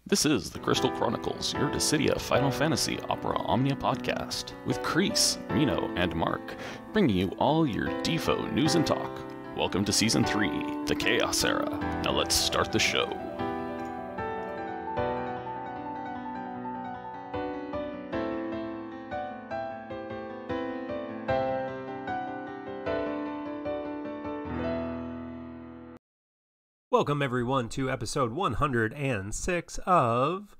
This is the Crystal Chronicles, your Dissidia Final Fantasy Opera Omnia podcast, with Kreese, Mino, and Mark, bringing you all your Defo news and talk. Welcome to Season 3, the Chaos Era. Now let's start the show. Welcome everyone to episode 106 of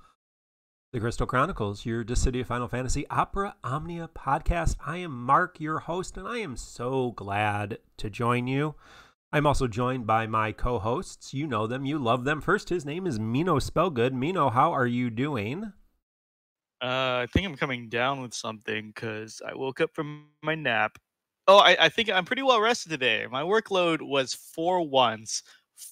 the Crystal Chronicles, your Dissidia Final Fantasy Opera Omnia podcast. I am Mark, your host, and I am so glad to join you. I'm also joined by my co-hosts. You know them, you love them. First, his name is Mino Spellgood. Mino, how are you doing? I think I'm coming down with something because I woke up from my nap. Oh, I think I'm pretty well rested today. My workload was for once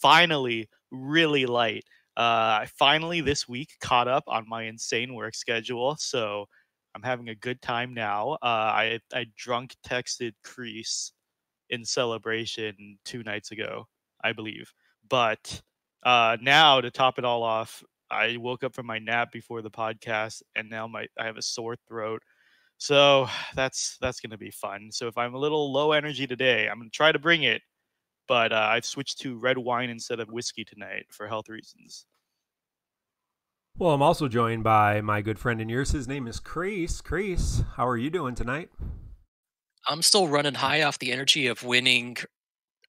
finally really light. I finally this week caught up on my insane work schedule, so I'm having a good time now. I drunk texted Kreese in celebration 2 nights ago, I believe. But now to top it all off, I woke up from my nap before the podcast, and now I have a sore throat. So that's gonna be fun. So if I'm a little low energy today, I'm gonna try to bring it. But I've switched to red wine instead of whiskey tonight for health reasons. Well, I'm also joined by my good friend and yours. His name is Kreese. Kreese, how are you doing tonight? I'm still running high off the energy of winning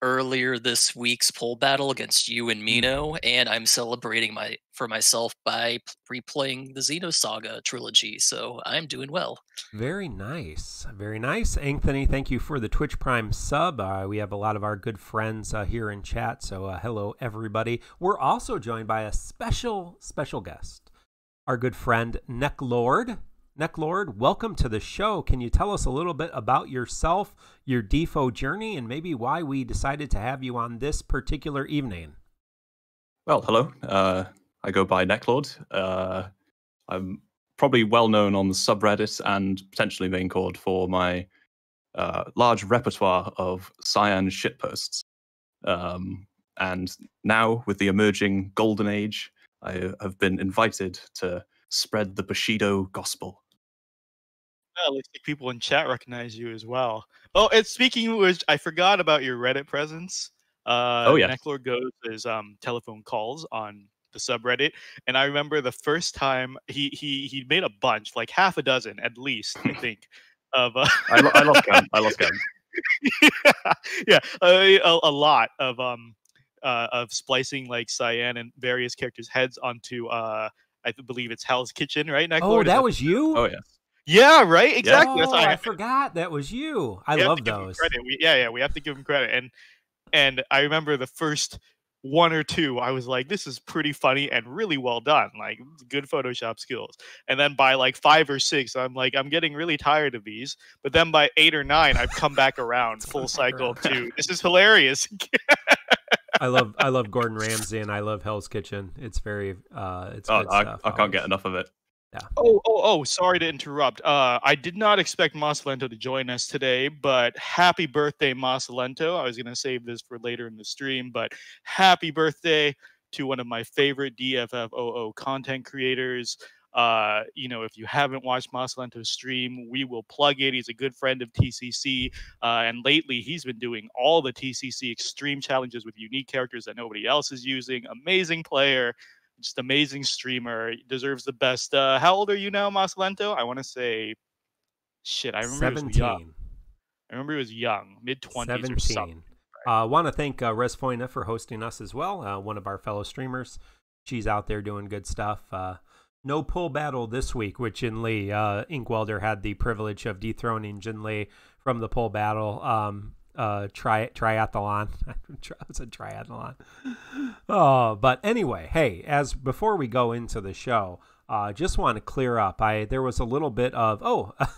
earlier this week's pole battle against you and Mino, and I'm celebrating for myself by replaying the Xenosaga trilogy, so I'm doing well. Very nice. Very nice. Anthony, thank you for the Twitch Prime sub. We have a lot of our good friends here in chat, so hello, everybody. We're also joined by a special guest, our good friend, Necklord. Necklord, welcome to the show. Can you tell us a little bit about yourself, your Defo journey, and maybe why we decided to have you on this particular evening? Well, hello. I go by Necklord. I'm probably well known on the subreddit and potentially main chord for my large repertoire of Cyan shitposts. And now, with the emerging golden age, I have been invited to spread the Bushido gospel. Well, looks like people in chat recognize you as well. Oh, and speaking of which, I forgot about your Reddit presence. Oh, yeah. Necklord goes his telephone calls on the subreddit, and I remember the first time he made a bunch, like half a dozen at least, I think. Of I lost count. I lost count. yeah, a lot of splicing like Cyan and various characters' heads onto I believe it's Hell's Kitchen, right? Necklord? Oh, that was you? Oh, yeah. Yeah, right. Exactly. Oh, I forgot that was you. I love those. We have to give him credit. And I remember the first one or two, I was like, this is pretty funny and really well done. Like, good Photoshop skills. And then by like 5 or 6, I'm like, I'm getting really tired of these. But then by 8 or 9, I've come back around full cycle to this is hilarious. I love Gordon Ramsay and I love Hell's Kitchen. It's very it's good stuff. I can't get enough of it. Yeah. Oh, sorry to interrupt. I did not expect Masalento to join us today, but happy birthday, Masalento. I was going to save this for later in the stream, but happy birthday to one of my favorite DFFOO content creators. If you haven't watched Masalento's stream, we will plug it. He's a good friend of TCC, and lately he's been doing all the TCC extreme challenges with unique characters that nobody else is using. Amazing player. Just amazing streamer, deserves the best. How old are you now, Masalento? I want to say, shit, I remember 17. He was young. I remember he was young, mid-20s or something. I want to thank Resfoina for hosting us as well, one of our fellow streamers. She's out there doing good stuff. No pull battle this week, which Jin Lee, Inkwelder had the privilege of dethroning Jin Lee from the pull battle. Triathlon. It's a triathlon. Oh, but anyway, hey, before we go into the show, just want to clear up. There was a little bit of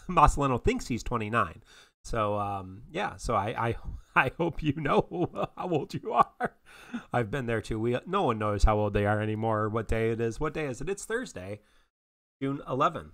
Masalento thinks he's 29. So so I hope you know how old you are. I've been there too. No one knows how old they are anymore or what day it is. What day is it? It's Thursday, June 11th.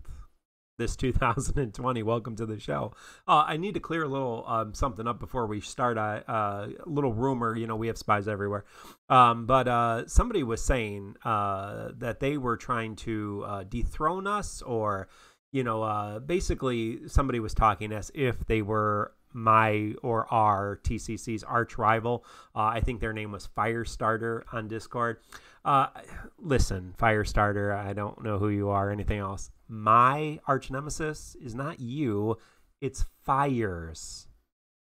this 2020. Welcome to the show. I need to clear a little something up before we start. A little rumor, you know, we have spies everywhere. But somebody was saying that they were trying to dethrone us, or, you know, basically somebody was talking as if they were my or our TCC's arch rival. I think their name was Firestarter on Discord. Listen, Firestarter, I don't know who you are or anything else. My arch nemesis is not you, it's Fires.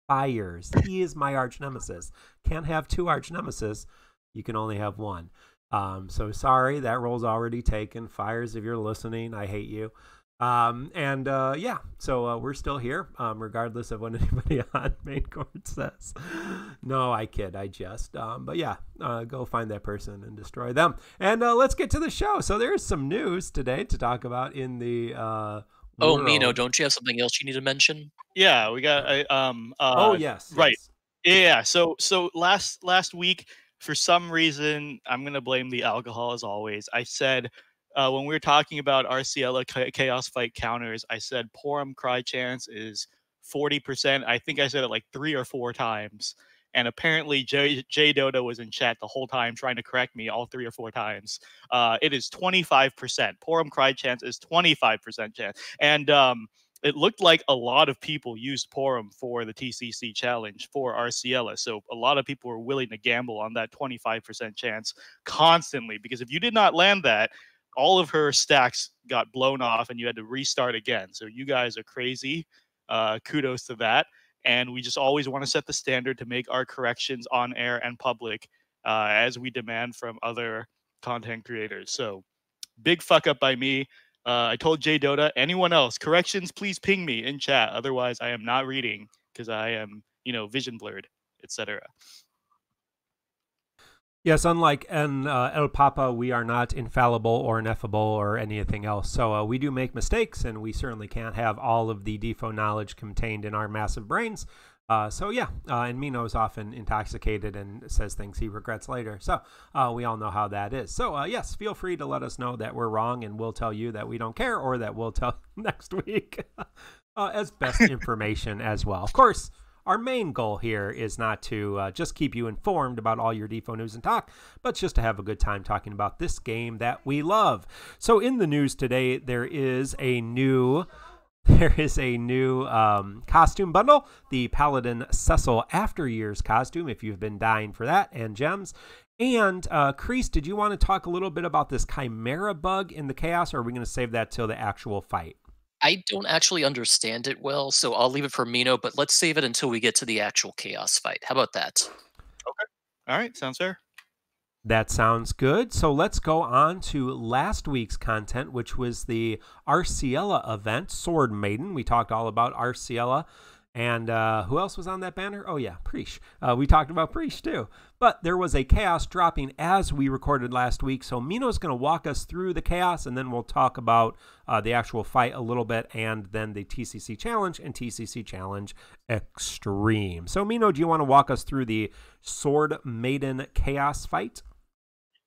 Fires. He is my arch nemesis. Can't have two arch nemesis. You can only have one. So sorry, that role's already taken. Fires, if you're listening, I hate you. Yeah, so we're still here, regardless of what anybody on main court says. No, I kid, I jest. But yeah, go find that person and destroy them. And let's get to the show. So there's some news today to talk about in the world. Mino, don't you have something else you need to mention? Yeah, we got oh yes, right. Yes. Yeah, so last week, for some reason, I'm gonna blame the alcohol as always. I said when we were talking about Arciela Chaos Fight counters, I said Porom Cry chance is 40%. I think I said it like 3 or 4 times. And apparently J Dota was in chat the whole time trying to correct me all 3 or 4 times. It is 25%. Porom Cry chance is 25% chance. And it looked like a lot of people used Porom for the TCC challenge for Arciela. So a lot of people were willing to gamble on that 25% chance constantly, because if you did not land that, all of her stacks got blown off and you had to restart again. So you guys are crazy. Kudos to that. And we just always want to set the standard to make our corrections on air and public, as we demand from other content creators. So big fuck up by me. I told J Dota, anyone else, corrections, please ping me in chat. Otherwise, I am not reading because I am, you know, vision blurred, etc. Yes, unlike El Papa, we are not infallible or ineffable or anything else. So we do make mistakes, and we certainly can't have all of the defo knowledge contained in our massive brains. And Mino is often intoxicated and says things he regrets later. So we all know how that is. So yes, feel free to let us know that we're wrong, and we'll tell you that we don't care, or that we'll tell next week as best information as well. Of course, our main goal here is not to just keep you informed about all your defo news and talk, but just to have a good time talking about this game that we love. So in the news today, there is a new costume bundle, the Paladin Cecil After Years costume, if you've been dying for that, and gems. And Kreese, did you want to talk a little bit about this Chimera Bug in the Chaos, or are we going to save that till the actual fight? I don't actually understand it well, so I'll leave it for Mino, but let's save it until we get to the actual Chaos fight. How about that? Okay. All right, sounds fair. That sounds good. So let's go on to last week's content, which was the Arciela event, Swordmaiden. We talked all about Arciela. And who else was on that banner? Oh, yeah, Prishe. We talked about Prishe, too. But there was a Chaos dropping as we recorded last week. So Mino's going to walk us through the Chaos, and then we'll talk about the actual fight a little bit, and then the TCC Challenge and TCC Challenge X-TREME. So, Mino, do you want to walk us through the Swordmaiden Chaos fight?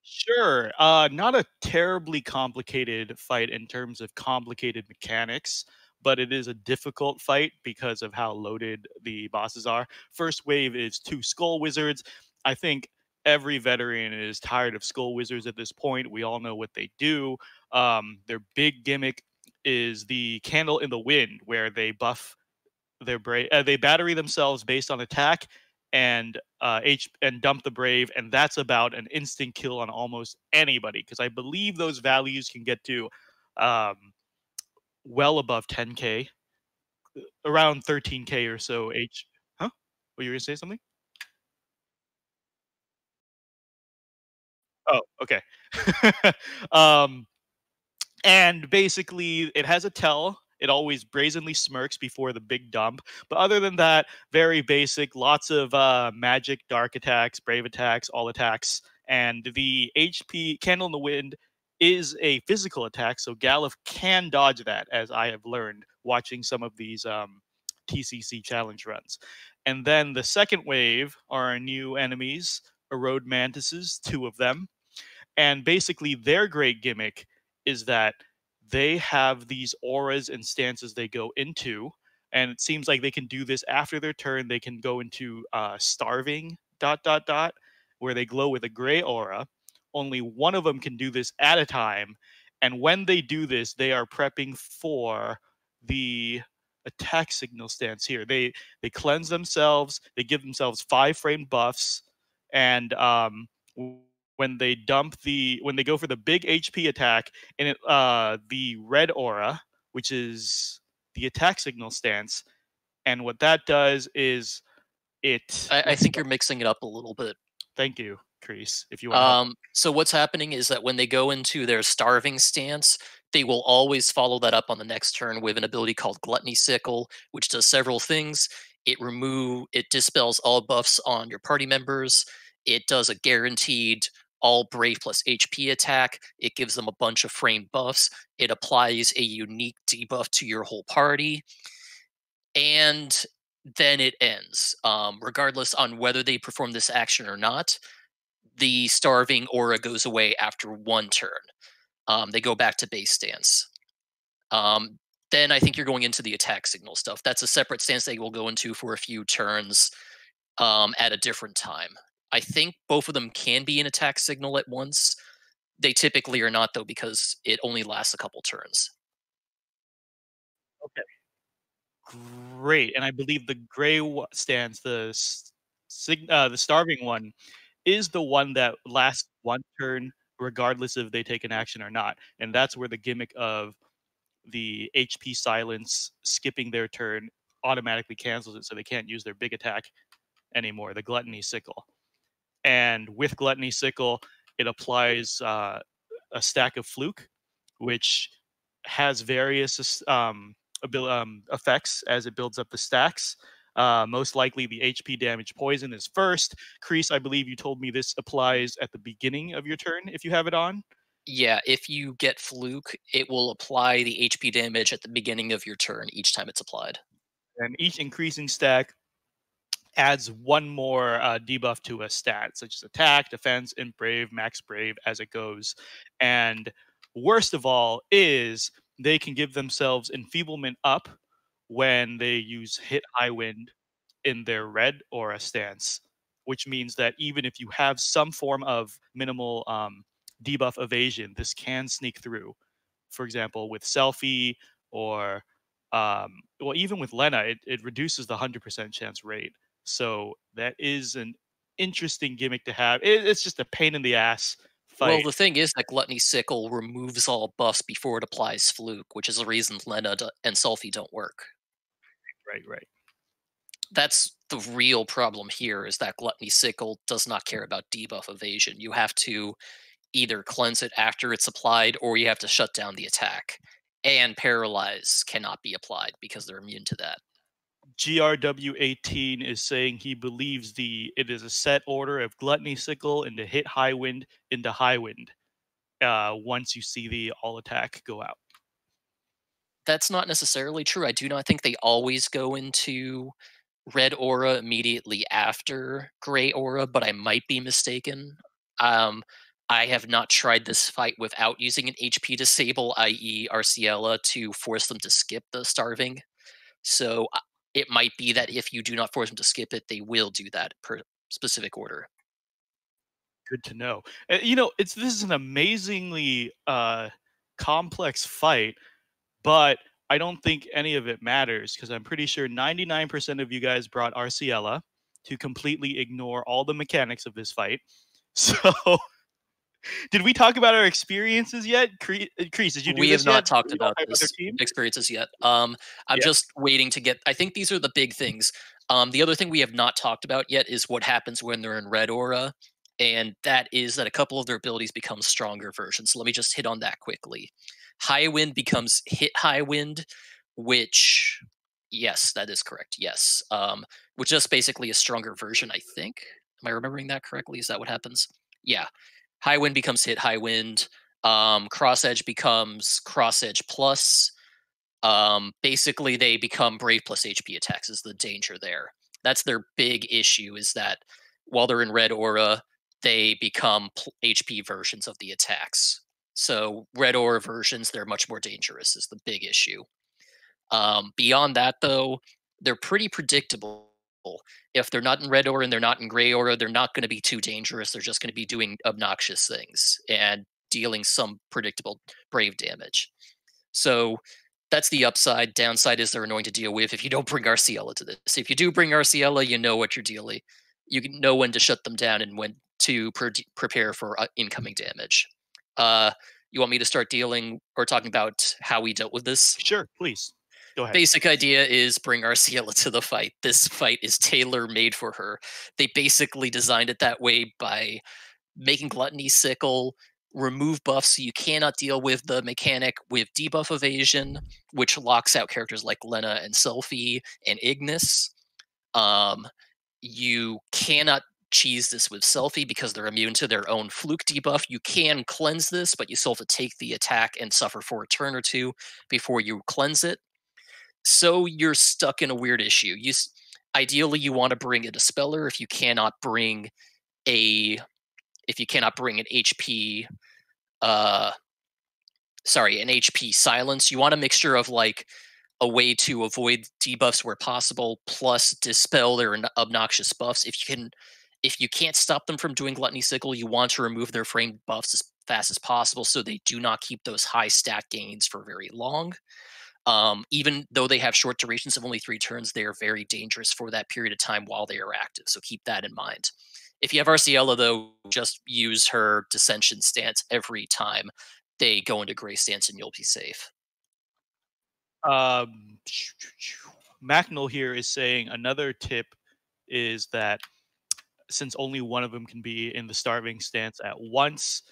Sure. Not a terribly complicated fight in terms of complicated mechanics, but it is a difficult fight because of how loaded the bosses are. First wave is 2 Skull Wizards. I think every veteran is tired of Skull Wizards at this point. We all know what they do. Their big gimmick is the Candle in the Wind, where they buff their they battery themselves based on attack and dump the Brave, and that's about an instant kill on almost anybody, because I believe those values can get to well above 10k, around 13k or so. Huh? Were you gonna say something? Oh, okay. And basically, it has a tell. It always brazenly smirks before the big dump. But other than that, very basic. Lots of magic, dark attacks, brave attacks, all attacks. And the HP Candle in the Wind is a physical attack, so Galuf can dodge that, as I have learned watching some of these TCC challenge runs. And then the second wave are our new enemies, Erode Mantises, 2 of them. And basically their great gimmick is that they have these auras and stances they go into, and it seems like they can do this after their turn. They can go into starving ... where they glow with a gray aura. Only one of them can do this at a time, and when they do this, they are prepping for the attack signal stance here. They cleanse themselves. They give themselves 5-frame buffs, and when they go for the big HP attack, and the red aura, which is the attack signal stance, and what that does is I think you're mixing it up a little bit. Thank you, Kreese. If you want. So what's happening is that when they go into their starving stance, they will always follow that up on the next turn with an ability called Gluttony Sickle, which does several things. It dispels all buffs on your party members. It does a guaranteed all brave plus HP attack. It gives them a bunch of frame buffs. It applies a unique debuff to your whole party. And then it ends. Regardless on whether they perform this action or not, the starving aura goes away after one turn. They go back to base stance. Then I think you're going into the attack signal stuff. That's a separate stance they will go into for a few turns at a different time. I think both of them can be an attack signal at once. They typically are not, though, because it only lasts a couple turns. Okay. Great. And I believe the gray stance, the starving one, is the one that lasts one turn regardless if they take an action or not. And that's where the gimmick of the HP silence skipping their turn automatically cancels it, so they can't use their big attack anymore, the Gluttony Sickle. And with Gluttony Sickle, it applies a stack of Fluke, which has various effects as it builds up the stacks. Most likely the HP damage poison is first. Kreese, I believe you told me this applies at the beginning of your turn if you have it on. Yeah, if you get Fluke, it will apply the HP damage at the beginning of your turn each time it's applied. And each increasing stack adds one more debuff to a stat, such as attack, defense, and brave, max brave as it goes. And worst of all is they can give themselves enfeeblement up when they use hit high wind in their red aura stance, which means that even if you have some form of minimal debuff evasion, this can sneak through. For example, with Selphie or well, even with Lena, it reduces the 100% chance rate. So that is an interesting gimmick to have. It's just a pain in the ass fight. Well, the thing is that Gluttony Sickle removes all buffs before it applies Fluke, which is the reason Lena and Selphie don't work. Right. That's the real problem here, is that Gluttony Sickle does not care about debuff evasion. You have to either cleanse it after it's applied, or you have to shut down the attack. And Paralyze cannot be applied because they're immune to that. GRW18 is saying he believes it is a set order of Gluttony Sickle into hit high wind into high wind once you see the all attack go out. That's not necessarily true. I do not think they always go into red aura immediately after gray aura, but I might be mistaken. I have not tried this fight without using an HP disable, i.e. Arciela, to force them to skip the starving. So it might be that if you do not force them to skip it, they will do that per specific order. Good to know. This is an amazingly complex fight, but I don't think any of it matters because I'm pretty sure 99% of you guys brought Arciela to completely ignore all the mechanics of this fight. So, did we talk about our experiences yet? Kreese, did you do We this have not yet? talked about this experiences yet. I'm just waiting to get... I think these are the big things. The other thing we have not talked about yet is what happens when they're in red aura, and that is that a couple of their abilities become stronger versions. So let me just hit on that quickly. High wind becomes hit high wind, which, yes, that is correct. Yes, which is basically a stronger version, I think. Am I remembering that correctly? Is that what happens? Yeah. High wind becomes hit high wind. Cross edge becomes cross edge plus. Basically, they become brave plus HP attacks is the danger there. That's their big issue, is that while they're in red aura, they become HP versions of the attacks. So red aura versions, they're much more dangerous is the big issue. Beyond that, though, they're pretty predictable. If they're not in red aura and they're not in gray aura, they're not going to be too dangerous. They're just going to be doing obnoxious things and dealing some predictable brave damage. So that's the upside. Downside is they're annoying to deal with if you don't bring Arciela to this. If you do bring Arciela, you know what you're dealing. You know when to shut them down and when to prepare for incoming damage. You want me to start dealing or talking about how we dealt with this? Sure, please. Go ahead. Basic idea is bring Arciela to the fight. This fight is tailor-made for her. They basically designed it that way by making Gluttony Sickle remove buffs so you cannot deal with the mechanic with debuff evasion, which locks out characters like Lena and Selphie and Ignis. You cannot cheese this with Selphie because they're immune to their own fluke debuff. You can cleanse this, but you still have to take the attack and suffer for a turn or two before you cleanse it. So you're stuck in a weird issue. Ideally, you want to bring a Dispeller if you cannot bring an HP an HP silence. You want a mixture of like a way to avoid debuffs where possible, plus dispel their obnoxious buffs. If you can't stop them from doing Gluttony Sickle, you want to remove their framed buffs as fast as possible so they do not keep those high stat gains for very long. Even though they have short durations of only 3 turns, they are very dangerous for that period of time while they are active. So keep that in mind. If you have Arciela, though, just use her Dissension stance every time they go into Gray stance and you'll be safe. Macnol here is saying another tip is that since only one of them can be in the starving stance at once,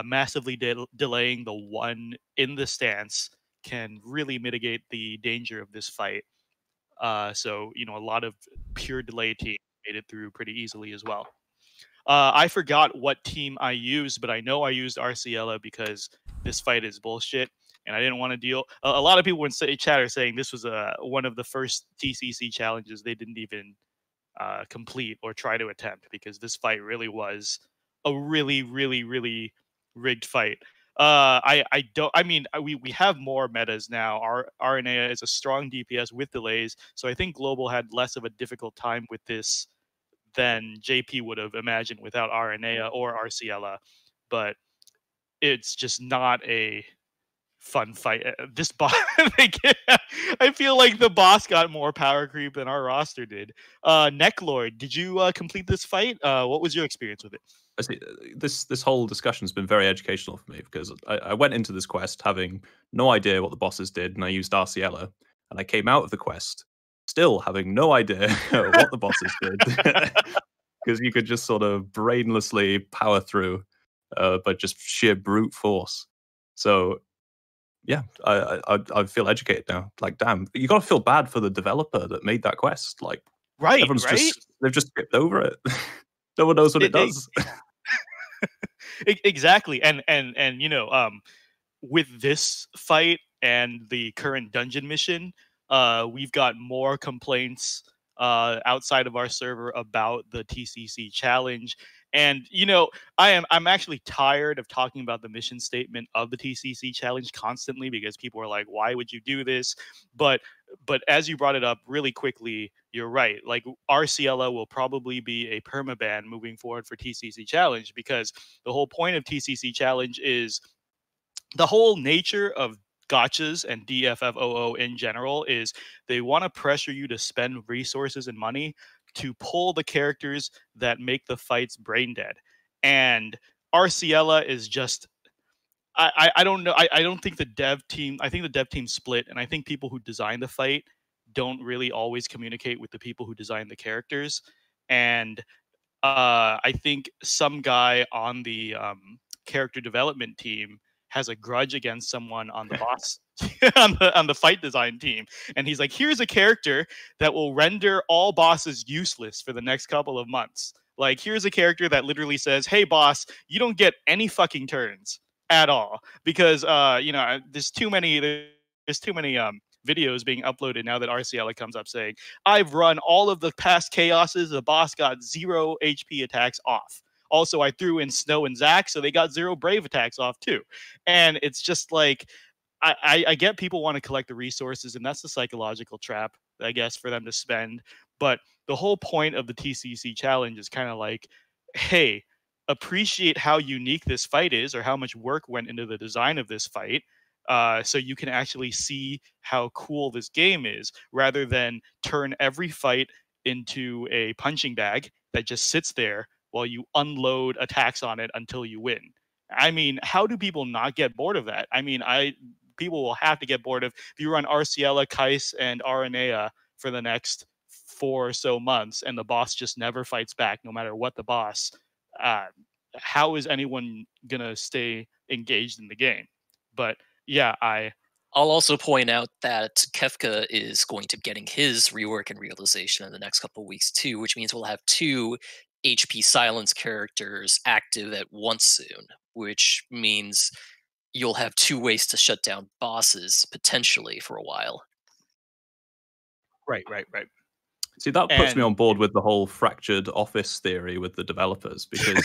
massively delaying the one in the stance can really mitigate the danger of this fight. So, a lot of pure delay teams made it through pretty easily as well. I forgot what team I used, but I know I used Arciela because this fight is bullshit, and I didn't want to deal. A lot of people in chat are saying this was one of the first TCC challenges they didn't even complete or try to attempt because this fight really was a really, really, really rigged fight. We have more metas now. Our Aranea is a strong DPS with delays, so I think Global had less of a difficult time with this than JP would have imagined without Aranea or Arciela, but it's just not a fun fight. This boss, I feel like the boss got more power creep than our roster did. Necklord, did you complete this fight? What was your experience with it? I see, this whole discussion has been very educational for me because I went into this quest having no idea what the bosses did, and I used Arciela, and I came out of the quest still having no idea what the bosses did because you could just sort of brainlessly power through, but just sheer brute force. So yeah, I feel educated now. Like, damn, you got to feel bad for the developer that made that quest. Like, right? They've just skipped over it. No one knows what it does. Exactly, and with this fight and the current dungeon mission, we've got more complaints outside of our server about the TCC challenge. And I'm actually tired of talking about the mission statement of the TCC challenge constantly because people are like, "Why would you do this?" But as you brought it up really quickly, you're right. Like, Arciela will probably be a permaban moving forward for TCC challenge because the whole point of TCC challenge is the whole nature of gotchas and DFFOO in general is they want to pressure you to spend resources and money to pull the characters that make the fights brain dead. And Arciela is just, I don't know. I don't think the dev team, I think the dev team split, and I think people who design the fight don't really always communicate with the people who design the characters. And I think some guy on the character development team has a grudge against someone on the boss on the fight design team, and he's like, here's a character that will render all bosses useless for the next couple of months. Like, here's a character that literally says, hey boss, you don't get any fucking turns at all because there's too many videos being uploaded now that Arciela comes up saying, I've run all of the past chaoses, the boss got 0 HP attacks off. Also, I threw in Snow and Zack, so they got 0 Brave attacks off too. And it's just like, I get people want to collect the resources, and that's the psychological trap, I guess, for them to spend. But the whole point of the TCC challenge is kind of like, hey, appreciate how unique this fight is, or how much work went into the design of this fight, so you can actually see how cool this game is, rather than turn every fight into a punching bag that just sits there while you unload attacks on it until you win. I mean, how do people not get bored of that? I mean, people will have to get bored of, if you run Arciela, Kais, and Aranea for the next 4 or so months, and the boss just never fights back, no matter what the boss. How is anyone gonna stay engaged in the game? But yeah, I'll also point out that Kefka is going to be getting his rework and realization in the next couple of weeks too, which means we'll have 2 HP silence characters active at once soon, which means you'll have 2 ways to shut down bosses potentially for a while. right. See, that puts me on board with the whole fractured office theory with the developers, because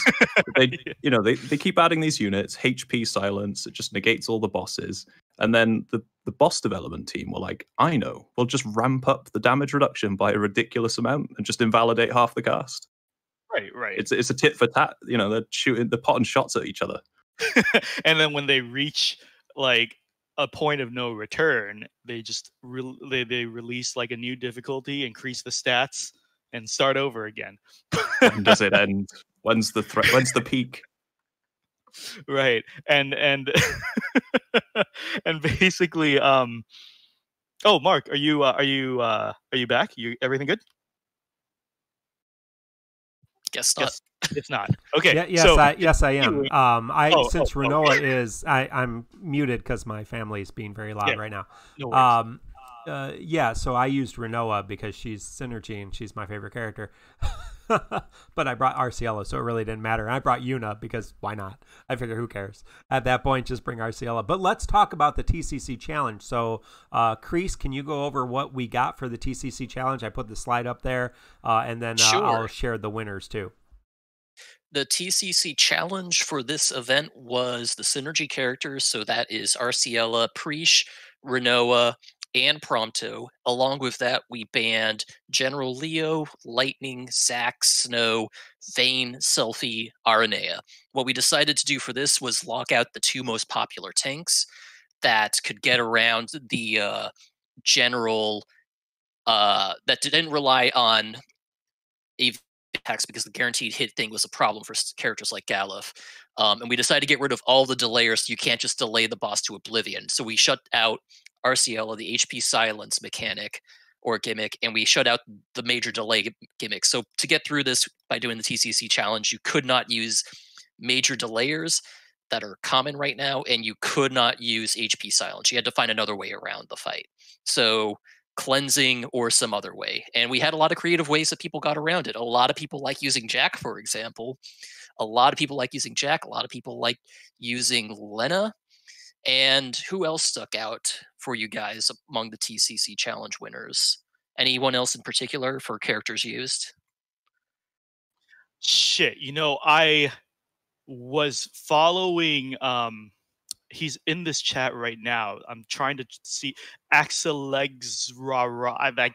they, you know, they keep adding these units, HP silence, it just negates all the bosses. And then the boss development team were like, I know, we'll just ramp up the damage reduction by a ridiculous amount and just invalidate half the cast. Right. It's a tit for tat, you know, they're shooting, they're potting shots at each other. And then when they reach like a point of no return, they just they release like a new difficulty, increase the stats, and start over again. When does it end? When's the threat? When's the peak? Right. And and basically, oh, Mark, are you back? Everything good? Guess not. It's not. Okay. Yes, I am. Since okay. Rinoa is, I'm muted because my family is being very loud right now. No worries. So I used Rinoa because she's synergy and she's my favorite character. But I brought Arciela, so it really didn't matter. And I brought Yuna because why not? I figure who cares? At that point, just bring Arciela. But let's talk about the TCC challenge. So, Kreese, can you go over what we got for the TCC challenge? I put the slide up there, and then Sure. I'll share the winners too. The TCC challenge for this event was the synergy characters, so that is Arciela, Prishe, Rinoa, and Prompto. Along with that, we banned General Leo, Lightning, Zack, Snow, Vayne, Selphie, Aranea. What we decided to do for this was lock out the 2 most popular tanks that could get around the general that didn't rely on AV attacks, because the guaranteed hit thing was a problem for characters like Galuf. And we decided to get rid of all the delayers, so you can't just delay the boss to oblivion. So we shut out Arciela, the HP silence mechanic or gimmick, and we shut out the major delay gimmick. So to get through this by doing the TCC challenge, you could not use major delayers that are common right now, and you could not use HP silence. You had to find another way around the fight. So cleansing or some other way. And we had a lot of creative ways that people got around it. A lot of people like using Jack, for example. A lot of people like using Jack. A lot of people like using Lena. And who else stuck out for you guys among the TCC challenge winners? Anyone else in particular for characters used? Shit, I was following he's in this chat right now. I'm trying to see Axelegs Rara. I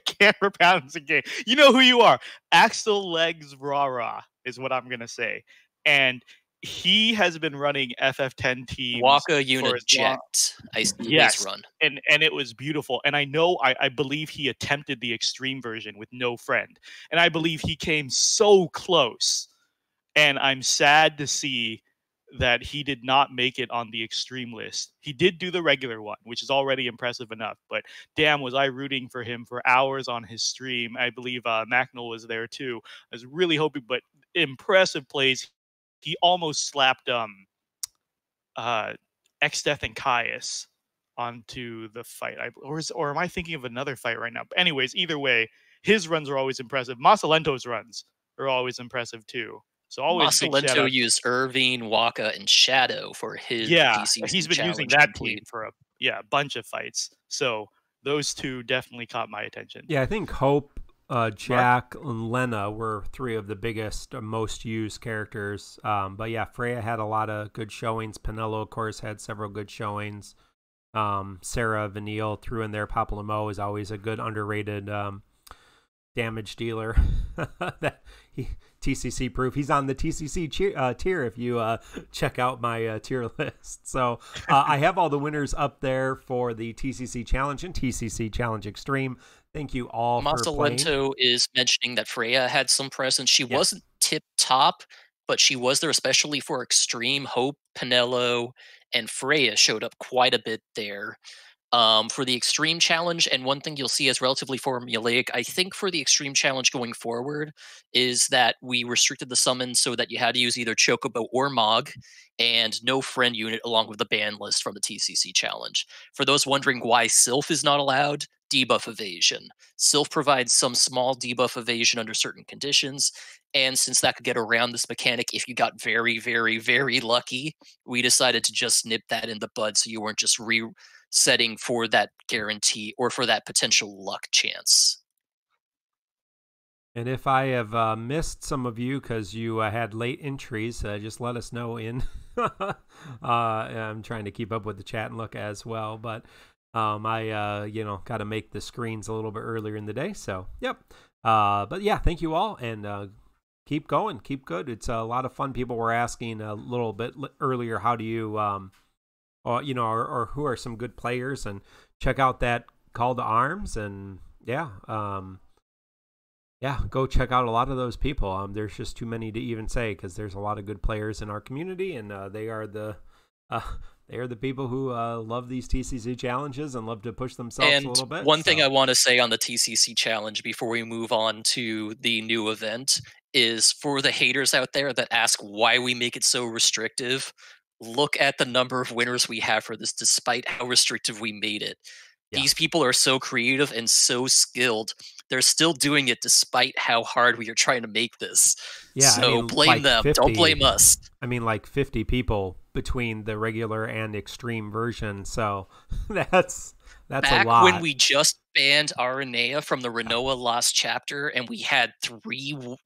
can't pronounce the game. You know who you are. Axelegs Rara is what I'm gonna say. And he has been running FF10 teams. Waka Unit Jet. I see his run. And it was beautiful. And I believe he attempted the extreme version with no friend. And I believe he came so close. And I'm sad to see that he did not make it on the extreme list. He did do the regular one, which is already impressive enough. But damn, was I rooting for him for hours on his stream. I believe Macnol was there too. I was really hoping, but impressive plays. He almost slapped X-Death and Caius onto the fight. Or am I thinking of another fight right now? But anyways, either way, his runs are always impressive. Masalento's runs are always impressive too. So always Masalento used Irvine, Waka, and Shadow for his TCC he's been using that team for a bunch of fights. So those two definitely caught my attention. Yeah, I think Hope Jack and Lena were three of the biggest, most used characters. But yeah, Freya had a lot of good showings. Penelo, of course, had several good showings. Sarah, Vanille threw in there. Papalemon is always a good underrated damage dealer. That TCC proof. He's on the TCC tier if you check out my tier list. So I have all the winners up there for the TCC Challenge and TCC Challenge Extreme. Thank you all for playing. Masalento is mentioning that Freya had some presence. She wasn't tip top, but she was there especially for Extreme. Hope, Penelo, and Freya showed up quite a bit there. For the Extreme Challenge, and one thing you'll see as relatively formulaic, I think for the Extreme Challenge going forward, is that we restricted the summons so that you had to use either Chocobo or Mog, and no friend unit along with the ban list from the TCC Challenge. For those wondering why Sylph is not allowed, debuff evasion. Sylph provides some small debuff evasion under certain conditions, and since that could get around this mechanic if you got very, very, very lucky, we decided to just nip that in the bud so you weren't just setting for that guarantee or for that potential luck chance. And if I have missed some of you because you had late entries, just let us know in. I'm trying to keep up with the chat and look as well, but I got to make the screens a little bit earlier in the day. So, yep. But yeah, thank you all, and keep going, keep good. It's a lot of fun. People were asking a little bit earlier, how do you or who are some good players, and check out that call to arms, and go check out a lot of those people. There's just too many to even say because there's a lot of good players in our community, and they are the people who love these TCC challenges and love to push themselves a little bit. One thing I want to say on the TCC challenge before we move on to the new event is, for the haters out there that ask why we make it so restrictive, look at the number of winners we have for this despite how restrictive we made it. Yeah. These people are so creative and so skilled. They're still doing it despite how hard we are trying to make this. Yeah, so blame them. 50, don't blame us. I mean, like 50 people between the regular and extreme version. So that's back a lot. When we just banned Aranea from the Rinoa Lost Chapter and we had 3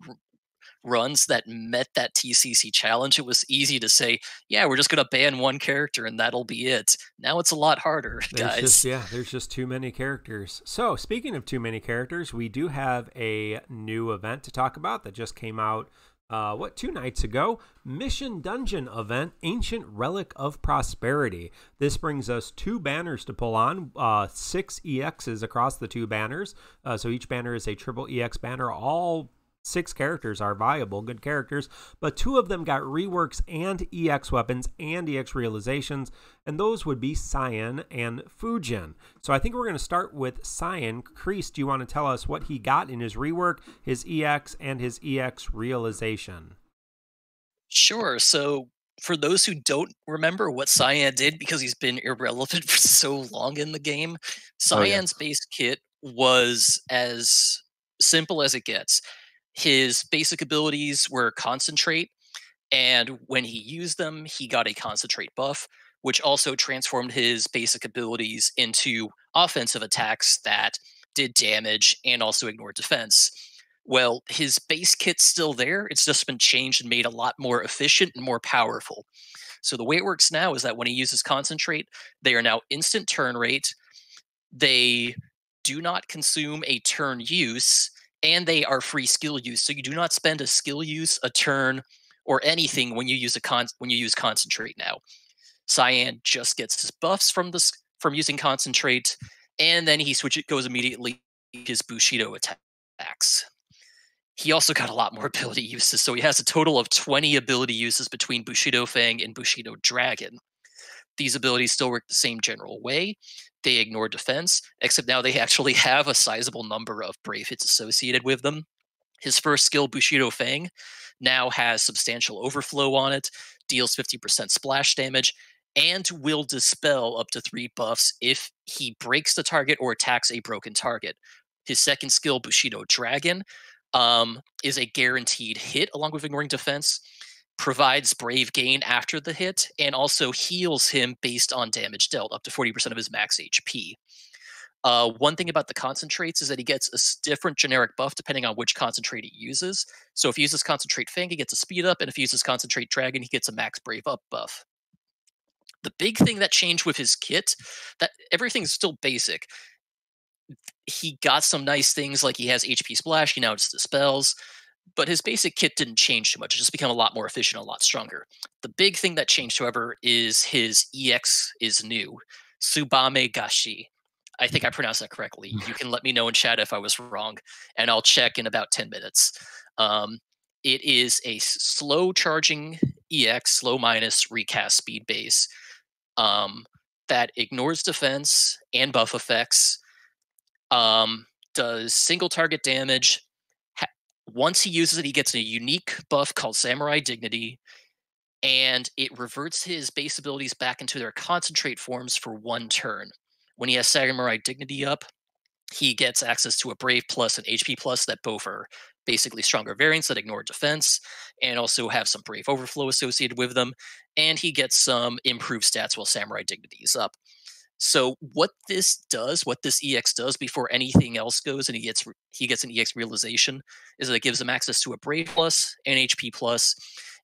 runs that met that TCC challenge, it was easy to say, yeah, we're just going to ban one character and that'll be it. Now it's a lot harder, guys. There's just too many characters. So speaking of too many characters, we do have a new event to talk about that just came out 2 nights ago. Mission Dungeon event, Ancient Relic of Prosperity. This brings us 2 banners to pull on, 6 EXs across the 2 banners. So each banner is a triple EX banner. All 6 characters are viable, good characters, but 2 of them got reworks and EX weapons and EX realizations, and those would be Cyan and Fujin. So I think we're going to start with Cyan. Kreese, do you want to tell us what he got in his rework, his EX, and his EX realization? Sure. So for those who don't remember what Cyan did, because he's been irrelevant for so long in the game, Cyan's base kit was as simple as it gets. His basic abilities were Concentrate, and when he used them, he got a Concentrate buff, which also transformed his basic abilities into offensive attacks that did damage and also ignored defense. Well, his base kit's still there. It's just been changed and made a lot more efficient and more powerful. So the way it works now is that when he uses Concentrate, they are now instant turn rate. They do not consume a turn use, and they are free skill use. So you do not spend a skill use, a turn, or anything when you use Concentrate now. Cyan just gets his buffs from using Concentrate, and then he goes immediately to his Bushido attacks. He also got a lot more ability uses, so he has a total of 20 ability uses between Bushido Fang and Bushido Dragon. These abilities still work the same general way. They ignore defense, except now they actually have a sizable number of brave hits associated with them. His first skill, Bushido Fang, now has substantial overflow on it, deals 50% splash damage, and will dispel up to 3 buffs if he breaks the target or attacks a broken target. His second skill, Bushido Dragon, is a guaranteed hit along with ignoring defense, provides brave gain after the hit, and also heals him based on damage dealt up to 40% of his max HP. One thing about the concentrates is that he gets a different generic buff depending on which concentrate he uses. So if he uses Concentrate Fang, he gets a speed up, and if he uses Concentrate Dragon, he gets a max brave up buff. The big thing that changed with his kit, that everything's still basic. He got some nice things like he has HP Splash, he now just dispels, but his basic kit didn't change too much. It just became a lot more efficient, a lot stronger. The big thing that changed, however, is his EX is new, Tsubame Gashi. I think I pronounced that correctly. You can let me know in chat if I was wrong, and I'll check in about 10 minutes. It is a slow charging EX, slow minus recast speed base that ignores defense and buff effects. Does single target damage. Once he uses it, he gets a unique buff called Samurai Dignity, and it reverts his base abilities back into their concentrate forms for 1 turn. When he has Samurai Dignity up, he gets access to a Brave Plus and HP Plus that both are basically stronger variants that ignore defense and also have some Brave Overflow associated with them, and he gets some improved stats while Samurai Dignity is up. So what this EX does before anything else goes, and he gets an EX realization, is that it gives him access to a Brave Plus and HP Plus,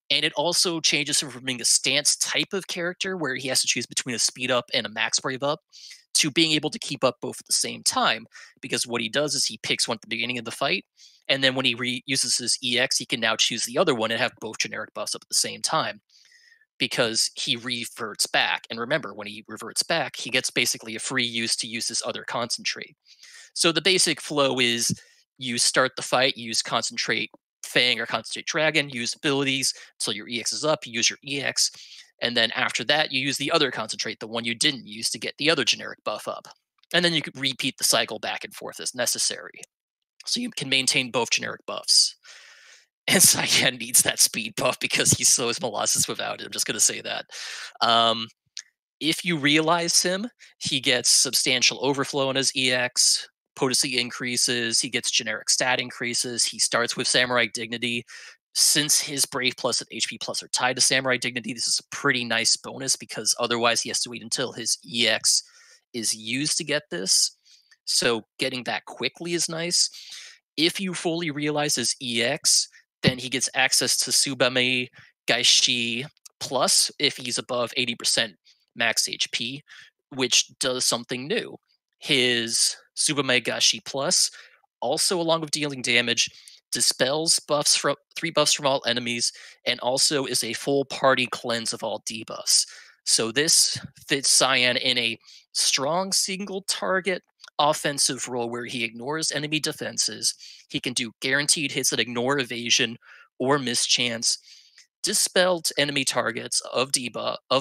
and it also changes him from being a stance type of character where he has to choose between a speed up and a max brave up to being able to keep up both at the same time. Because what he does is he picks one at the beginning of the fight, and then when he uses his EX, he can now choose the other one and have both generic buffs up at the same time, because he reverts back. And remember, when he reverts back, he gets basically a free use to use this other concentrate. So the basic flow is you start the fight, you use Concentrate Fang or Concentrate Dragon, use abilities until your EX is up, you use your EX, and then after that, you use the other concentrate, the one you didn't use, to get the other generic buff up. And then you could repeat the cycle back and forth as necessary. So you can maintain both generic buffs. And Cyan needs that speed buff because he slows Molasses without it. I'm just going to say that. If you realize him, he gets substantial overflow on his EX, potency increases, he gets generic stat increases, he starts with Samurai Dignity. Since his Brave Plus and HP Plus are tied to Samurai Dignity, this is a pretty nice bonus because otherwise he has to wait until his EX is used to get this. So getting that quickly is nice. If you fully realize his EX, then he gets access to Tsubame Gaishi Plus if he's above 80% max HP, which does something new. His Tsubame Gaishi Plus, also along with dealing damage, dispels 3 buffs from all enemies, and also is a full party cleanse of all debuffs. So this fits Cyan in a strong single target offensive role where he ignores enemy defenses. He can do guaranteed hits that ignore evasion or mischance, dispel enemy targets of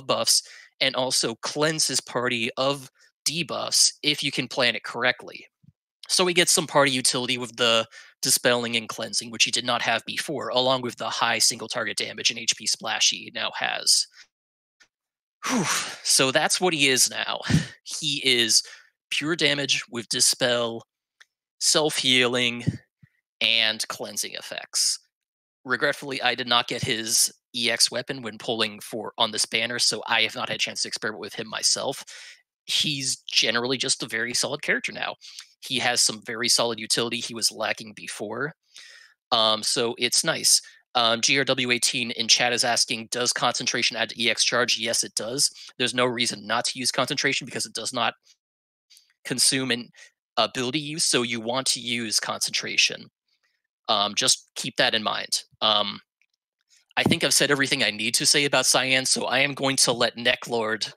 buffs, and also cleanse his party of debuffs if you can plan it correctly. So he gets some party utility with the dispelling and cleansing, which he did not have before, along with the high single target damage and HP splash he now has. Whew. So that's what he is now. He is pure damage with dispel, self-healing, and cleansing effects. Regretfully, I did not get his EX weapon when pulling on this banner, so I have not had a chance to experiment with him myself. He's generally just a very solid character now. He has some very solid utility he was lacking before. So it's nice. GRW18 in chat is asking, does concentration add to EX charge? Yes, it does. There's no reason not to use concentration because it does not consume an ability use, so you want to use concentration. Just keep that in mind. I think I've said everything I need to say about Cyan, so I am going to let Necklord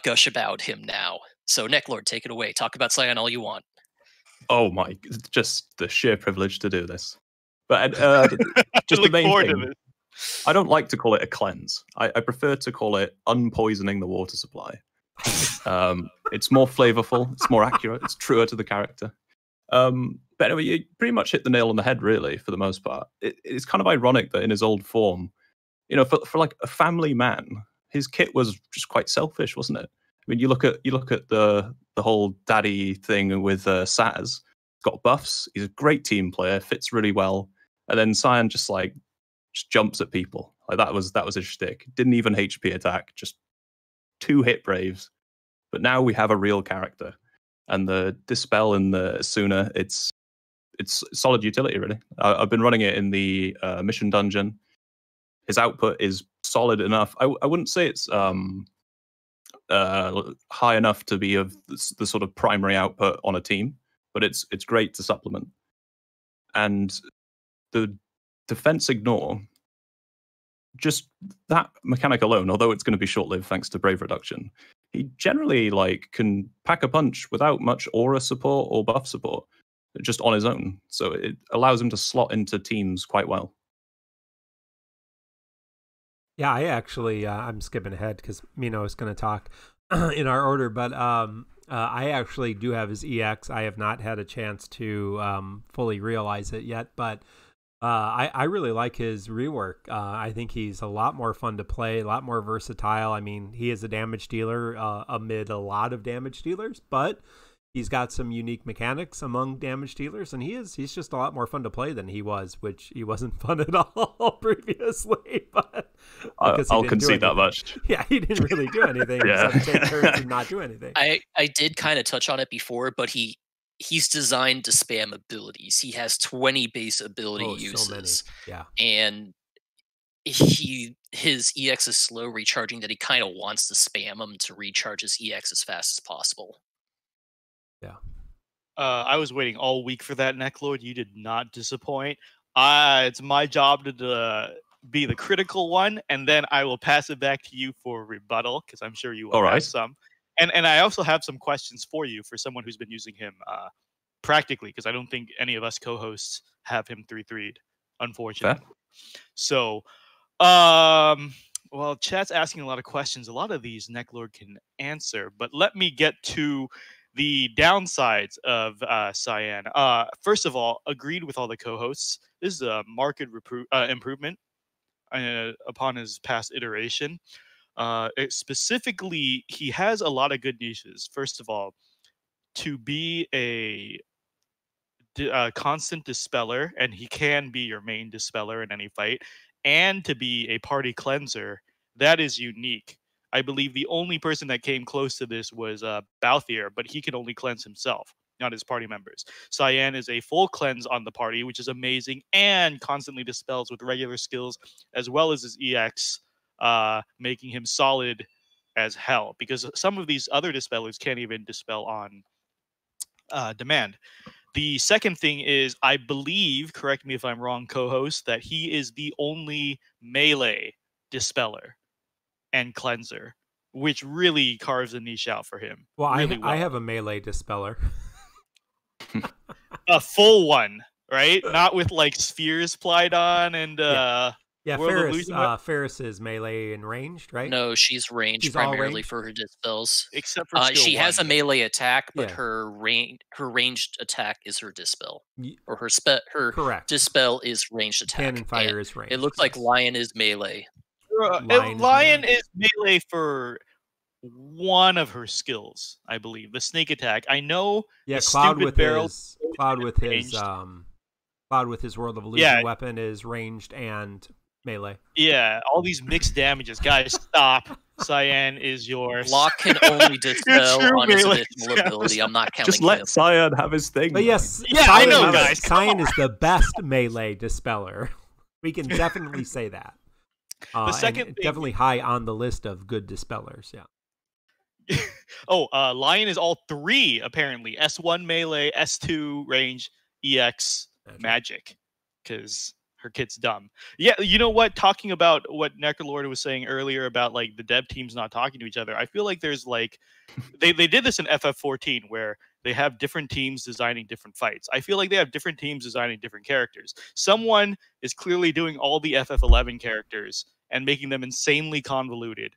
gush about him now. So Necklord, take it away. Talk about Cyan all you want. Oh my, just the sheer privilege to do this. But just the main thing, I don't like to call it a cleanse. I prefer to call it unpoisoning the water supply. It's more flavorful, it's more accurate, it's truer to the character. But anyway, you pretty much hit the nail on the head, really, for the most part. It's kind of ironic that in his old form, you know, for like a family man, his kit was just quite selfish, wasn't it? I mean, you look at the whole daddy thing with Saz. Got buffs. He's a great team player. Fits really well. And then Cyan just jumps at people. Like that was his shtick. Didn't even HP attack. Just 2 hit braves. But now we have a real character. and the Dispel and the Asuna, it's solid utility, really. I've been running it in the mission dungeon. His output is solid enough. I wouldn't say it's high enough to be of the sort of primary output on a team, but it's great to supplement. And the defense ignore, just that mechanic alone, although it's going to be short-lived thanks to Brave Reduction, he generally can pack a punch without much aura support or buff support, just on his own. So it allows him to slot into teams quite well. Yeah, I actually, I'm skipping ahead because Mino is going to talk in our order, but I actually do have his EX. I have not had a chance to fully realize it yet, but I really like his rework. I think he's a lot more fun to play, a lot more versatile. I mean, he is a damage dealer amid a lot of damage dealers, but he's got some unique mechanics among damage dealers, and he's just a lot more fun to play than he was, which he wasn't fun at all previously. But I'll concede that much. Yeah, he didn't really do anything except take turns and not do anything. I did kind of touch on it before, but he's designed to spam abilities. He has 20 base ability uses. So many. Yeah. And his EX is slow recharging, that he kind of wants to spam them to recharge his EX as fast as possible. Yeah. I was waiting all week for that, Necklord. You did not disappoint. It's my job to be the critical one, and then I will pass it back to you for rebuttal, because I'm sure you will have some. And I also have some questions for you for someone who's been using him practically, because I don't think any of us co-hosts have him 3-3'd, unfortunately. Fair. So, well, chat's asking a lot of questions. A lot of these Necklord can answer, but let me get to the downsides of Cyan. First of all, agreed with all the co-hosts. This is a marked improvement upon his past iteration. Specifically, he has a lot of good niches. First of all, to be a constant dispeller, and he can be your main dispeller in any fight, and to be a party cleanser, that is unique. I believe the only person that came close to this was Balthier, but he can only cleanse himself, not his party members. Cyan is a full cleanse on the party, which is amazing, and constantly dispels with regular skills, as well as his EX, making him solid as hell, because some of these other dispellers can't even dispel on demand. The second thing is, I believe, correct me if I'm wrong, co-host, that he is the only melee dispeller and cleanser, which really carves a niche out for him. Well, really I have a melee dispeller. A full one, right? Not with like spheres applied on and Faris is melee and ranged, right? No, she's ranged primarily for her dispels. Except for she has a melee attack, but her ranged attack is her dispel, or her dispel is ranged attack. Cannon fire is ranged. It looks like Lion is melee. Lion is melee for one of her skills, I believe. The snake attack. I know. Yeah, Cloud with his World of Illusion weapon is ranged and melee. Yeah, all these mixed damages. Guys, stop. Cyan is yours. Locke can only dispel on his additional ability. I'm not counting. Just let Cyan have his thing. But yes, I know, guys. Cyan is the best melee dispeller. We can definitely say that. The second thing, definitely high on the list of good dispellers. Yeah. Lion is all three apparently. S1 melee, S2 range, EX magic, because her kit's dumb. Yeah, you know what? Talking about what Necrolord was saying earlier about like the dev teams not talking to each other, I feel like there's like they did this in FF14 where they have different teams designing different fights. I feel like they have different teams designing different characters. Someone is clearly doing all the FF11 characters and making them insanely convoluted.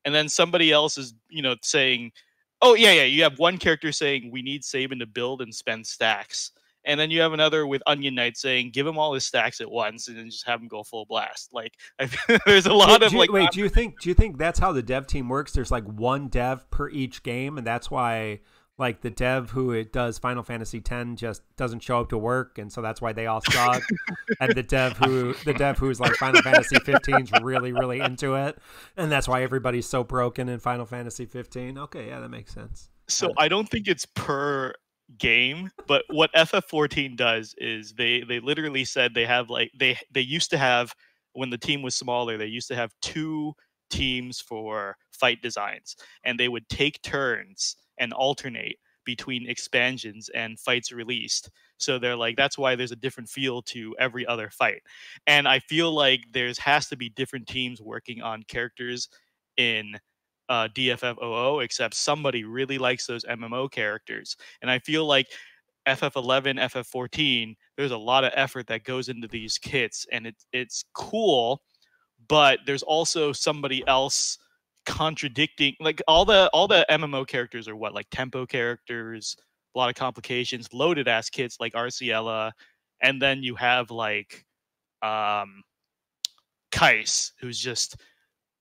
And then somebody else is, saying, oh, yeah, you have one character saying we need Sabin to build and spend stacks. And then you have another with Onion Knight saying, give him all his stacks at once and then just have him go full blast. Like, there's a lot of like. Wait, do you think that's how the dev team works? There's like one dev per each game, and that's why Like the dev who it does Final Fantasy X just doesn't show up to work, and so that's why they all suck. And the dev who's like Final Fantasy 15's really, really into it, and that's why everybody's so broken in Final Fantasy 15. Okay, yeah, that makes sense. So I don't think it's per game, but what FF14 does is they literally said they have like they used to have, when the team was smaller, they used to have 2 teams for fight designs, and they would take turns and alternate between expansions and fights released. So they're like, that's why there's a different feel to every other fight. And I feel like has to be different teams working on characters in DFFOO, except somebody really likes those MMO characters. And I feel like FF11, FF14, there's a lot of effort that goes into these kits, and it's cool, but there's also somebody else contradicting. Like all the MMO characters are what, like tempo characters, a lot of complications, loaded ass kits like Arciela, and then you have like Kais, who's just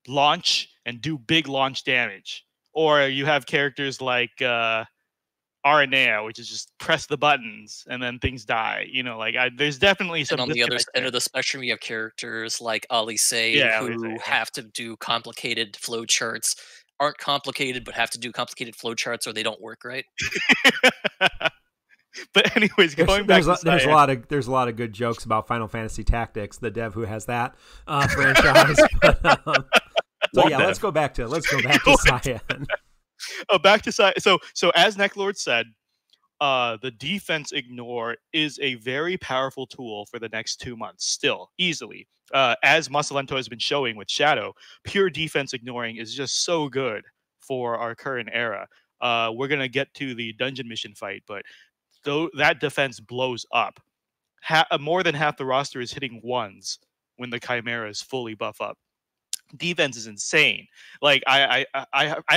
launch and do big launch damage, or you have characters like Aranea, which is just press the buttons and then things die. You know, like there's definitely some. And on the other end of the spectrum, you have characters like Alice, who have to do complicated flowcharts, aren't complicated, but have to do complicated flowcharts or they don't work right. But anyways, going back to there's a lot of good jokes about Final Fantasy Tactics, the dev who has that franchise. But, so yeah, let's go back to Cyan. Back to Cyan. So as Necklord said, the defense ignore is a very powerful tool for the next 2 months, still easily. As Masalento has been showing with Shadow, pure defense ignoring is just so good for our current era. We're gonna get to the dungeon mission fight, but though that defense blows up, more than half the roster is hitting 1s when the Chimera is fully buff up. Defense is insane. Like I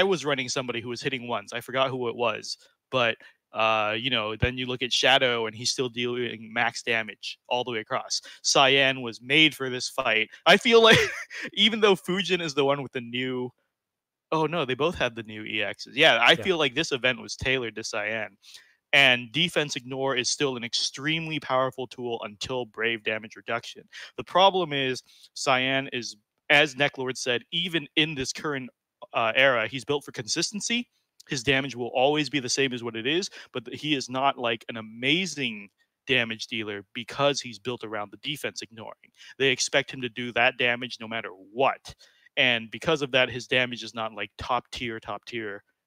was running somebody who was hitting 1s. I forgot who it was, but then you look at Shadow and he's still dealing max damage all the way across. Cyan was made for this fight. I feel like even though Fujin is the one with the new, oh no, they both had the new EXs. Yeah, I feel like this event was tailored to Cyan. And defense ignore is still an extremely powerful tool until brave damage reduction. The problem is Cyan is, as Necklord said, even in this current era, he's built for consistency. His damage will always be the same as what it is, but he is not like an amazing damage dealer because he's built around the defense ignoring. They expect him to do that damage no matter what. And because of that, his damage is not like top tier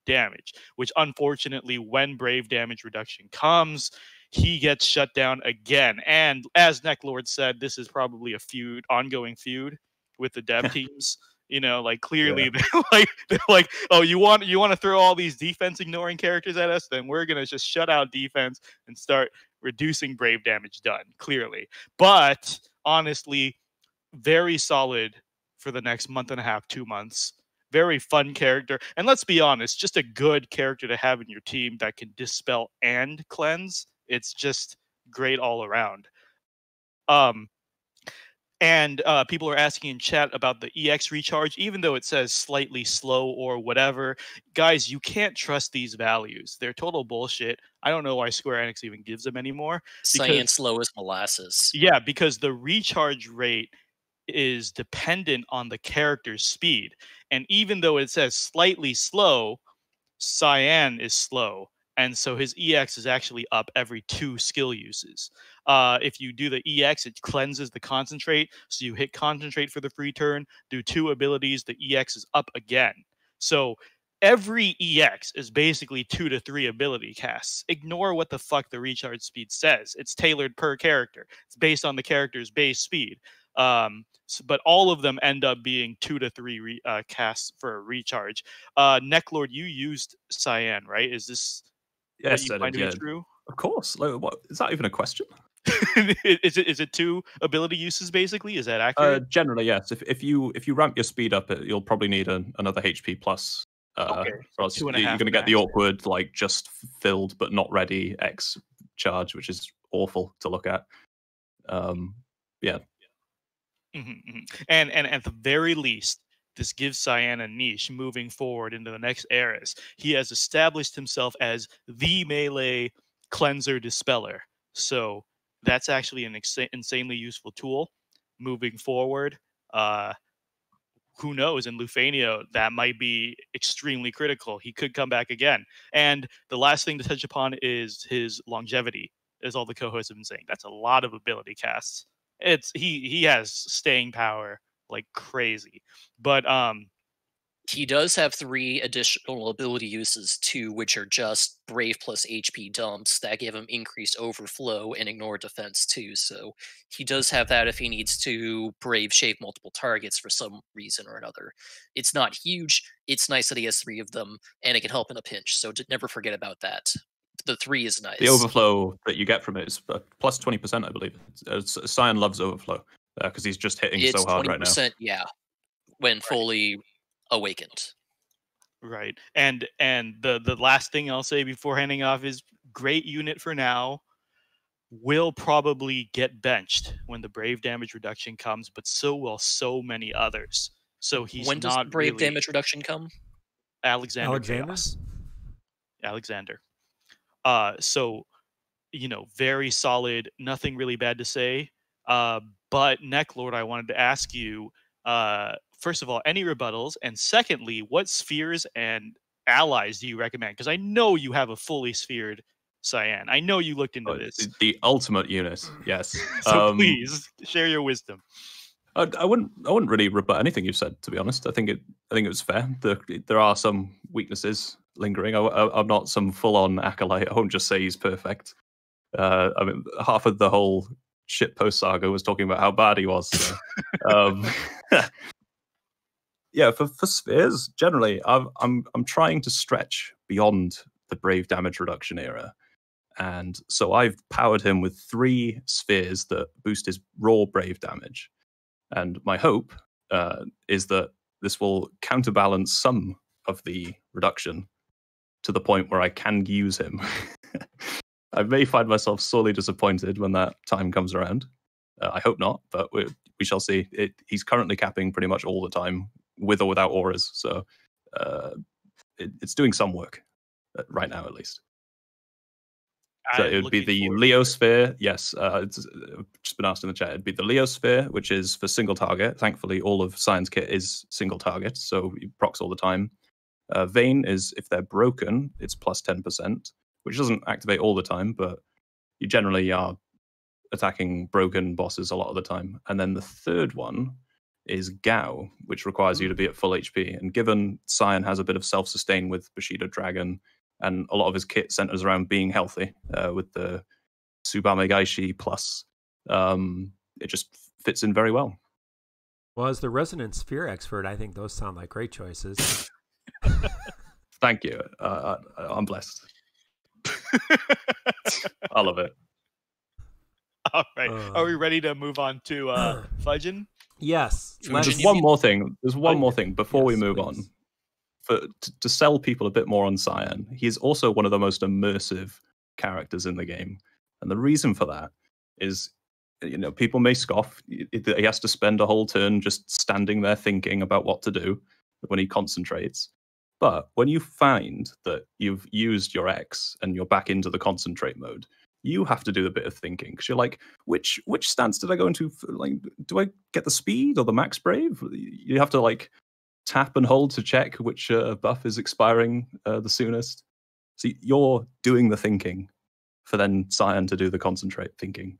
damage, which unfortunately, when brave damage reduction comes, he gets shut down again. And as Necklord said, this is probably a ongoing feud with the dev teams. You know, like clearly they're like, oh, you want to throw all these defense ignoring characters at us? Then we're gonna just shut out defense and start reducing brave damage done, clearly. But honestly, very solid for the next month and a half, 2 months. Very fun character. And let's be honest, just a good character to have in your team that can dispel and cleanse. It's just great all around. And people are asking in chat about the EX recharge, even though it says slightly slow or whatever. Guys, you can't trust these values. They're total bullshit. I don't know why Square Enix even gives them anymore. Cyan slow as molasses. Yeah, because the recharge rate is dependent on the character's speed. And even though it says slightly slow, Cyan is slow. And so his EX is actually up every 2 skill uses. If you do the EX, it cleanses the concentrate. So you hit concentrate for the free turn, do 2 abilities, the EX is up again. So every EX is basically 2 to 3 ability casts. Ignore what the fuck the recharge speed says. It's tailored per character. It's based on the character's base speed. But all of them end up being 2 to 3 casts for a recharge. Necklord, you used Cyan, right? Is this yes, what you find to be true? Of course. Like, what is that even a question? is it 2 ability uses basically? Is that accurate? Generally, yes. If you ramp your speed up, you'll probably need another HP plus. Okay, or else you're going to get the awkward, like just filled but not ready X charge, which is awful to look at. Yeah. And at the very least, this gives Cyan a niche moving forward into the next eras. He has established himself as the melee cleanser dispeller. So that's actually an insanely useful tool moving forward. Who knows? In Lufania, that might be extremely critical. He could come back again. And the last thing to touch upon is his longevity, as all the co-hosts have been saying. That's a lot of ability casts. He has staying power like crazy. But he does have 3 additional ability uses too, which are just Brave plus HP dumps that give him increased overflow and ignore defense too. So he does have that if he needs to Brave shave multiple targets for some reason or another. It's not huge. It's nice that he has 3 of them, and it can help in a pinch. So never forget about that. The 3 is nice. The overflow that you get from it is plus 20%, I believe. Cyan loves overflow because he's just hitting so hard right now. It's 20%, yeah, when fully awakened. Right. And the last thing I'll say before handing off is great unit for now. Will probably get benched when the Brave damage reduction comes, but so will so many others. So he's when does not the Brave really... damage reduction come? Alexander. So, very solid, nothing really bad to say. But Necklord, I wanted to ask you, first of all, any rebuttals? And secondly, what spheres and allies do you recommend? Because I know you have a fully sphered Cyan. I know you looked into this. The ultimate unit, yes. So please, share your wisdom. I wouldn't really rebut anything you've said, to be honest. I think it was fair. There are some weaknesses lingering. I'm not some full-on acolyte. I won't just say he's perfect. I mean, half of the whole shitpost saga was talking about how bad he was. So, yeah, for spheres generally, I'm trying to stretch beyond the Brave damage reduction era, and so I've powered him with 3 spheres that boost his raw Brave damage. And my hope is that this will counterbalance some of the reduction to the point where I can use him. I may find myself sorely disappointed when that time comes around. I hope not, but we shall see. He's currently capping pretty much all the time, with or without auras, so it's doing some work, right now at least. So it would be the Leo Sphere. Yes, it's just been asked in the chat. It'd be the Leo Sphere, which is for single target. Thankfully, all of Cyan's kit is single target, so you procs all the time. Vayne is, if they're broken, it's plus 10%, which doesn't activate all the time, but you generally are attacking broken bosses a lot of the time. And then the third one is Gao, which requires you to be at full HP. And given Cyan has a bit of self-sustain with Bushido Dragon, and a lot of his kit centers around being healthy with the Tsubame Gaishi plus. It just fits in very well. Well, as the resident sphere expert, I think those sound like great choices. Thank you. I'm blessed. I love it. All right. Are we ready to move on to Fujin? Yes. Just one more thing. There's one more thing before we move on. To sell people a bit more on Cyan, he's also one of the most immersive characters in the game. And the reason for that is, people may scoff. He has to spend a whole turn just standing there thinking about what to do when he concentrates. But when you find that you've used your X and you're back into the concentrate mode, you have to do a bit of thinking. Because you're like, which stance did I go into? Like, do I get the speed or the max brave? You have to tap and hold to check which buff is expiring the soonest. So you're doing the thinking for then Cyan to do the concentrate thinking.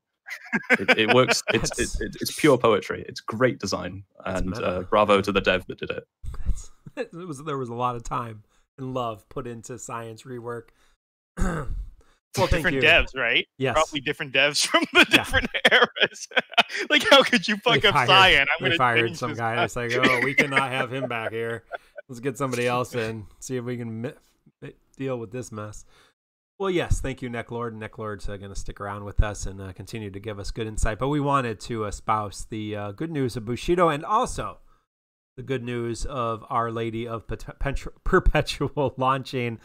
It works. It's pure poetry. It's great design, and bravo to the dev that did it. There was a lot of time and love put into Cyan's rework. Well, different devs, right? Yes. Probably different devs from the different eras. How could you fuck up Cyan? We fired some guy. It's like, oh, we cannot have him back here. Let's get somebody else in. See if we can deal with this mess. Well, yes, thank you, Necklord. Necklord's going to stick around with us and continue to give us good insight. But we wanted to espouse the good news of Bushido and also the good news of Our Lady of Perpetual launching.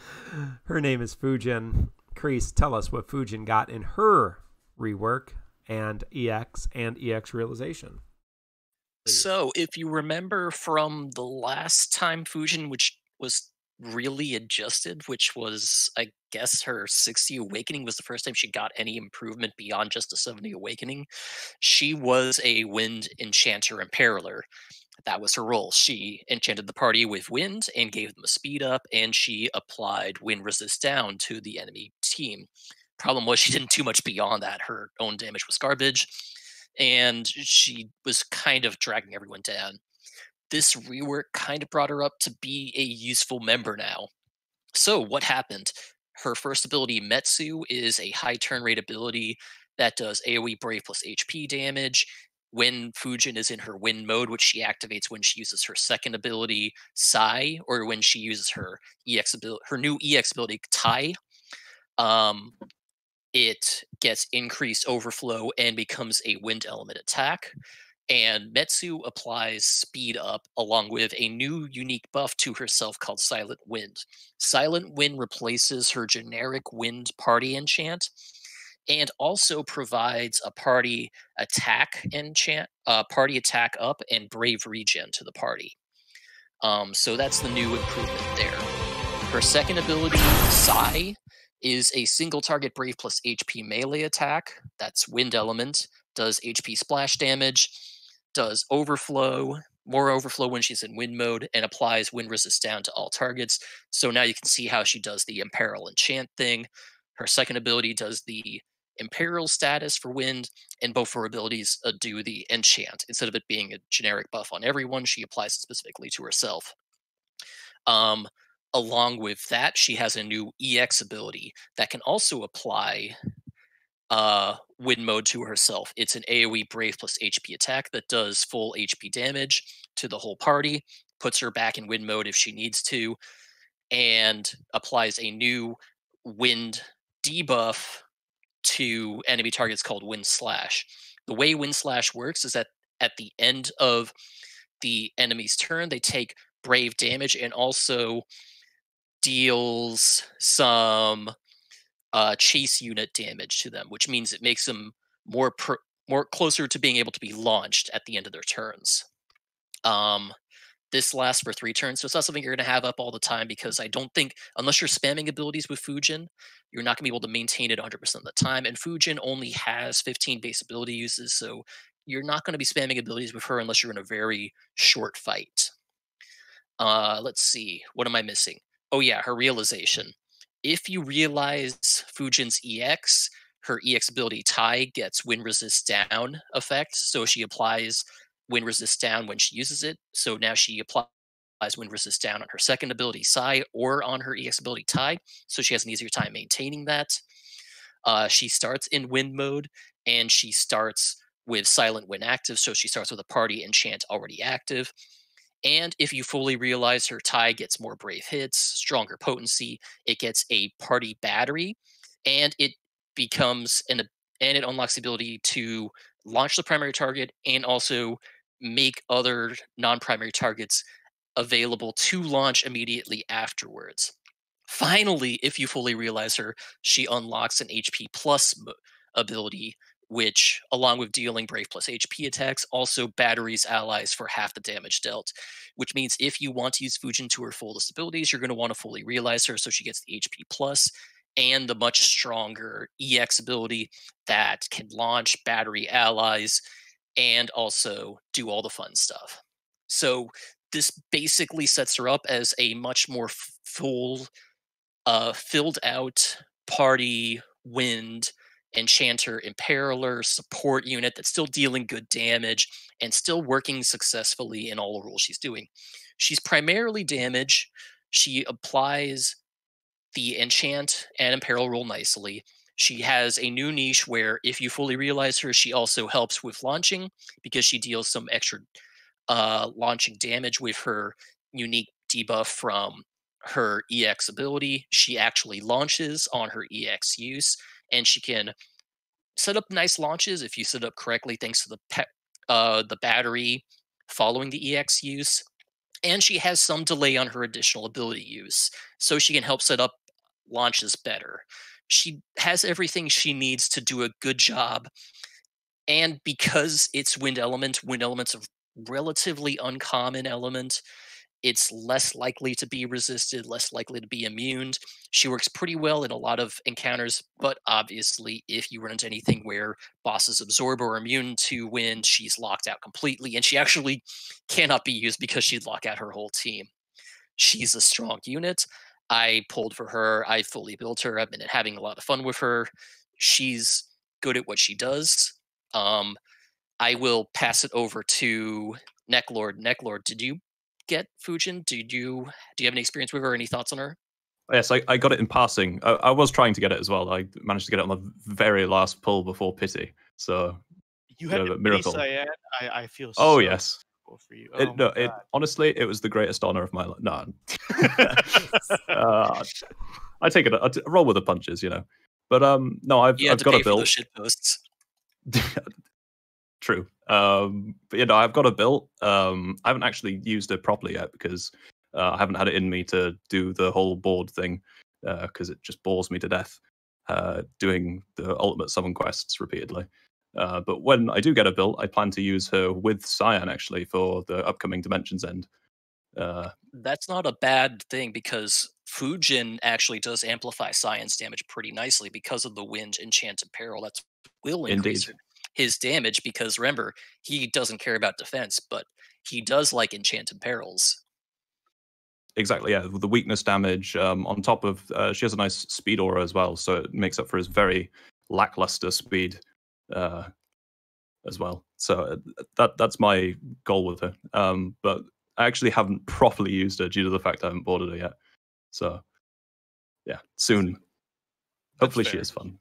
Her name is Fujin. Kreese, tell us what Fujin got in her rework and EX Realization. So, if you remember from the last time Fujin, which was really adjusted, which was, I guess, her 60 Awakening was the first time she got any improvement beyond just a 70 Awakening. She was a Wind Enchanter Imperialer. That was her role. She enchanted the party with wind and gave them a speed up, and she applied wind resist down to the enemy team. Problem was, she didn't do much beyond that. Her own damage was garbage, and she was kind of dragging everyone down. This rework kind of brought her up to be a useful member now. So, what happened? Her first ability, Metsu, is a high turn rate ability that does AoE Brave plus HP damage when Fujin is in her wind mode, which she activates when she uses her second ability, Sai, or when she uses her her new EX ability, Tai. Um, it gets increased overflow and becomes a wind element attack. And Metsu applies speed up along with a new unique buff to herself called Silent Wind. Silent Wind replaces her generic wind party enchant and also provides a party attack enchant, party attack up and brave regen to the party. So that's the new improvement there. Her second ability, Sai, is a single target brave plus HP melee attack. That's wind element, does HP splash damage, does overflow, more overflow when she's in wind mode, and applies wind resist down to all targets. So now you can see how she does the Imperial Enchant thing. Her second ability does the Imperial status for wind, and both her abilities do the enchant. Instead of it being a generic buff on everyone, she applies it specifically to herself. Along with that, she has a new EX ability that can also apply wind mode to herself. It's an AoE Brave plus HP attack that does full HP damage to the whole party, puts her back in wind mode if she needs to, and applies a new wind debuff to enemy targets called Wind Slash. The way Wind Slash works is that at the end of the enemy's turn, they take brave damage and also deals some chase unit damage to them, which means it makes them more closer to being able to be launched at the end of their turns. This lasts for 3 turns, so it's not something you're going to have up all the time because I don't think, unless you're spamming abilities with Fujin, you're not going to be able to maintain it 100% of the time. And Fujin only has 15 base ability uses, so you're not going to be spamming abilities with her unless you're in a very short fight. Let's see, what am I missing? Oh yeah, her realization. If you realize Fujin's EX, her EX ability Tai gets wind resist down effect, so she applies wind resist down when she uses it. So now she applies wind resist down on her second ability Sai or on her EX ability Tai, so she has an easier time maintaining that. She starts in wind mode and she starts with silent wind active, so she starts with a party enchant already active. And if you fully realize her Tai gets more brave hits, stronger potency, it gets a party battery, and it becomes and it unlocks the ability to launch the primary target and also make other non-primary targets available to launch immediately afterwards. Finally, if you fully realize her, she unlocks an HP plus ability, which, along with dealing Brave plus HP attacks, also batteries allies for half the damage dealt. Which means if you want to use Fujin to her fullest abilities, you're going to want to fully realize her so she gets the HP plus and the much stronger EX ability that can launch battery allies and also do all the fun stuff. So this basically sets her up as a much more full, filled out party wind enchanter imperialer support unit that's still dealing good damage and still working successfully in all the roles she's doing. She's primarily damage. She applies the enchant and imperil role nicely. She has a new niche where if you fully realize her, she also helps with launching because she deals some extra launching damage with her unique debuff from her EX ability. She actually launches on her EX use, and she can set up nice launches if you set up correctly, thanks to the battery following the EX use. And she has some delay on her additional ability use, so she can help set up launches better. She has everything she needs to do a good job. And because it's wind elements relatively uncommon element. It's less likely to be resisted, less likely to be immune. She works pretty well in a lot of encounters, but obviously, if you run into anything where bosses absorb or immune to wind, she's locked out completely, and she actually cannot be used because she'd lock out her whole team. She's a strong unit. I pulled for her. I fully built her. I've been having a lot of fun with her. She's good at what she does. Um, I will pass it over to Necklord. Necklord, did you get Fujin? Do you have any experience with her? Any thoughts on her? Yes, I got it in passing. I was trying to get it as well. I managed to get it on the very last pull before Pity. So, You had a to miracle. Cyan. I feel Oh, so yes. grateful for you. It, Oh no, my it god. honestly, it was the greatest honor of my life. No, I take it. I roll with the punches, you know. But no, You had I've to got pay a for those build. shit posts. True. But you know, I've got a build. I haven't actually used it properly yet because I haven't had it in me to do the whole board thing because it just bores me to death doing the ultimate summon quests repeatedly. But when I do get a build, I plan to use her with Cyan actually for the upcoming Dimensions End. That's not a bad thing because Fujin actually does amplify science damage pretty nicely because of the wind enchanted peril. That will increase Indeed. his damage because remember, he doesn't care about defense, but he does like enchanted perils. Exactly, yeah. The weakness damage on top of she has a nice speed aura as well, so it makes up for his very lackluster speed as well. So that's my goal with her. But I actually haven't properly used her due to the fact I haven't boarded her yet. So yeah, soon. Hopefully she fair. is fun.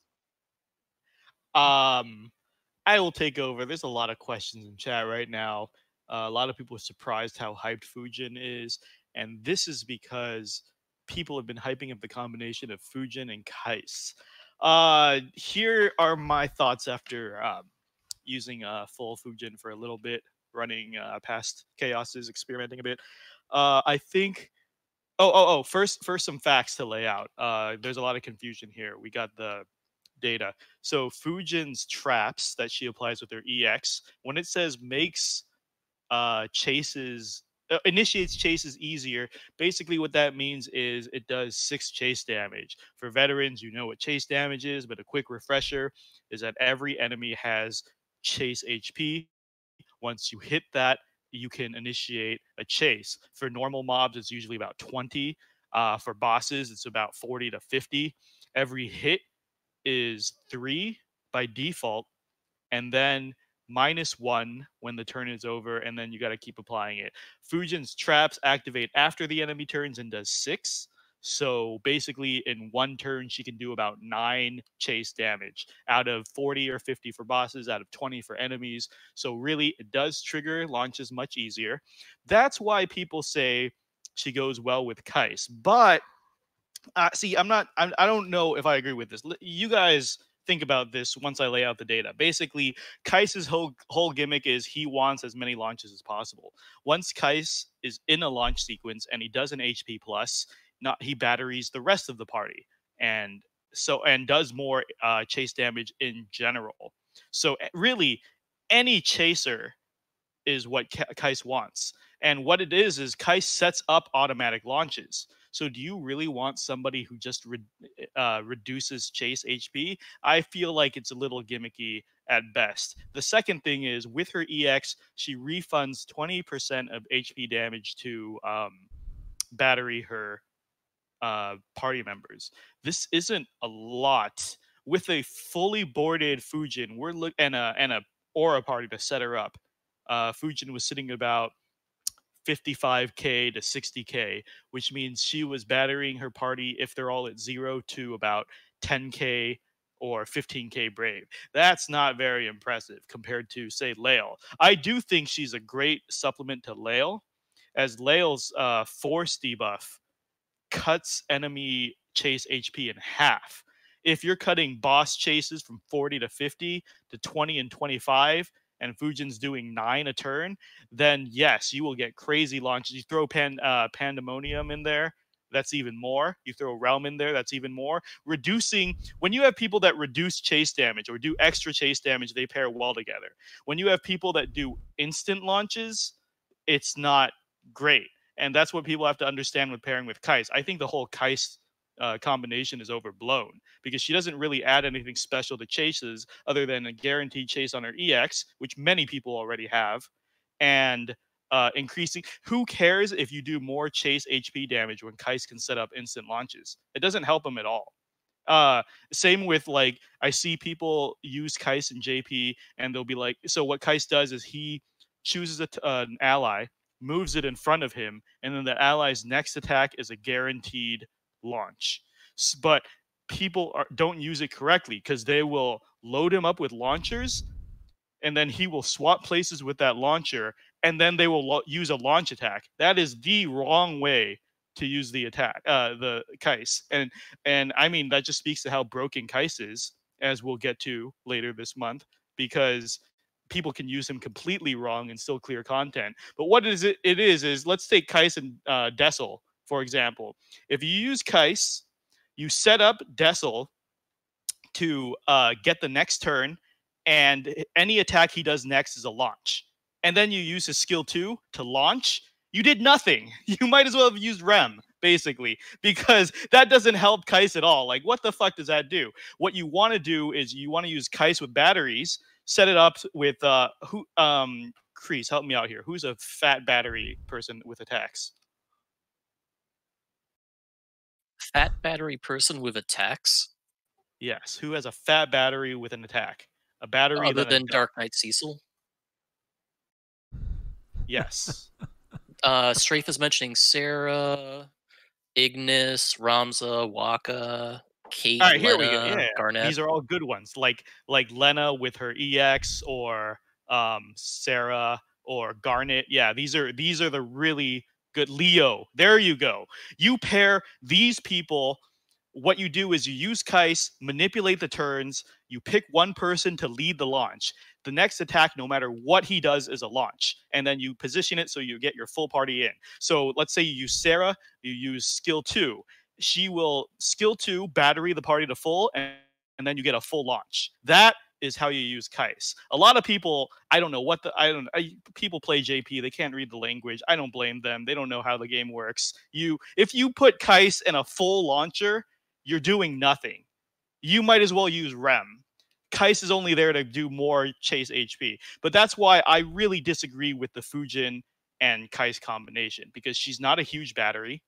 I will take over. There's a lot of questions in chat right now. A lot of people are surprised how hyped Fujin is, and this is because people have been hyping up the combination of Fujin and Kais. Here are my thoughts after using full Fujin for a little bit, running past Chaoses, experimenting a bit. I think. First, some facts to lay out. There's a lot of confusion here. We got the data. So Fujin's traps that she applies with her EX, when it says makes initiates chases easier, basically what that means is it does 6 chase damage. For veterans, you know what chase damage is, but a quick refresher is that every enemy has chase HP. Once you hit that, you can initiate a chase. For normal mobs, it's usually about 20. For bosses, it's about 40 to 50. Every hit is 3 by default, and then -1 when the turn is over, and then you got to keep applying it. Fujin's traps activate after the enemy turns and does 6. So basically, in one turn, she can do about 9 chase damage out of 40 or 50 for bosses, out of 20 for enemies. So really, it does trigger launches much easier. That's why people say she goes well with Kais. But see, I don't know if I agree with this. You guys think about this once I lay out the data. Basically, Kais's whole gimmick is he wants as many launches as possible. Once Kais is in a launch sequence and he does an HP plus, he batteries the rest of the party, and does more chase damage in general. So really, any chaser is what Kais wants. And what it is Kais sets up automatic launches. So do you really want somebody who just reduces chase HP? I feel like it's a little gimmicky at best. The second thing is with her EX, she refunds 20% of HP damage to battery her party members. This isn't a lot. With a fully boarded Fujin, and a aura party to set her up. Fujin was sitting at about 55k to 60k, which means she was battering her party if they're all at 0 to about 10k or 15k brave. That's not very impressive compared to, say, Lael. I do think she's a great supplement to Lael, as Lael's force debuff cuts enemy chase HP in half. If you're cutting boss chases from 40 to 50 to 20 and 25, and Fujin's doing 9 a turn, then yes, you will get crazy launches. You throw Pandemonium in there, that's even more. You throw Realm in there, that's even more. Reducing, when you have people that reduce chase damage or do extra chase damage, they pair well together. When you have people that do instant launches, it's not great. And that's what people have to understand with pairing with Kais. I think the whole Kais combination is overblown because she doesn't really add anything special to chases other than a guaranteed chase on her EX, which many people already have, and increasing. Who cares if you do more chase HP damage when Kais can set up instant launches? It doesn't help them at all. Same with, like, I see people use Kais and JP, and they'll be like, so what Kais does is he chooses an ally, moves it in front of him, and then the ally's next attack is a guaranteed launch. But people don't use it correctly because they will load him up with launchers, and then he will swap places with that launcher, and then they will use a launch attack. That is the wrong way to use the attack, the Kais. And I mean, that just speaks to how broken Kais is, as we'll get to later this month, because people can use him completely wrong and still clear content. But what is it is let's take Kais and Cecil, for example. If you use Kais, you set up Cecil to get the next turn, and any attack he does next is a launch. And then you use his skill 2 to launch. You did nothing. You might as well have used Rem, basically, because that doesn't help Kais at all. Like, what the fuck does that do? What you want to do is you want to use Kais with batteries, set it up with Kreese, help me out here. Who's a fat battery person with attacks? Fat battery person with attacks? Yes. Who has a fat battery with an attack? A battery other than Dark Knight Cecil? Yes. Strafe is mentioning Sarah, Ignis, Ramza, Waka, Kate, all right, here Lena, we go. Yeah, Garnet. These are all good ones. Like Lena with her EX, or Sarah, or Garnet. Yeah, these are the really good. Leo. There you go. You pair these people. What you do is you use Kais, manipulate the turns, you pick one person to lead the launch. The next attack, no matter what he does, is a launch. And then you position it so you get your full party in. So let's say you use Sarah, you use skill 2. She will skill 2, battery the party to full, and then you get a full launch. That is how you use Kais. A lot of people, people play JP, they can't read the language. I don't blame them. They don't know how the game works. If you put Kais in a full launcher, you're doing nothing. You might as well use Rem. Kais is only there to do more chase HP. But that's why I really disagree with the Fujin and Kais combination, because she's not a huge battery.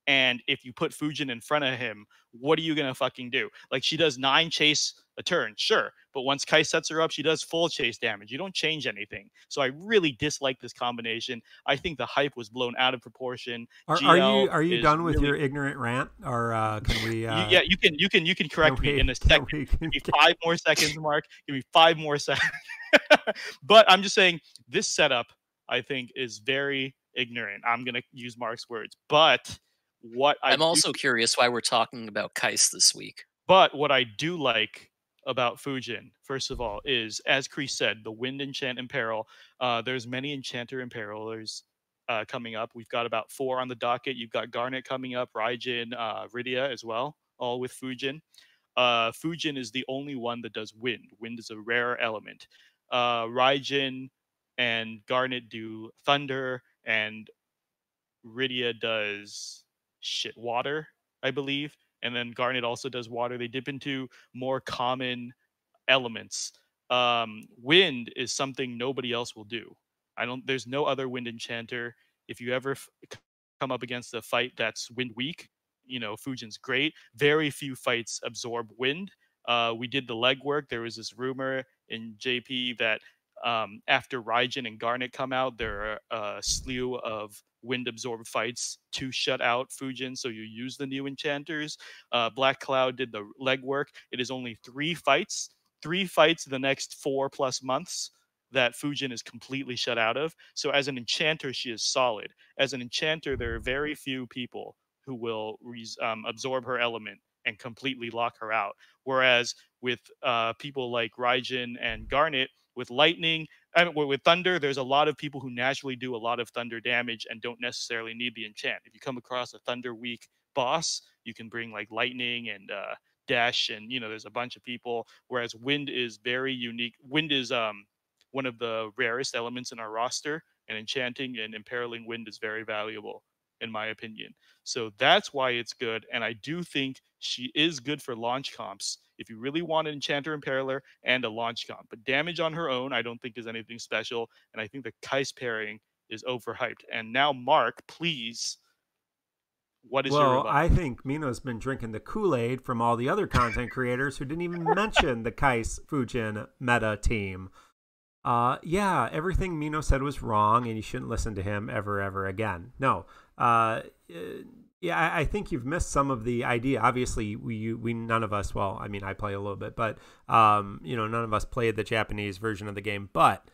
And if you put Fujin in front of him, what are you going to fucking do? Like, she does 9 chase a turn, sure. But once Kai sets her up, she does full chase damage. You don't change anything. So I really dislike this combination. I think the hype was blown out of proportion. Are you done with your ignorant rant? Or can we... yeah, you can correct me in a second. Give me 5 more seconds, Mark. Give me 5 more seconds. But I'm just saying, this setup, I think, is very ignorant. I'm going to use Mark's words. But... I'm also curious why we're talking about Kais this week. But what I do like about Fujin, first of all, is, as Kreese said, the Wind Enchant in Peril. There's many Enchanter in Peril. There's coming up. We've got about 4 on the docket. You've got Garnet coming up, Raijin, Rydia as well, all with Fujin. Fujin is the only one that does Wind. Wind is a rare element. Raijin and Garnet do Thunder, and Rydia does... water, I believe, and then Garnet also does water. They dip into more common elements. Wind is something nobody else will do. There's no other wind enchanter. If you ever come up against a fight that's wind weak, Fujin's great. Very few fights absorb wind. We did the legwork. There was this rumor in JP that after Raijin and Garnet come out, there are a slew of wind-absorbed fights to shut out Fujin, so you use the new enchanters. Black Cloud did the legwork. It is only 3 fights in the next 4+ months that Fujin is completely shut out of. So as an enchanter, she is solid. As an enchanter, there are very few people who will absorb her element and completely lock her out. Whereas with people like Raijin and Garnet, with lightning, with thunder, there's a lot of people who naturally do a lot of thunder damage and don't necessarily need the enchant. If you come across a thunder weak boss, you can bring like lightning and dash, and there's a bunch of people. Whereas wind is very unique. Wind is one of the rarest elements in our roster, and enchanting and imperiling wind is very valuable in my opinion. So that's why it's good, and I do think she is good for launch comps if you really want an enchanter imperiler and a launch comp. But damage on her own, I don't think is anything special, and I think the Kais pairing is overhyped. And now, Mark, please, what is your Well, rebuttal? I think Mino's been drinking the Kool-Aid from all the other content creators who didn't even mention the Kais Fujin meta team. Yeah, everything Mino said was wrong, and you shouldn't listen to him ever again. No. Yeah, I think you've missed some of the idea. Obviously, we none of us, well, I mean, I play a little bit, but, none of us played the Japanese version of the game. But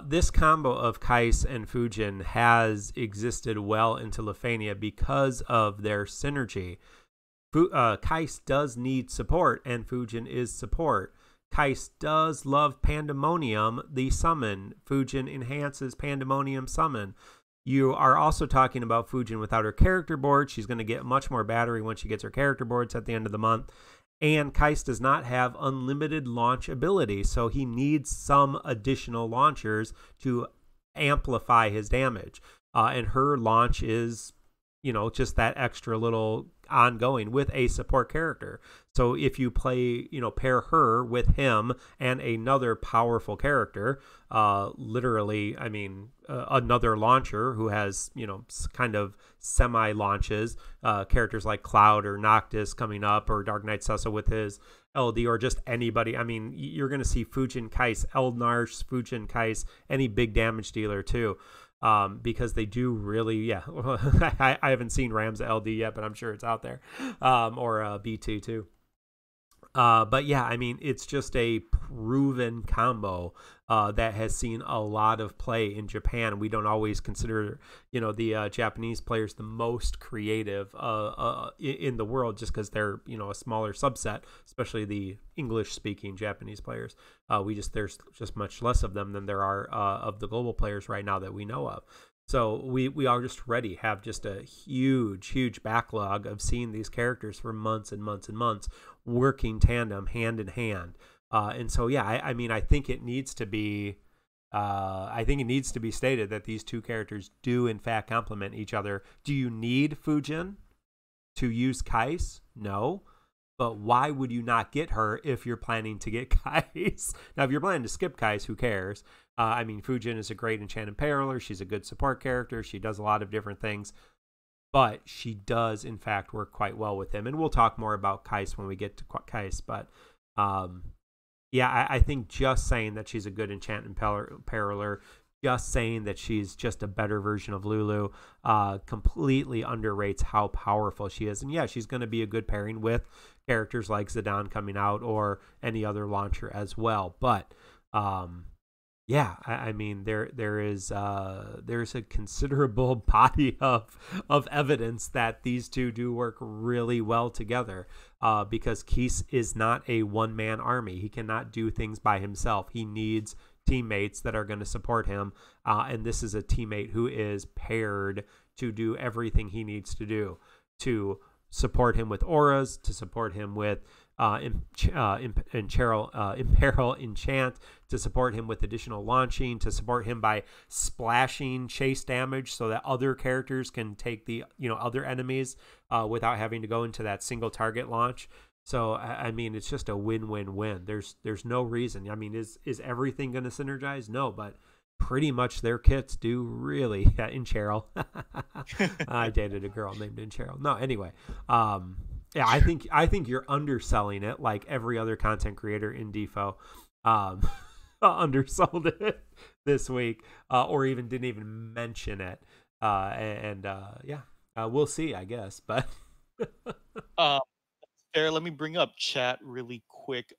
this combo of Kais and Fujin has existed well into Lefania because of their synergy. Kais does need support, and Fujin is support. Kais does love Pandemonium, the summon. Fujin enhances Pandemonium summon. You are also talking about Fujin without her character board. She's going to get much more battery once she gets her character boards at the end of the month. And Kais does not have unlimited launch ability, so he needs some additional launchers to amplify his damage. And her launch is, just that extra little ongoing with a support character. So if you play, pair her with him and another powerful character, literally, I mean, another launcher who has, kind of semi-launches, characters like Cloud or Noctis coming up, or Dark Knight Cecil with his LD, or just anybody. I mean, you're going to see Fujin Kais, Eldnarsh, Fujin Kais, any big damage dealer too. Because they do really, yeah. I haven't seen Ram's LD yet, but I'm sure it's out there, or B2 too. But yeah, I mean, it's just a proven combo that has seen a lot of play in Japan. We don't always consider, the Japanese players the most creative in the world, just because they're, a smaller subset, especially the English-speaking Japanese players. There's just much less of them than there are of the global players right now that we know of. So we already have just a huge backlog of seeing these characters for months and months and months working tandem, hand in hand. And so, yeah, I mean, I think it needs to be stated that these two characters do in fact complement each other. Do you need Fujin to use Kais? No. But why would you not get her if you're planning to get Kais? Now, if you're planning to skip Kais, who cares? I mean, Fujin is a great enchanted parallel. She's a good support character. She does a lot of different things. But she does, in fact, work quite well with him. And we'll talk more about Kais when we get to Kais. But, yeah, I think just saying that she's a good enchanted parallel, just saying that she's just a better version of Lulu, completely underrates how powerful she is. And yeah, she's going to be a good pairing with characters like Zidane coming out or any other launcher as well. But yeah, I mean, there's a considerable body of evidence that these two do work really well together, because Keese is not a one-man army. He cannot do things by himself. He needs teammates that are going to support him, and this is a teammate who is paired to do everything he needs to do to support him with auras, to support him with Imperil Enchant, to support him with additional launching, to support him by splashing chase damage so that other characters can take the other enemies without having to go into that single target launch. So I mean, it's just a win-win-win. There's no reason. I mean, is everything going to synergize? No, but pretty much their kits do really. Yeah, in Cheryl. I dated a girl named In Cheryl. No, anyway. Yeah, I think you're underselling it, like every other content creator in Defo undersold it this week, or even didn't even mention it. Yeah, we'll see, I guess. But Fair, let me bring up chat really quick.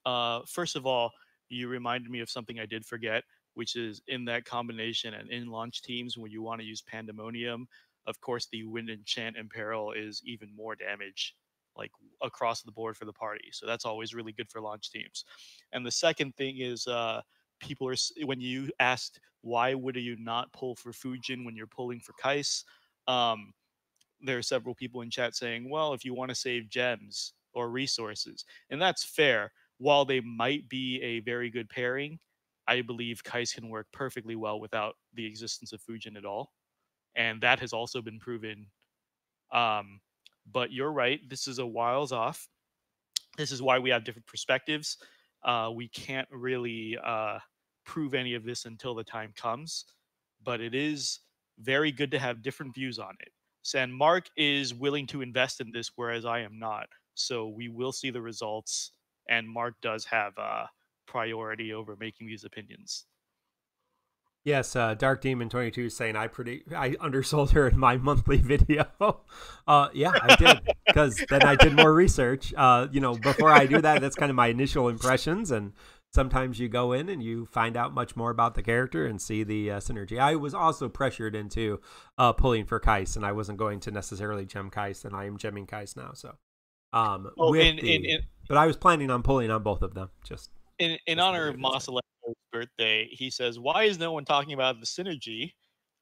First of all, you reminded me of something I did forget, which is in that combination and in launch teams when you want to use Pandemonium, of course, the Wind Enchant Imperil is even more damage, like across the board for the party. So that's always really good for launch teams. And the second thing is people are when you asked why would you not pull for Fujin when you're pulling for Kais, there are several people in chat saying, well, if you want to save gems or resources, and that's fair. While they might be a very good pairing, I believe Kais can work perfectly well without the existence of Fujin at all, and that has also been proven. But you're right, this is a whiles off. This is why we have different perspectives. We can't really prove any of this until the time comes, but it is very good to have different views on it. And Mark is willing to invest in this, whereas I am not. So we will see the results, and Mark does have priority over making these opinions. Yes, Dark Demon 22 is saying I undersold her in my monthly video. Yeah, I did, because then I did more research. Before I do that, that's kind of my initial impressions, and sometimes you go in and you find out much more about the character and see the synergy. I was also pressured into pulling for Kais, and I wasn't going to necessarily gem Kais, and I am gemming Kais now. So, but I was planning on pulling on both of them. In honor of Masalenko's birthday, he says, "Why is no one talking about the synergy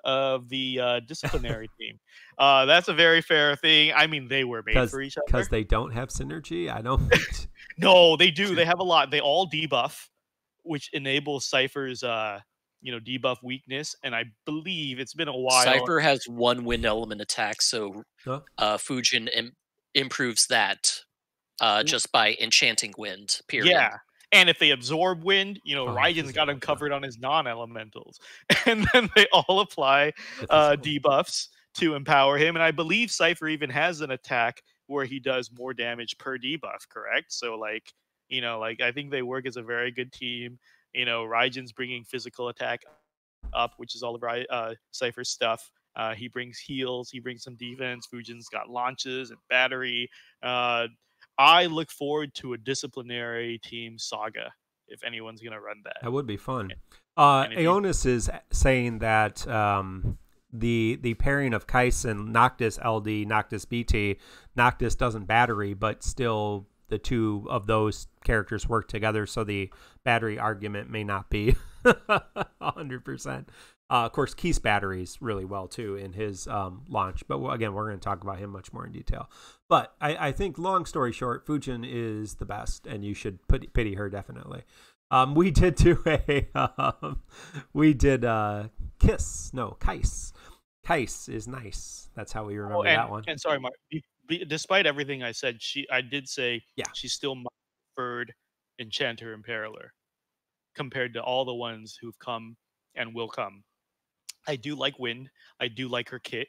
of the disciplinary team?" That's a very fair thing. I mean, they were made for each other. Because they don't have synergy? I don't. No, they do. They have a lot. They all debuff, which enables Cypher's debuff weakness. And I believe it's been a while. Cypher has one wind element attack, so Fujin improves that just by enchanting wind. Period. Yeah. And if they absorb wind, Raijin's got him covered on his non-elementals. And then they all apply debuffs to empower him. And I believe Cypher even has an attack where he does more damage per debuff, correct? So, I think they work as a very good team. Raijin's bringing physical attack up, which is all of Cypher's stuff. He brings heals. He brings some defense. Fujin's got launches and battery. I look forward to a disciplinary team saga if anyone's going to run that. That would be fun. Aeonis is saying that the pairing of Kais and Noctis LD, Noctis BT, Noctis doesn't battery, but still the two of those characters work together, so the battery argument may not be 100%. Of course, Keith's batteries really well, too, in his launch. But, again, we're going to talk about him much more in detail. But I think, long story short, Fujin is the best, and you should pity her, definitely. We did do Kais. Kais is nice. That's how we remember that one. And sorry, Mark, despite everything I said, I did say she's still my preferred Enchanter Imperialer compared to all the ones who've come and will come. I do like Wind. I do like her kit.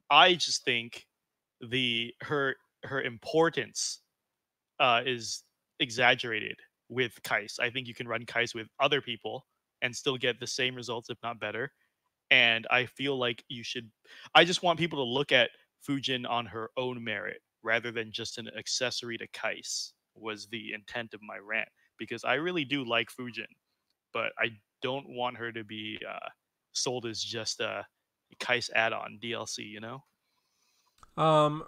I just think her importance is exaggerated with Kais. I think you can run Kais with other people and still get the same results, if not better. And I feel like I just want people to look at Fujin on her own merit rather than just an accessory to Kais, was the intent of my rant. Because I really do like Fujin, but I don't want her to be sold as just a Kais add-on DLC,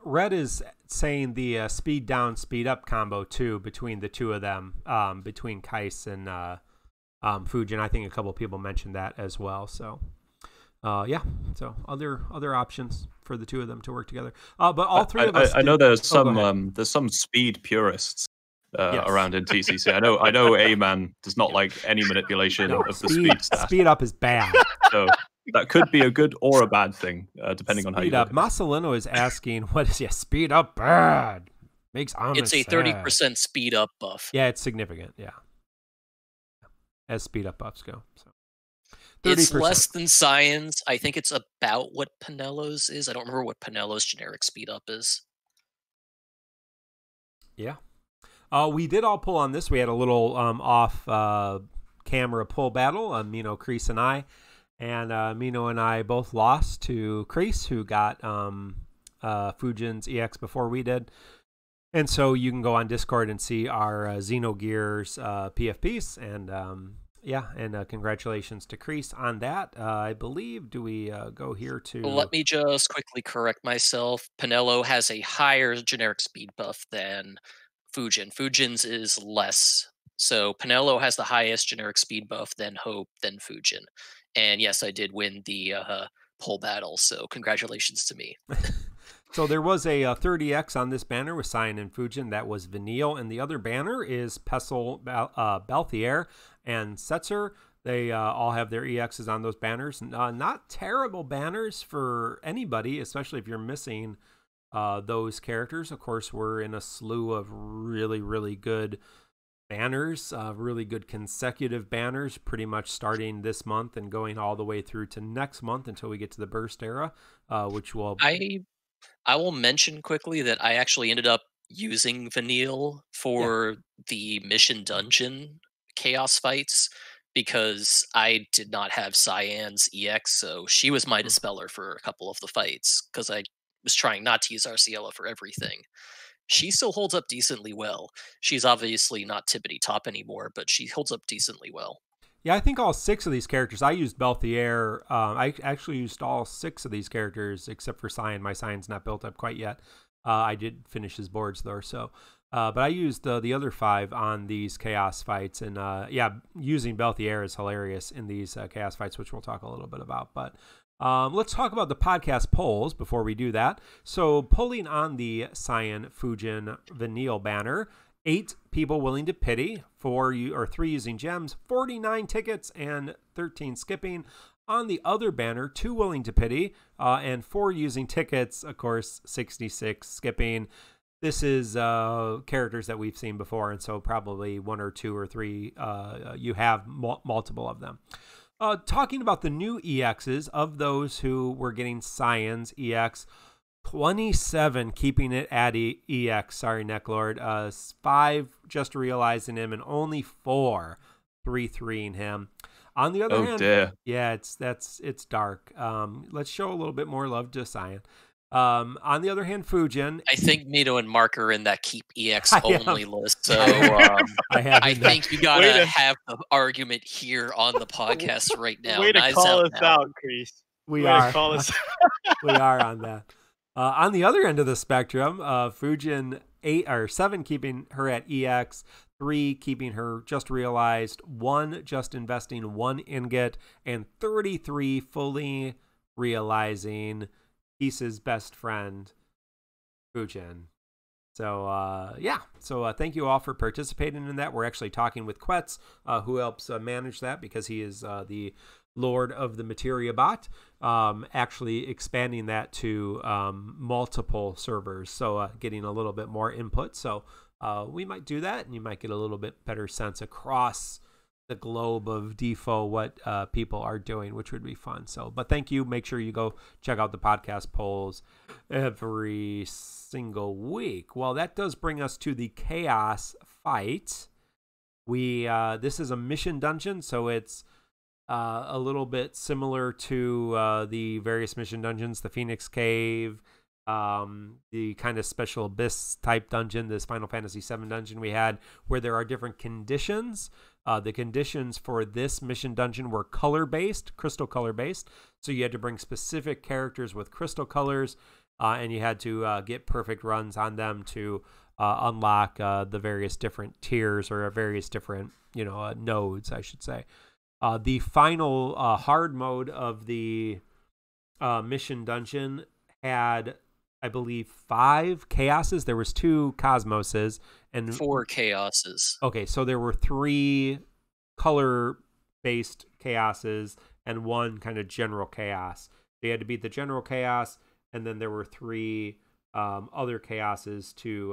Red is saying the speed down, speed up combo too between the two of them, between Kais and Fujin. I think a couple of people mentioned that as well. So, so other options for the two of them to work together. But all three of us. I know there's some speed purists around in TCC. I know A-Man does not like any manipulation of the speed stat. Speed up is bad. So that could be a good or a bad thing, depending on how you look at it. Masalino is asking, what is speed up bad? Makes It's a 30% speed up buff. Yeah, it's significant, yeah. As speed up buffs go. So 30%. It's less than Cyan's. I think it's about what Penello's is. I don't remember what Penello's generic speed up is. Yeah. We did all pull on this. We had a little off camera pull battle, Mino, Kreese, and I. And Mino and I both lost to Kreese, who got Fujin's EX before we did. And so you can go on Discord and see our Xenogears PFPs. And congratulations to Kreese on that. I believe, do we go here to... Let me just quickly correct myself. Penello has a higher generic speed buff than Fujin. Fujin's is less So Penelo has the highest generic speed buff, then Hope, then Fujin. And yes, I did win the pole battle, so congratulations to me. So there was a 30X on this banner with Cyan and Fujin. That was Vanille. And the other banner is Pecil, Balthier, and Setzer. They all have their EXs on those banners. Not terrible banners for anybody, especially if you're missing those characters. Of course, we're in a slew of really, really good banners, really good consecutive banners, pretty much starting this month and going all the way through to next month until we get to the burst era, which will... I will mention quickly that I actually ended up using Vanille for the mission dungeon chaos fights because I did not have Cyan's EX, so she was my dispeller for a couple of the fights because I was trying not to use Arciela for everything. She still holds up decently well. She's obviously not tippity top anymore, but she holds up decently well. Yeah, I think all 6 of these characters, I used Balthier. I actually used all 6 of these characters except for Cyan. My Cyan's not built up quite yet. I did finish his boards though, so. But I used the other 5 on these chaos fights. And yeah, using Balthier is hilarious in these chaos fights, which we'll talk a little bit about. But let's talk about the podcast polls before we do that. So pulling on the Cyan Fujin Vanille banner, 8 people willing to pity, 3 using gems, 49 tickets, and 13 skipping. On the other banner, 2 willing to pity, and 4 using tickets, of course, 66 skipping. This is characters that we've seen before, and so probably 1 or 2 or 3, you have multiple of them. Talking about the new EXs, of those who were getting Cyan's EX, 27 keeping it at EX. Sorry, Necklord. 5 just realizing him, and only 4 3-3ing him. On the other hand, dear. Yeah, it's dark. Let's show a little bit more love to Cyan. On the other hand, Fujin. I think Mino and Mark are in that keep EX only list. So I think you gotta have the argument here on the podcast right now. Way to call us out, Chris. We are on that. On the other end of the spectrum, Fujin 7 keeping her at EX, 3 keeping her just realized, 1 just investing 1 ingot, and 33 fully realizing Peace's best friend, Fujin. So, yeah. So, thank you all for participating in that. We're actually talking with Quetz, who helps manage that because he is the Lord of the Materia bot, actually expanding that to multiple servers. So, getting a little bit more input. So, we might do that, and you might get a little bit better sense across the globe of Defo what people are doing, which would be fun. So, but thank you. Make sure you go check out the podcast polls every single week. Well, that does bring us to the chaos fight. This is a mission dungeon, so it's a little bit similar to the various mission dungeons, the Phoenix Cave, the kind of special abyss type dungeon, this Final Fantasy VII dungeon we had, where there are different conditions. The conditions for this mission dungeon were color-based, crystal color-based. So you had to bring specific characters with crystal colors, and you had to get perfect runs on them to unlock the various different tiers or various different, nodes, I should say. The final hard mode of the mission dungeon had, I believe, 5 chaoses. There was 2 cosmoses and 4 chaoses. Okay, so there were 3 color-based chaoses and 1 kind of general chaos. They had to beat the general chaos, and then there were 3 other chaoses to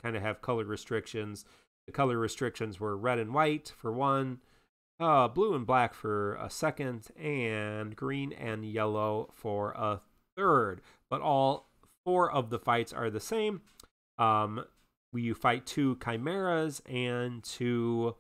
kind of have color restrictions. The color restrictions were red and white for 1, blue and black for a 2nd, and green and yellow for a 3rd. But all 4 of the fights are the same. You fight 2 chimeras and 2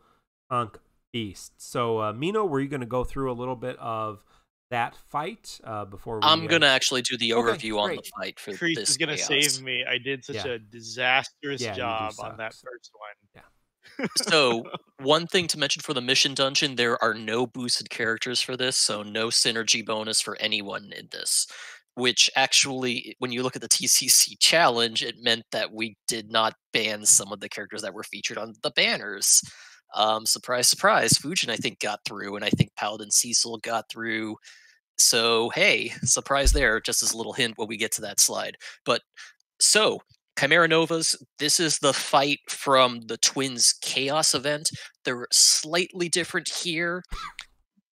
Ankh beasts. So, Mino, were you going to go through a little bit of that fight before we... I'm going to actually do the overview on the fight for Kreese this is going to save me. I did such a disastrous job on that first one. Yeah. So, one thing to mention for the mission dungeon, there are no boosted characters for this, so no synergy bonus for anyone in this. Which actually, when you look at the TCC challenge, it meant that we did not ban some of the characters that were featured on the banners. Surprise, surprise. Fujin, I think, got through, and I think Paladin Cecil got through. So, hey, surprise there, just as a little hint when we get to that slide. But, so, Chimera Novas, this is the fight from the Twins Chaos event. They're slightly different here,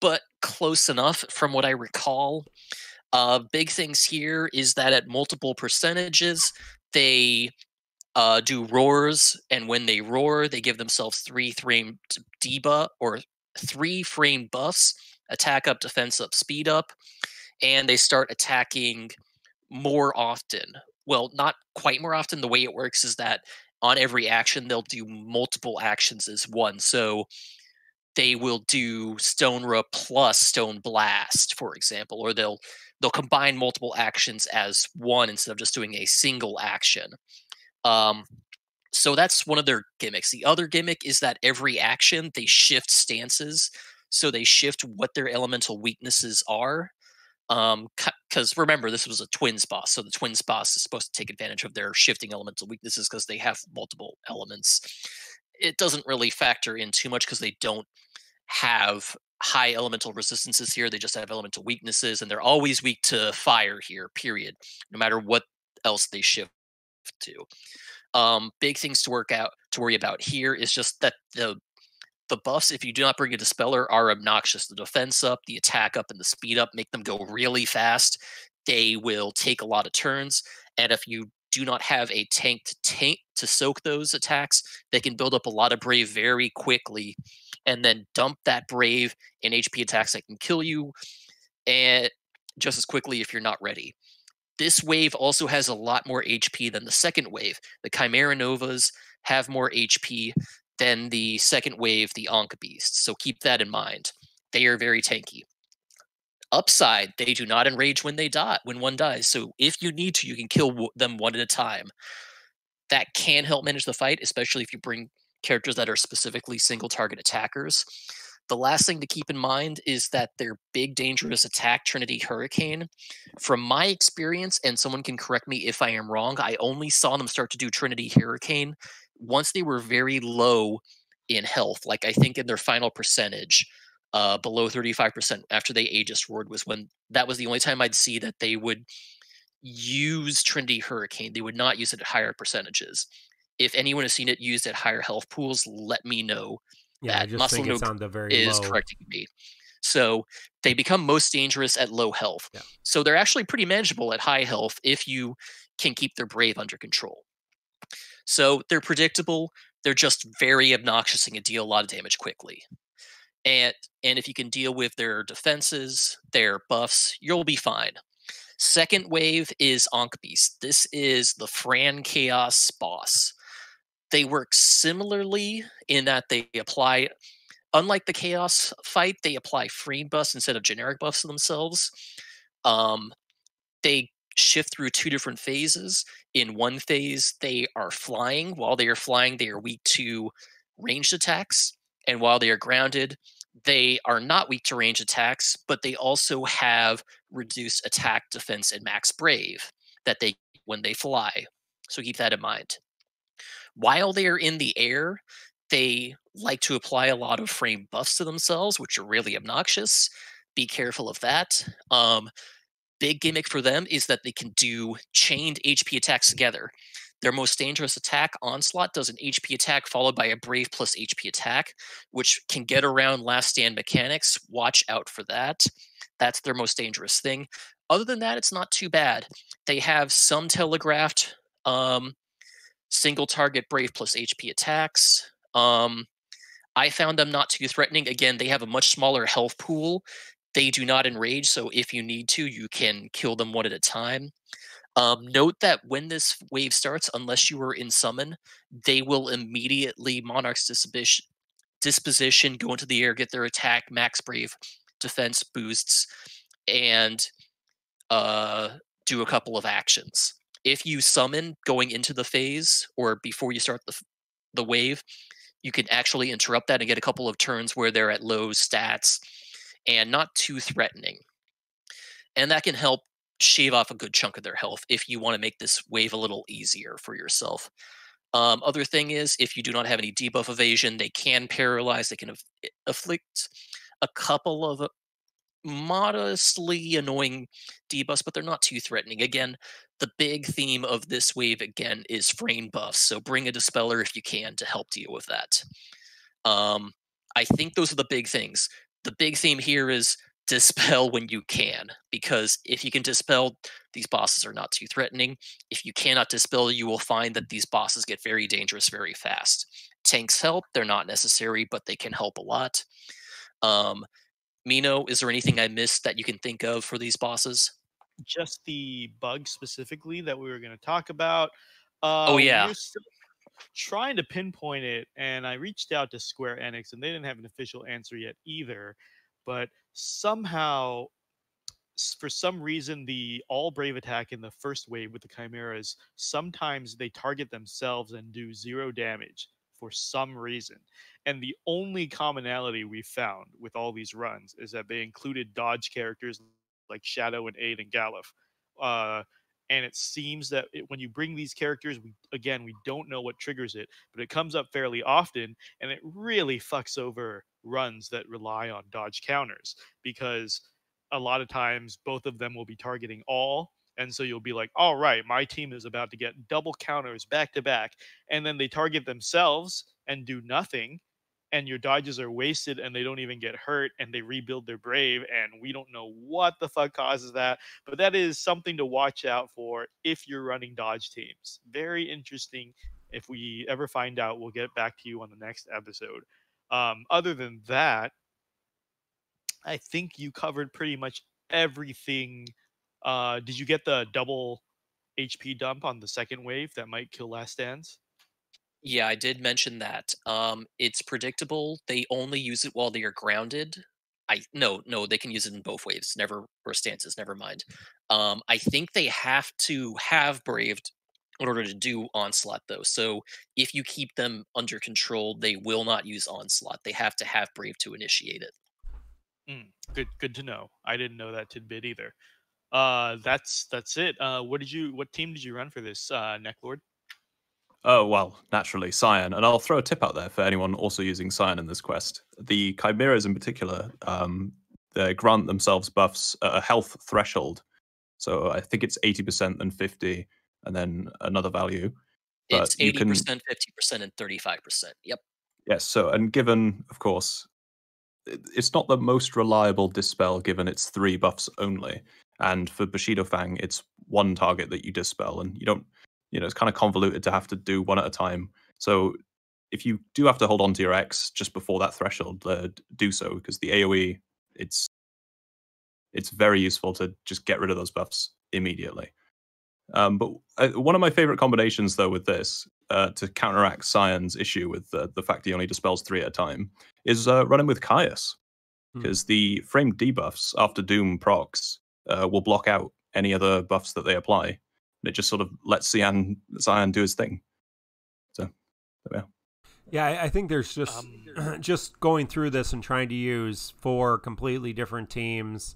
but close enough from what I recall. Big things here is that at multiple percentages, they do roars, and when they roar, they give themselves 3-frame debuff or 3-frame buffs, attack up, defense up, speed up, and they start attacking more often. Well, not quite more often. The way it works is that on every action, they'll do multiple actions as one. So they will do Stone Rup plus Stone Blast, for example, or they'll combine multiple actions as one instead of just doing a single action. So that's one of their gimmicks. The other gimmick is that every action they shift stances, so they shift what their elemental weaknesses are. Because remember, this was a Twins boss, so the Twins boss is supposed to take advantage of their shifting elemental weaknesses because they have multiple elements. It doesn't really factor in too much because they don't have high elemental resistances here. They just have elemental weaknesses, and they're always weak to fire here, period, no matter what else they shift to. Big things to worry about here is just that the buffs, if you do not bring a Dispeller, are obnoxious. The defense up, the attack up, and the speed up make them go really fast. They will take a lot of turns, and if you do not have a tank to soak those attacks, they can build up a lot of Brave very quickly, and then dump that Brave in HP attacks that can kill you, and just as quickly if you're not ready. This wave also has a lot more HP than the second wave. The Chimera Novas have more HP than the second wave, the Ankh Beasts. So keep that in mind. They are very tanky. Upside, they do not enrage when one dies. So if you need to, you can kill them one at a time. That can help manage the fight, especially if you bring characters that are specifically single target attackers. The last thing to keep in mind is that their big dangerous attack, Trinity Hurricane, from my experience, and someone can correct me if I am wrong, I only saw them start to do Trinity Hurricane once they were very low in health, like I think in their final percentage, below 35% after they Aegis Roared was when that was the only time I'd see that they would use Trinity Hurricane. They would not use it at higher percentages. If anyone has seen it used at higher health pools, let me know. Yeah, I just think it's on the very is low. correcting me. So they become most dangerous at low health. Yeah. So they're actually pretty manageable at high health if you can keep their Brave under control. So they're predictable. They're just very obnoxious and can deal a lot of damage quickly. And if you can deal with their defenses, their buffs, you'll be fine. Second wave is Ankh Beast. This is the Fran Chaos boss. They work similarly in that they apply, unlike the Chaos fight, they apply frame buffs instead of generic buffs to themselves. They shift through two different phases. In one phase, they are flying. While they are flying, they are weak to ranged attacks. And while they are grounded, they are not weak to ranged attacks, but they also have reduced attack, defense, and max Brave that they when they fly. So keep that in mind. While they are in the air, they like to apply a lot of frame buffs to themselves, which are really obnoxious. Be careful of that. Big gimmick for them is that they can do chained HP attacks together. Their most dangerous attack, Onslaught, does an HP attack followed by a Brave plus HP attack, which can get around last stand mechanics. Watch out for that. That's their most dangerous thing. Other than that, it's not too bad. They have some telegraphed single target Brave plus HP attacks. I found them not too threatening. Again, they have a much smaller health pool. They do not enrage, so if you need to, you can kill them one at a time. Note that when this wave starts, unless you are in summon, they will immediately Monarch's Disposition, go into the air, get their attack, max Brave, defense boosts, and do a couple of actions. If you summon going into the phase or before you start the wave, you can actually interrupt that and get a couple of turns where they're at low stats and not too threatening. And that can help shave off a good chunk of their health if you want to make this wave a little easier for yourself. Other thing is, if you do not have any debuff evasion, they can paralyze. They can afflict a couple of modestly annoying debuffs, but they're not too threatening. Again, the big theme of this wave again is frame buffs, so bring a dispeller if you can to help deal with that. I think those are the big things. The big theme here is dispel when you can, because if you can dispel, these bosses are not too threatening. If you cannot dispel, you will find that these bosses get very dangerous very fast. Tanks help, they're not necessary, but they can help a lot. Mino, is there anything I missed that you can think of for these bosses? Just the bug specifically that we were going to talk about. Oh, yeah. We're still trying to pinpoint it, and I reached out to Square Enix, and they didn't have an official answer yet either. But somehow, for some reason, the all brave attack in the first wave with the chimeras, sometimes they target themselves and do 0 damage for some reason. And the only commonality we found with all these runs is that they included dodge characters like Shadow and Aid and Galuf. And it seems that when you bring these characters, we don't know what triggers it, but it comes up fairly often, and it really fucks over runs that rely on dodge counters, because a lot of times both of them will be targeting all, and so you'll be like, all right, my team is about to get double counters back to back, and then they target themselves and do nothing, and your dodges are wasted and they don't even get hurt, and they rebuild their brave, and we don't know what the fuck causes that. But that is something to watch out for if you're running dodge teams. Very interesting. If we ever find out, we'll get back to you on the next episode. Other than that, I think you covered pretty much everything. Did you get the double HP dump on the second wave that might kill Last Stands? Yeah, I did mention that. It's predictable. They only use it while they are grounded. No, they can use it in both waves, never or stances. Never mind. I think they have to have braved in order to do onslaught, though. So if you keep them under control, they will not use onslaught. They have to have brave to initiate it. Good to know. I didn't know that tidbit either. That's it. What team did you run for this, Necklord? Oh, well, naturally, Cyan. And I'll throw a tip out there for anyone also using Cyan in this quest. The Chimeras in particular, they grant themselves buffs at a health threshold. So I think it's 80% and 50, and then another value. But it's 80%, 50%, and 35%. Yep. Yes, so, and given, of course, it's not the most reliable dispel given it's 3 buffs only. And for Bushido Fang, it's 1 target that you dispel, and you don't, it's kind of convoluted to have to do 1 at a time. So if you do have to hold on to your X just before that threshold, do so, because the AoE, it's very useful to just get rid of those buffs immediately. But one of my favorite combinations, though, with this, to counteract Cyan's issue with the fact he only dispels 3 at a time, is running with Caius. Because the frame debuffs after Doom procs will block out any other buffs that they apply. And it just sort of lets Cyan do his thing. So, yeah. Yeah, I think there's just just going through this and trying to use 4 completely different teams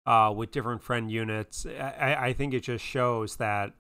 with different friend units. I think it just shows that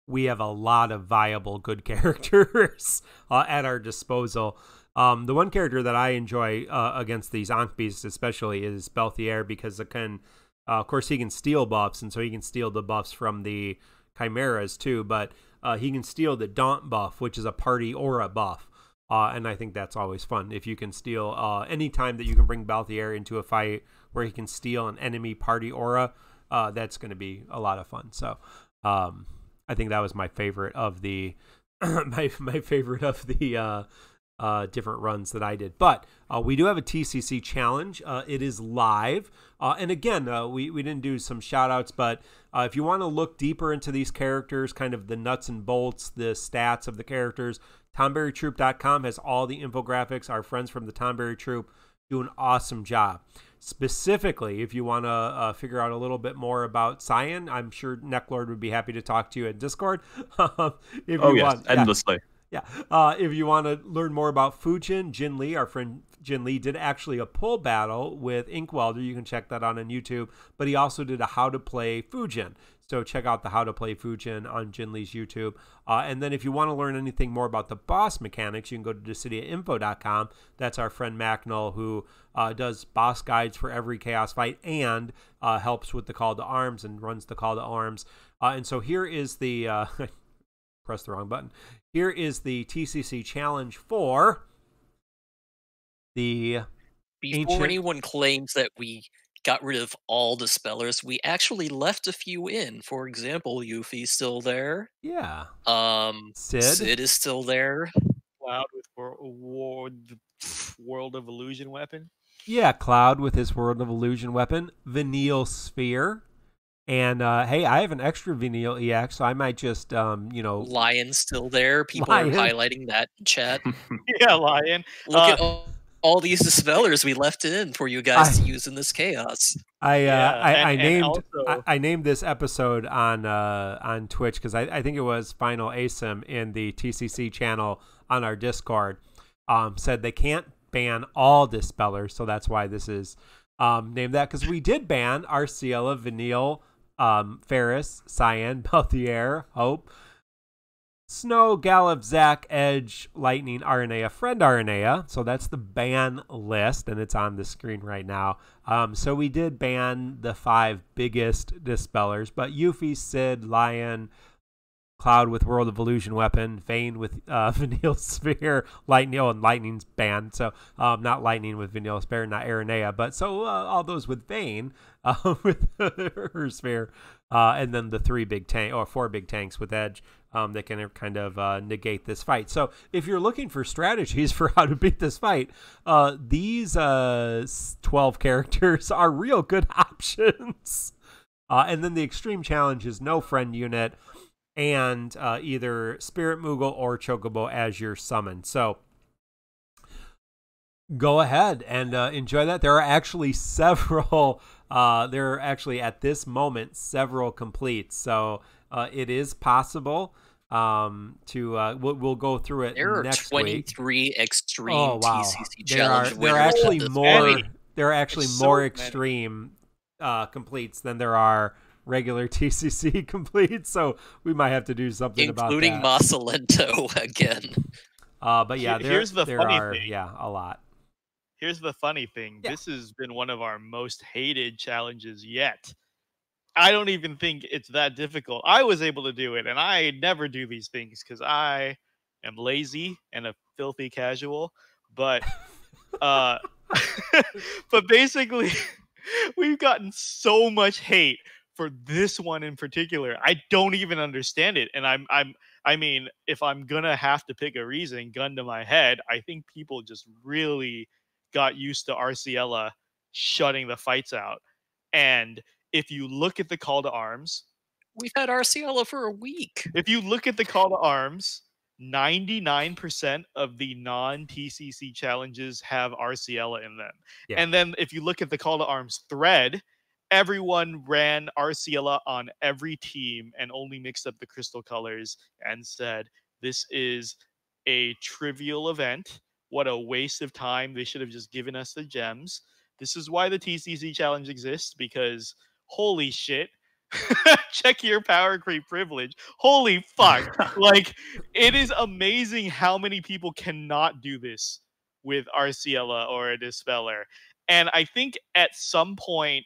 we have a lot of viable good characters at our disposal. The one character that I enjoy against these Ankh beasts especially is Balthier, because it can, of course, he can steal buffs, and so he can steal the buffs from the Chimeras too, but he can steal the Daunt buff, which is a party aura buff. And I think that's always fun. If you can steal, any time that you can bring Balthier into a fight where he can steal an enemy party aura, that's going to be a lot of fun. So I think that was my favorite of the my favorite of the different runs that I did. But we do have a TCC challenge. It is live. And again, we didn't do some shout outs, but if you want to look deeper into these characters, kind of the nuts and bolts, the stats of the characters, TomberryTroop.com has all the infographics. Our friends from the Tomberry Troop do an awesome job. Specifically, if you want to figure out a little bit more about Cyan, I'm sure Necklord would be happy to talk to you at Discord. If you want. Endlessly. Yeah. If you want to learn more about Fujin, Jin Lee, our friend Jin Lee did actually a pull battle with Inkwelder. You can check that out on YouTube. But he also did a how to play Fujin. So check out the how to play Fujin on Jin Lee's YouTube. And then if you want to learn anything more about the boss mechanics, you can go to DecidiaInfo.com. That's our friend Macnol, who does boss guides for every Chaos fight and helps with the call to arms and runs the call to arms. And so here is the... press the wrong button. Here is the TCC challenge for the Before anyone claims that we got rid of all dispellers, we actually left a few in. For example, Yuffie's still there. Yeah. Sid is still there. Cloud with World of Illusion weapon. Yeah, Cloud with his World of Illusion weapon. Vanille Sphere. And, hey, I have an extra Vanille EX, so I might just, Lion's still there. People are highlighting that in chat. Yeah, Lion. Look at all these dispellers we left in for you guys to use in this chaos. I named this episode on Twitch because I think it was Final ASIM in the TCC channel on our Discord said they can't ban all dispellers, so that's why this is named that, because we did ban Arciela, Vanille, Faris, Cyan, Balthier, Hope, Snow, Galuf, Zack, Edge, Lightning, Aranea, Friend Aranea. So that's the ban list, and it's on the screen right now. So we did ban the 5 biggest dispellers, but Yuffie, Sid, Lion, Cloud with World of Illusion weapon, Vayne with Vanille Sphere, Lightning, and Lightning's banned. So not Lightning with Vanille Sphere, not Aranea, but so all those with Vayne with her sphere, and then the 4 big tanks with Edge that can kind of negate this fight. So if you're looking for strategies for how to beat this fight, these 12 characters are real good options. And then the extreme challenge is no friend unit, and either Spirit Moogle or Chocobo as your summon. So go ahead and enjoy that. There are actually several, at this moment, several completes. So it is possible to, we'll go through it next week. There are 23 extreme TCC challenge there are actually more extreme completes than there are regular TCC complete, so we might have to do something about that. Including Masalento again. But yeah, here's the funny thing. Yeah, a lot. Here's the funny thing. Yeah. This has been one of our most hated challenges yet. I don't even think it's that difficult. I was able to do it, and I never do these things because I am lazy and a filthy casual. But but basically, we've gotten so much hate for this one in particular. I don't even understand it. And I mean, if I'm gonna have to pick a reason, gun to my head, I think people just really got used to Arciela shutting the fights out. And if you look at the call to arms, we've had Arciela for a week. If you look at the call to arms, 99% of the non-TCC challenges have Arciela in them. Yeah. And then if you look at the call to arms thread, everyone ran Arciela on every team and only mixed up the crystal colors and said, this is a trivial event. What a waste of time. They should have just given us the gems. This is why the TCC challenge exists, because holy shit. Check your power creep privilege. Holy fuck. Like, it is amazing how many people cannot do this with Arciela or a Dispeller. And I think at some point,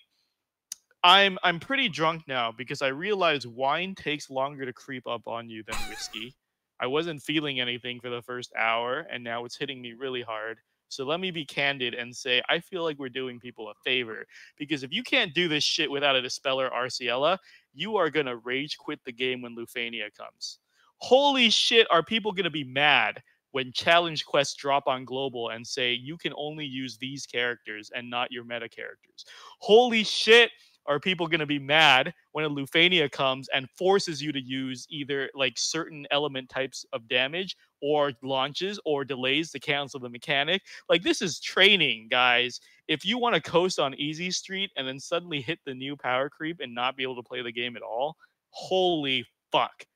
I'm pretty drunk now because I realize wine takes longer to creep up on you than whiskey. I wasn't feeling anything for the first hour, and now it's hitting me really hard. So let me be candid and say I feel like we're doing people a favor, because if you can't do this shit without a Dispeller Arciela, you are going to rage quit the game when Lufania comes. Holy shit, are people going to be mad when challenge quests drop on global and say you can only use these characters and not your meta characters. Holy shit, are people going to be mad when a Lufania comes and forces you to use either like certain element types of damage or launches or delays to cancel the mechanic? Like, this is training, guys. If you want to coast on easy street and then suddenly hit the new power creep and not be able to play the game at all, holy fuck.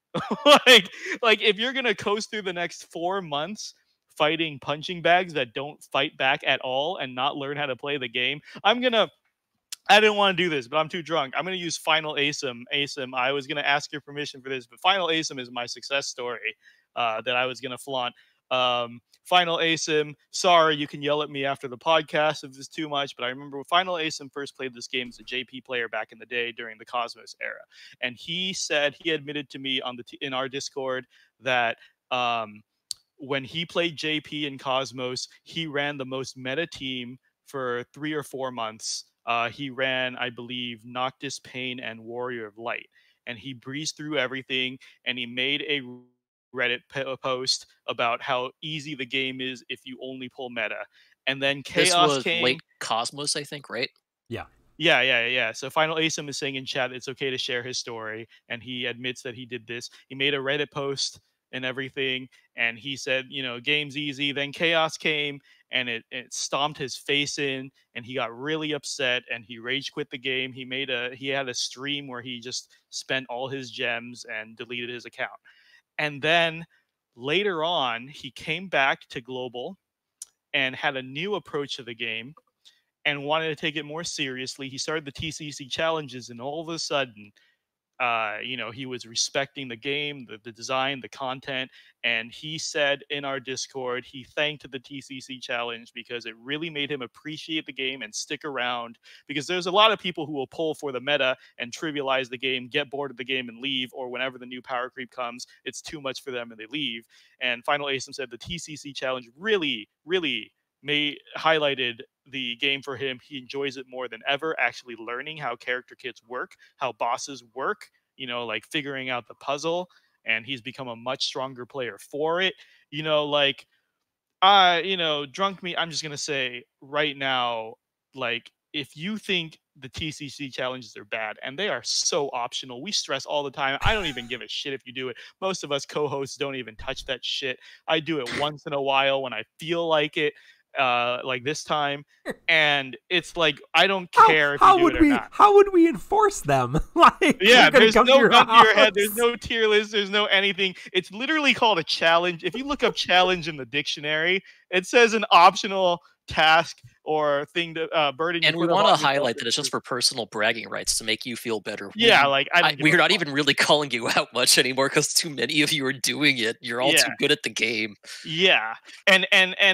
like like if you're gonna coast through the next 4 months fighting punching bags that don't fight back at all and not learn how to play the game, I didn't want to do this, but I'm too drunk. I'm going to use Final ASIM. ASIM, I was going to ask your permission for this, but Final ASIM is my success story that I was going to flaunt. Final ASIM, sorry, you can yell at me after the podcast if this is too much, but I remember when Final ASIM first played this game as a JP player back in the day during the Cosmos era. And he said, he admitted to me on in our Discord that when he played JP in Cosmos, he ran the most meta team for 3 or 4 months. He ran, I believe, Noctis, Pain, and Warrior of Light. And he breezed through everything, and he made a Reddit post about how easy the game is if you only pull meta. And then Chaos came. Late Cosmos, I think, right? Yeah. Yeah. So Final ASIM is saying in chat it's okay to share his story, and he admits that he did this. He made a Reddit post and everything, and he said, game's easy. Then Chaos came, and it stomped his face in, and he got really upset, and he rage quit the game. He had a stream where he just spent all his gems and deleted his account. And then later on, he came back to Global and had a new approach to the game and wanted to take it more seriously. He started the TCC challenges, and all of a sudden, he was respecting the game, the design, the content, and he said in our Discord he thanked the TCC challenge because it really made him appreciate the game and stick around, because there's a lot of people who will pull for the meta and trivialize the game, get bored of the game and leave, or whenever the new power creep comes, it's too much for them and they leave. And Final ASIM said the TCC challenge really highlighted the game for him. He enjoys it more than ever, actually learning how character kits work, how bosses work, like figuring out the puzzle, and he's become a much stronger player for it. Drunk me, I'm just gonna say right now, like, if you think the TCC challenges are bad, and they are so optional, we stress all the time, I don't even give a shit if you do it. Most of us co-hosts don't even touch that shit. I do it once in a while when I feel like it, like this time, and it's like, I don't care if you do it or not. How would we enforce them? There's no gun to your head, there's no tier list, there's no anything. It's literally called a challenge. If you look up challenge in the dictionary, it says an optional task or thing to burden you. And we want to highlight that it's just for personal bragging rights to make you feel better. Yeah, we're not even really calling you out much anymore because too many of you are doing it. You're all too good at the game. Yeah, and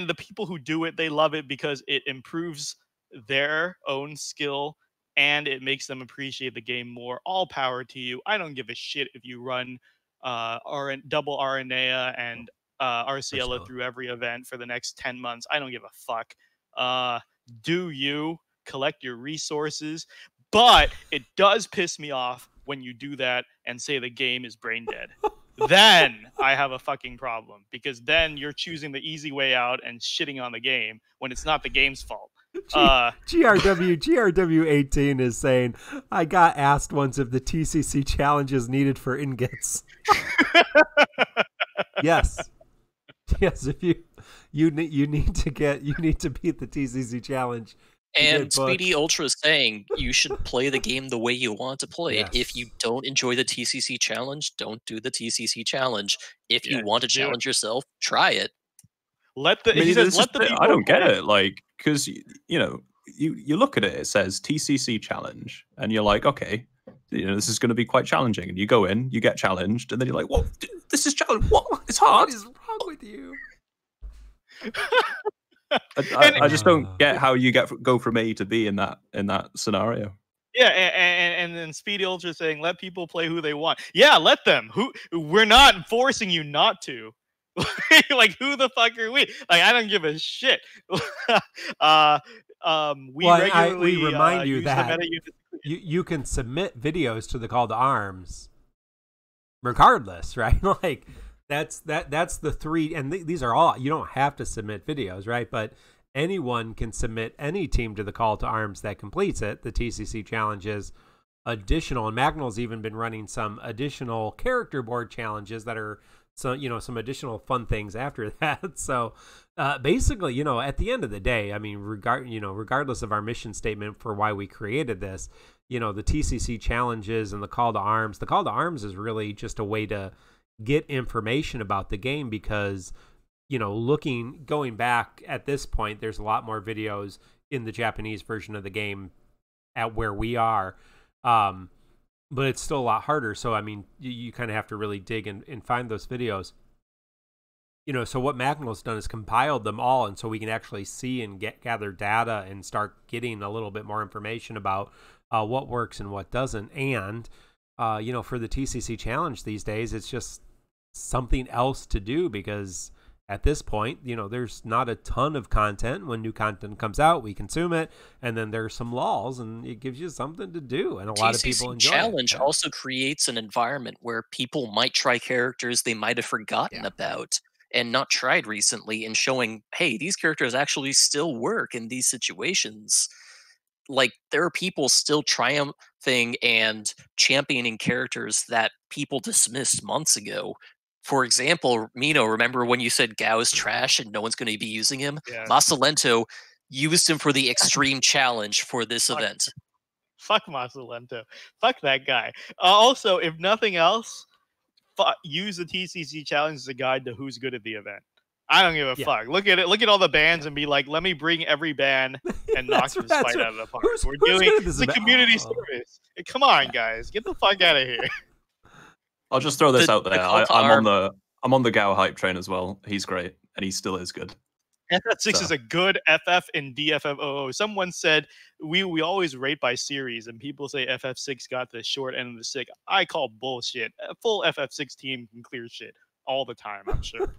the people who do it, they love it because it improves their own skill and it makes them appreciate the game more. All power to you. I don't give a shit if you run double Aranea and Arciela through every event for the next 10 months. I don't give a fuck. Do you collect your resources? But it does piss me off when you do that and say the game is brain dead. Then I have a fucking problem, because then you're choosing the easy way out and shitting on the game when it's not the game's fault. GRW 18 is saying, I got asked once if the TCC challenge is needed for ingots. Yes, if you need to beat the TCC challenge. And Speedy Ultra is saying you should play the game the way you want to play it. If you don't enjoy the TCC challenge, don't do the TCC challenge. If you want to challenge yourself, try it. I don't get it, because you look at it, it says TCC challenge, and you're like, okay, this is going to be quite challenging, and you go in, you get challenged, and then you're like, what? This is challenge. What? It's hard. What is wrong with you? I just don't get how you go from A to B in that scenario. Yeah, and then Speedy Ultra saying, let people play who they want. Yeah, let them. We're not forcing you not to. Like, who the fuck are we? Like, I don't give a shit. We remind you that you can submit videos to the call to arms regardless, right? Like, that's the three, and these are all, you don't have to submit videos, right? But anyone can submit any team to the call to arms that completes it. The TCC challenges additional, and Macnol's even been running some additional character board challenges that are some additional fun things after that. So basically, at the end of the day, I mean, regardless of our mission statement for why we created this, you know, the TCC challenges and the call to arms. The call to arms is really just a way to get information about the game because, you know, going back at this point, there's a lot more videos in the Japanese version of the game at where we are. But it's still a lot harder. So, I mean, you kind of have to really dig and find those videos. You know, so what Macnol's done is compiled them all, and so we can actually see and gather data and start getting a little bit more information about what works and what doesn't. And, you know, for the TCC challenge these days, it's just something else to do because at this point, you know, there's not a ton of content. When new content comes out, we consume it, and then there's some lulls, and it gives you something to do, and a lot of people enjoy it. Challenge also creates an environment where people might try characters they might have forgotten about and not tried recently, and showing, hey, these characters actually still work in these situations. Like, there are people still triumphing and championing characters that people dismissed months ago. For example, Mino, remember when you said Gao is trash and no one's going to be using him? Yeah. Masalento used him for the extreme challenge for this event. Fuck Masalento. Fuck that guy. Also, if nothing else, use the TCC challenge as a guide to who's good at the event. I don't give a fuck. Look at it. Look at all the bands and be like, let me bring every band and knock this fight out of the park. We're doing it's a community service. Hey, come on, guys, get the fuck out of here. I'll just throw this out there. I'm on the Gao hype train as well. He's great, and he still is good. FF6 is a good FF in DFFOO. Someone said we always rate by series, and people say FF6 got the short end of the stick. I call bullshit. A full FF6 team can clear shit all the time, I'm sure.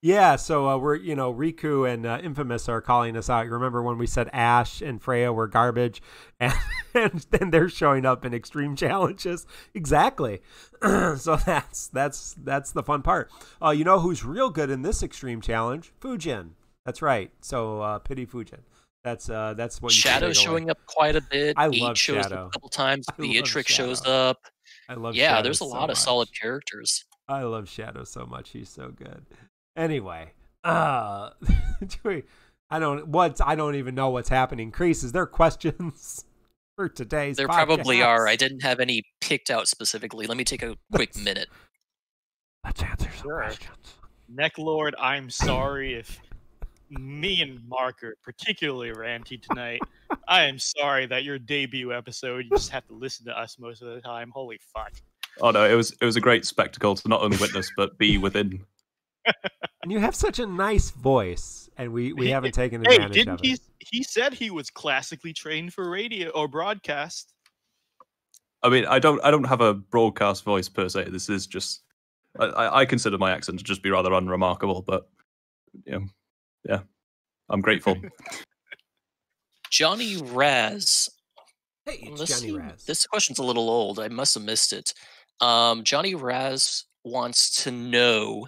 Yeah, so we're, you know, Riku and Infamous are calling us out. You remember when we said Ash and Freya were garbage, and then they're showing up in extreme challenges. Exactly. So that's the fun part. You know who's real good in this extreme challenge? Fujin. That's right. So pity Fujin. That's what you Shadow showing up quite a bit. I love shows Shadow up a couple times. Beatrix shows up. I love yeah, Shadow there's a lot of solid characters. I love Shadow so much. He's so good. Anyway, I don't even know what's happening. Crease, is there questions for today's There podcast? probably are. I didn't have any picked out specifically. Let me take a quick minute. Let's answer some questions. Necklord, I'm sorry if me and Mark are particularly ranty tonight. I am sorry that your debut episode, you just have to listen to us most of the time. Holy fuck. Oh no, it was a great spectacle to not only witness but be within. And you have such a nice voice, and we haven't taken advantage of it. He said he was classically trained for radio or broadcast. I mean, I don't have a broadcast voice per se. This is just I consider my accent to just be rather unremarkable, but yeah, I'm grateful. Johnny Raz. Hey, it's Johnny Raz. This question's a little old. I must have missed it. Johnny Raz wants to know,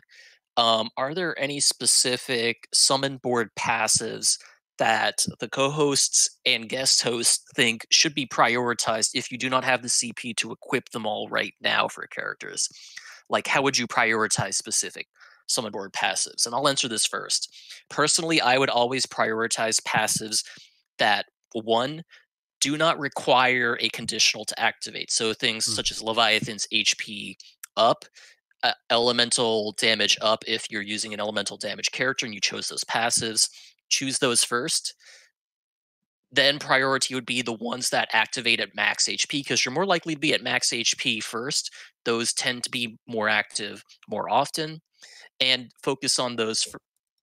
are there any specific summon board passives that the co-hosts and guest hosts think should be prioritized if you do not have the CP to equip them all right now for characters? Like, how would you prioritize specific summon board passives? And I'll answer this first. Personally, I would always prioritize passives that, one, do not require a conditional to activate. So things such as Leviathan's HP up, elemental damage up if you're using an elemental damage character and you chose those passives. Choose those first. Then priority would be the ones that activate at max HP, because you're more likely to be at max HP first. Those tend to be more active more often. And focus on those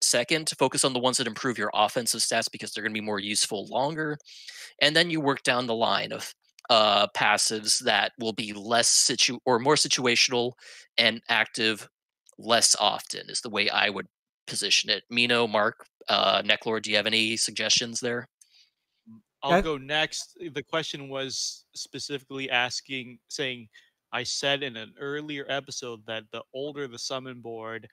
second. Focus on the ones that improve your offensive stats because they're going to be more useful longer. And then you work down the line of passives that will be less more situational and active less often, is the way I would position it. Mino, Mark, Necklord, do you have any suggestions there? I'll go next. The question was specifically saying, I said in an earlier episode that the older the summon board,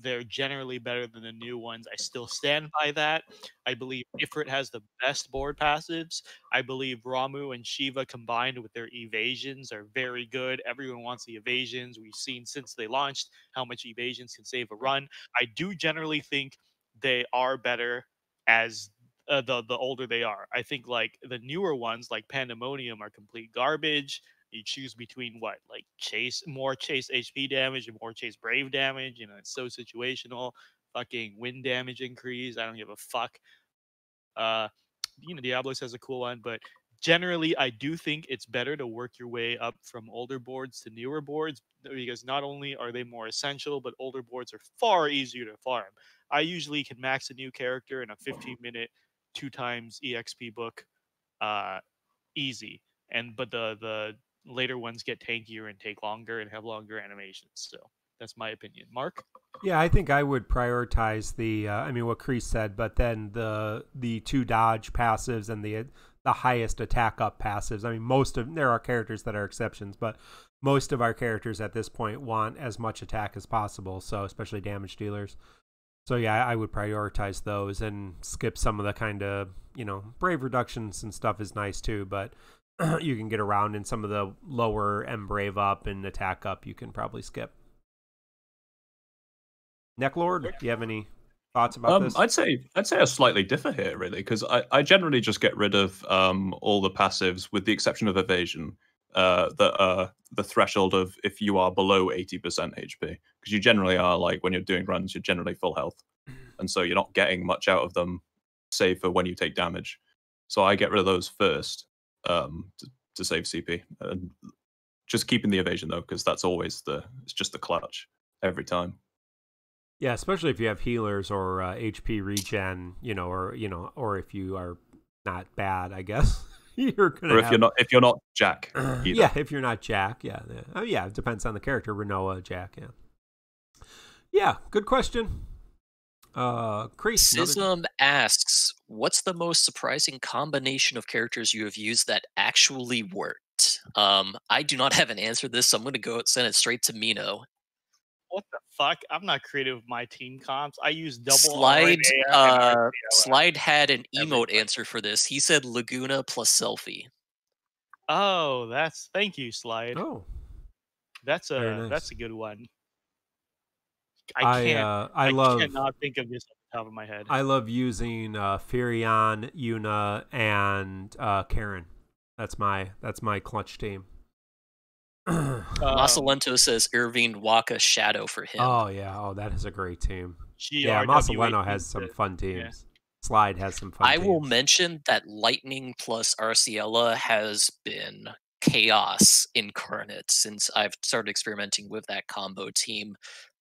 they're generally better than the new ones. I still stand by that. I believe Ifrit has the best board passives. I believe Ramu and Shiva combined with their evasions are very good. Everyone wants the evasions. We've seen since they launched how much evasions can save a run. I do generally think they are better as the older they are. I think like the newer ones, like Pandemonium, are complete garbage. You choose between what, like more chase HP damage and more chase brave damage. You know, it's so situational. Fucking wind damage increase. I don't give a fuck. Diablos has a cool one, but generally, I do think it's better to work your way up from older boards to newer boards, because not only are they more essential, but older boards are far easier to farm. I usually can max a new character in a 15-minute 2x EXP book, easy. But the later ones get tankier and take longer and have longer animations. So that's my opinion. Mark? Yeah, I think I would prioritize the what Kreese said, but then the 2 dodge passives and the highest attack up passives. I mean, there are characters that are exceptions, but most of our characters at this point want as much attack as possible, so especially damage dealers. So yeah, I would prioritize those and skip some of the kind of, brave reductions and stuff is nice too, but you can get around in some of the lower M brave up and attack up you can probably skip. Necklord, do you have any thoughts about this? I'd say I slightly differ here, really, because I generally just get rid of all the passives, with the exception of evasion, that are the threshold of if you are below 80% HP, because you generally are, like, when you're doing runs, you're generally full health, and so you're not getting much out of them, save for when you take damage. So I get rid of those first to save CP, and just keeping the evasion though, because that's always it's just the clutch every time. Yeah, especially if you have healers or HP regen, or if you are not bad, I guess you're gonna. Or if you're not Jack. Yeah, if you're not Jack, yeah. Oh, yeah, it depends on the character. Rinoa, Jack, yeah. Yeah, good question. Kreese. Sism asks, "What's the most surprising combination of characters you have used that actually worked?" I do not have an answer to this, so I'm going to send it straight to Mino. What the fuck? I'm not creative with my team comps. I use double Slide. Arciela Slide had an emote answer for this. He said Laguna plus Selphie. Oh, thank you, Slide. Oh, that's nice. That's a good one. I cannot think of this off the top of my head. I love using Furion, Yuna, and Karen. That's my clutch team. Masalento says Irving Waka Shadow for him. Oh yeah, that is a great team. Masalento has some fun teams. Yeah. Slide has some fun teams. I will mention that Lightning plus Arciela has been chaos incarnate since I've started experimenting with that combo team,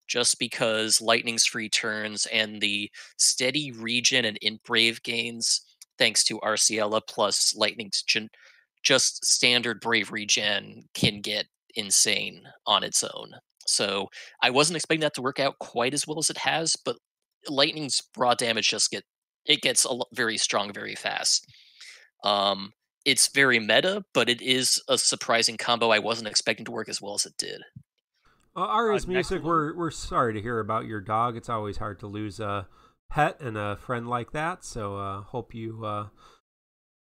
just because Lightning's free turns and the steady regen and int brave gains thanks to Arciela plus Lightning's just standard brave regen can get insane on its own. So I wasn't expecting that to work out quite as well as it has, but Lightning's raw damage gets very strong very fast. It's very meta, but it is a surprising combo I wasn't expecting to work as well as it did. Ari's Music, we're sorry to hear about your dog. It's always hard to lose a pet and a friend like that, so hope you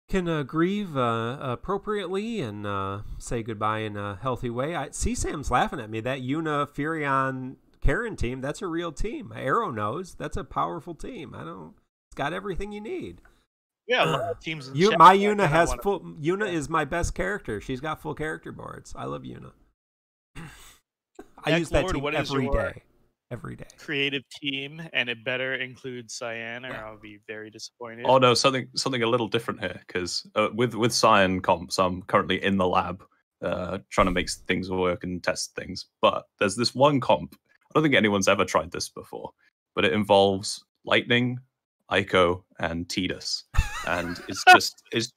can grieve appropriately and say goodbye in a healthy way. CSAM's laughing at me. That Yuna, Furion, Karen team, that's a real team. Arrow knows that's a powerful team. It's got everything you need. Yeah, a lot of teams. My Yuna has full. Yuna is my best character. She's got full character boards. I love Yuna. I use that team every day. Creative team, and it better include Cyan, or I'll be very disappointed. Oh no, something a little different here, because with Cyan comps, I'm currently in the lab trying to make things work and test things. But there's this one comp. I don't think anyone's ever tried this before, but it involves Lightning, Ico, and Tidus, and it's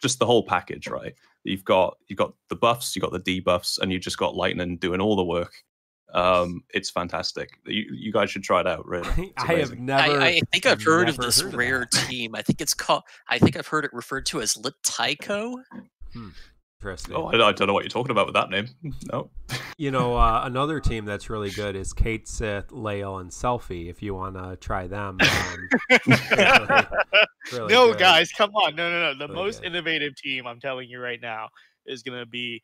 just the whole package, right? You've got the buffs, you've got the debuffs, and you just got Lightning doing all the work. It's fantastic. You guys should try it out. Really, I think I've heard of this rare team. I think I've heard it referred to as Lit Tycho. Interesting. Oh, I don't know what you're talking about with that name. No. Another team that's really good is Kate, Sith, Lael, and Selphie. If you want to try them. Really no, good. Guys, come on. No. The really most good. innovative team, I'm telling you right now, is going to be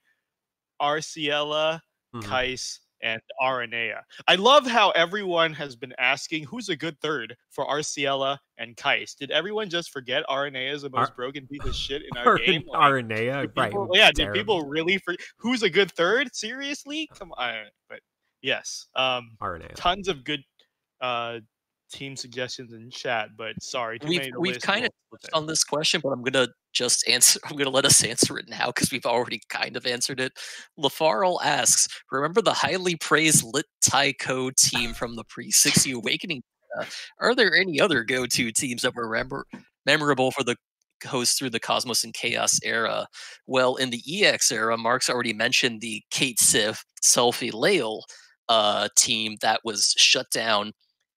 Arciela, Kais, and Aranea. I love how everyone has been asking who's a good third for Arciela and Kais. Did everyone just forget Aranea is the most broken piece of shit in our game? Like, Aranea, right? Yeah, did people really who's a good third? Seriously? Come on. But yes, Aranea. tons of good team suggestions in chat, but sorry, too many to We've list. kind of touched on this question, but I'm gonna just answer. I'm gonna let us answer it now because we've already kind of answered it. LaFarrell asks, "Remember the highly praised Lit Taiko team from the pre-60 Awakening? Are there any other go-to teams that were memorable for the host through the Cosmos and Chaos era?" Well, in the EX era, Mark's already mentioned the Kate Sif Selphie Lael team that was shut down,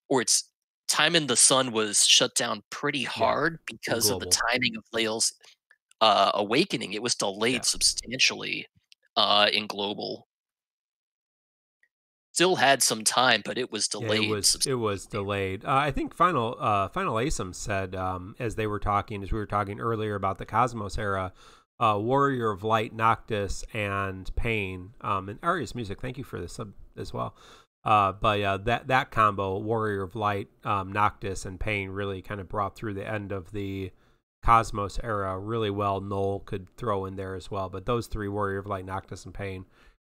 or its Time in the Sun was shut down pretty hard because of the timing of Lael's awakening. It was delayed substantially in global. Still had some time, but it was delayed. It was delayed. I think Final Asim said as we were talking earlier about the Cosmos era, Warrior of Light, Noctis, and Pain, and Arius Music. Thank you for the sub as well. But that combo, Warrior of Light, Noctis, and Pain, really kind of brought through the end of the Cosmos era really well. Null could throw in there as well, but those three, Warrior of Light, Noctis, and Pain,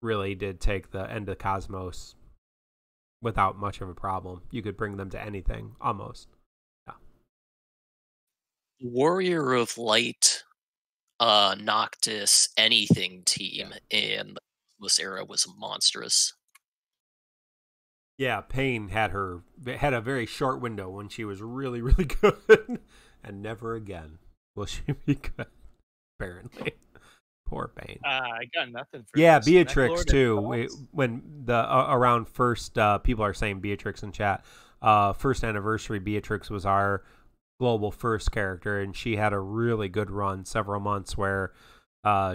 really did take the end of Cosmos without much of a problem. You could bring them to anything, almost. Yeah. Warrior of Light, Noctis, anything team in the Cosmos era was monstrous. Yeah, Pain had a very short window when she was really, really good, and never again will she be good. Apparently, poor Pain. I got nothing for this. Necklord Beatrix too. When the around first, people are saying Beatrix in chat. First anniversary, Beatrix was our global first character, and she had a really good run, several months where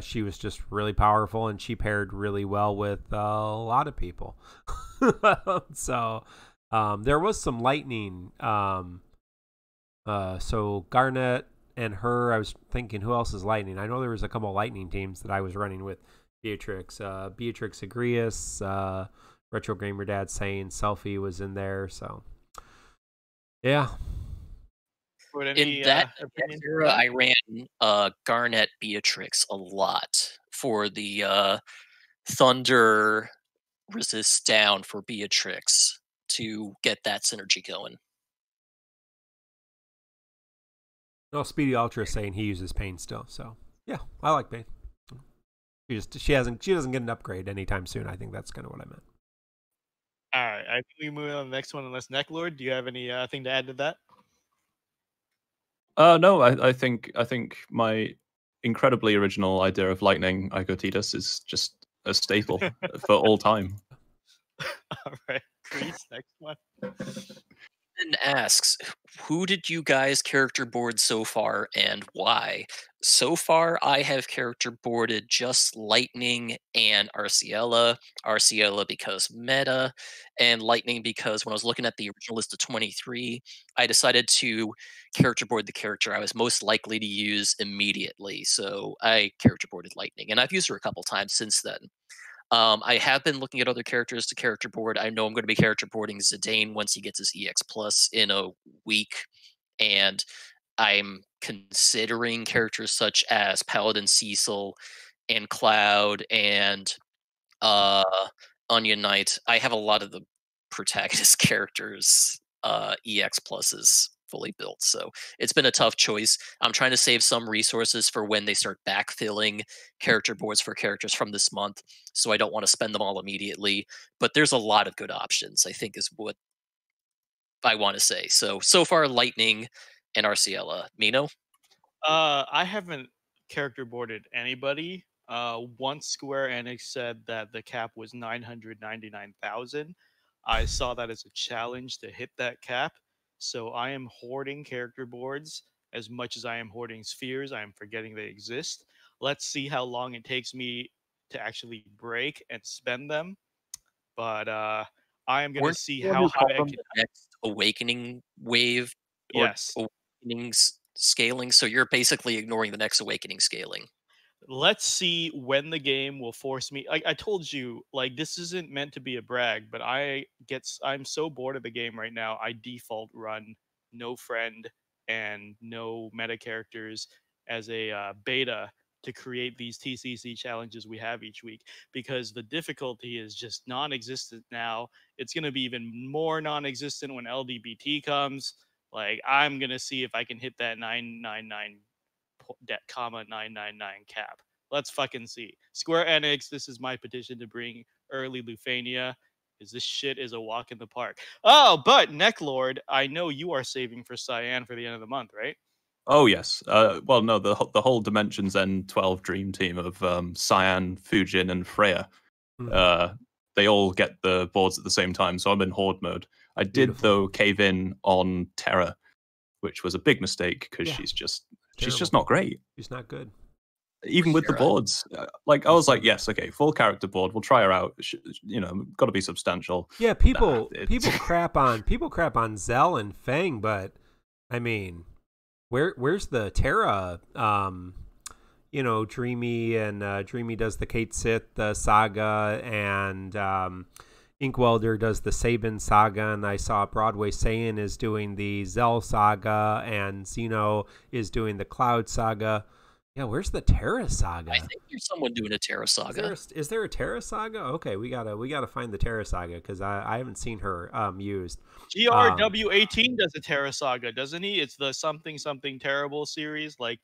she was just really powerful, and she paired really well with a lot of people. So there was some lightning. So Garnet and her, I was thinking, who else is lightning? I know there was a couple of lightning teams that I was running with Beatrix. Beatrix Agrius, Retro Gamer Dad saying Selphie was in there. So yeah. In that era, I ran Garnet Beatrix a lot for the Thunder resist down for Beatrix to get that synergy going. No, Speedy Ultra saying he uses Pain still. So yeah, I like Pain. She doesn't get an upgrade anytime soon. I think that's kind of what I meant. All right, I think we move on to the next one. Unless Necklord, do you have any thing to add to that? No, I think my incredibly original idea of Lightning Icotitus is just a staple for all time. All right, please, next one. And asks, who did you guys character board so far and why? So far, I have character boarded just Lightning and Arciela. Arciela because meta, and Lightning because when I was looking at the original list of 23, I decided to character board the character I was most likely to use immediately. So I character boarded Lightning, and I've used her a couple times since then. I have been looking at other characters to character board. I know I'm going to be character boarding Zidane once he gets his EX Plus in a week, and I'm considering characters such as Paladin Cecil and Cloud and Onion Knight. I have a lot of the protagonist characters EX Pluses fully built, so it's been a tough choice. I'm trying to save some resources for when they start backfilling character boards for characters from this month, so I don't want to spend them all immediately, but there's a lot of good options, I think, is what I want to say. So far, Lightning and Arciela. Mino? I haven't character boarded anybody. Once Square Enix said that the cap was 999,000. I saw that as a challenge to hit that cap. So I am hoarding character boards as much as I am hoarding spheres. I am forgetting they exist. Let's see how long it takes me to actually break and spend them. But I am going to see how high I can. The next awakening wave. Yes. Awakening scaling. So you're basically ignoring the next awakening scaling. let's see when the game will force me. I told you, like, this isn't meant to be a brag, but I'm so bored of the game right now. I default run no friend and no meta characters as a beta to create these TCC challenges we have each week, because the difficulty is just non-existent now. It's going to be even more non-existent when LDBT comes. Like, I'm going to see if I can hit that 999 comma 999 cap. Let's fucking see. Square Enix, this is my petition to bring early Lufania, because this shit is a walk in the park. Oh, but Necklord, I know you are saving for Cyan for the end of the month, right? Oh yes. Well, no, the whole Dimensions End 12 Dream Team of Cyan, Fujin, and Freya. They all get the boards at the same time, so I'm in horde mode. I did though cave in on Terra, which was a big mistake because she's just not great. She's not good. Even with the boards, like I was like, yes, okay, full character board. We'll try her out. Got to be substantial. Yeah, people crap on Zell and Fang, but I mean, where's the Terra? Dreamy and Dreamy does the Kate Sith saga, and Inkwelder does the Sabin saga, and I saw Broadway Saiyan is doing the Zell saga, and Zeno is doing the Cloud saga. Yeah, where's the Terra saga? I think there's someone doing a Terra saga. Is there a Terra saga? Okay, we gotta find the Terra saga, because I haven't seen her used. GRW18 does a Terra saga, doesn't he? It's the something terrible series. Like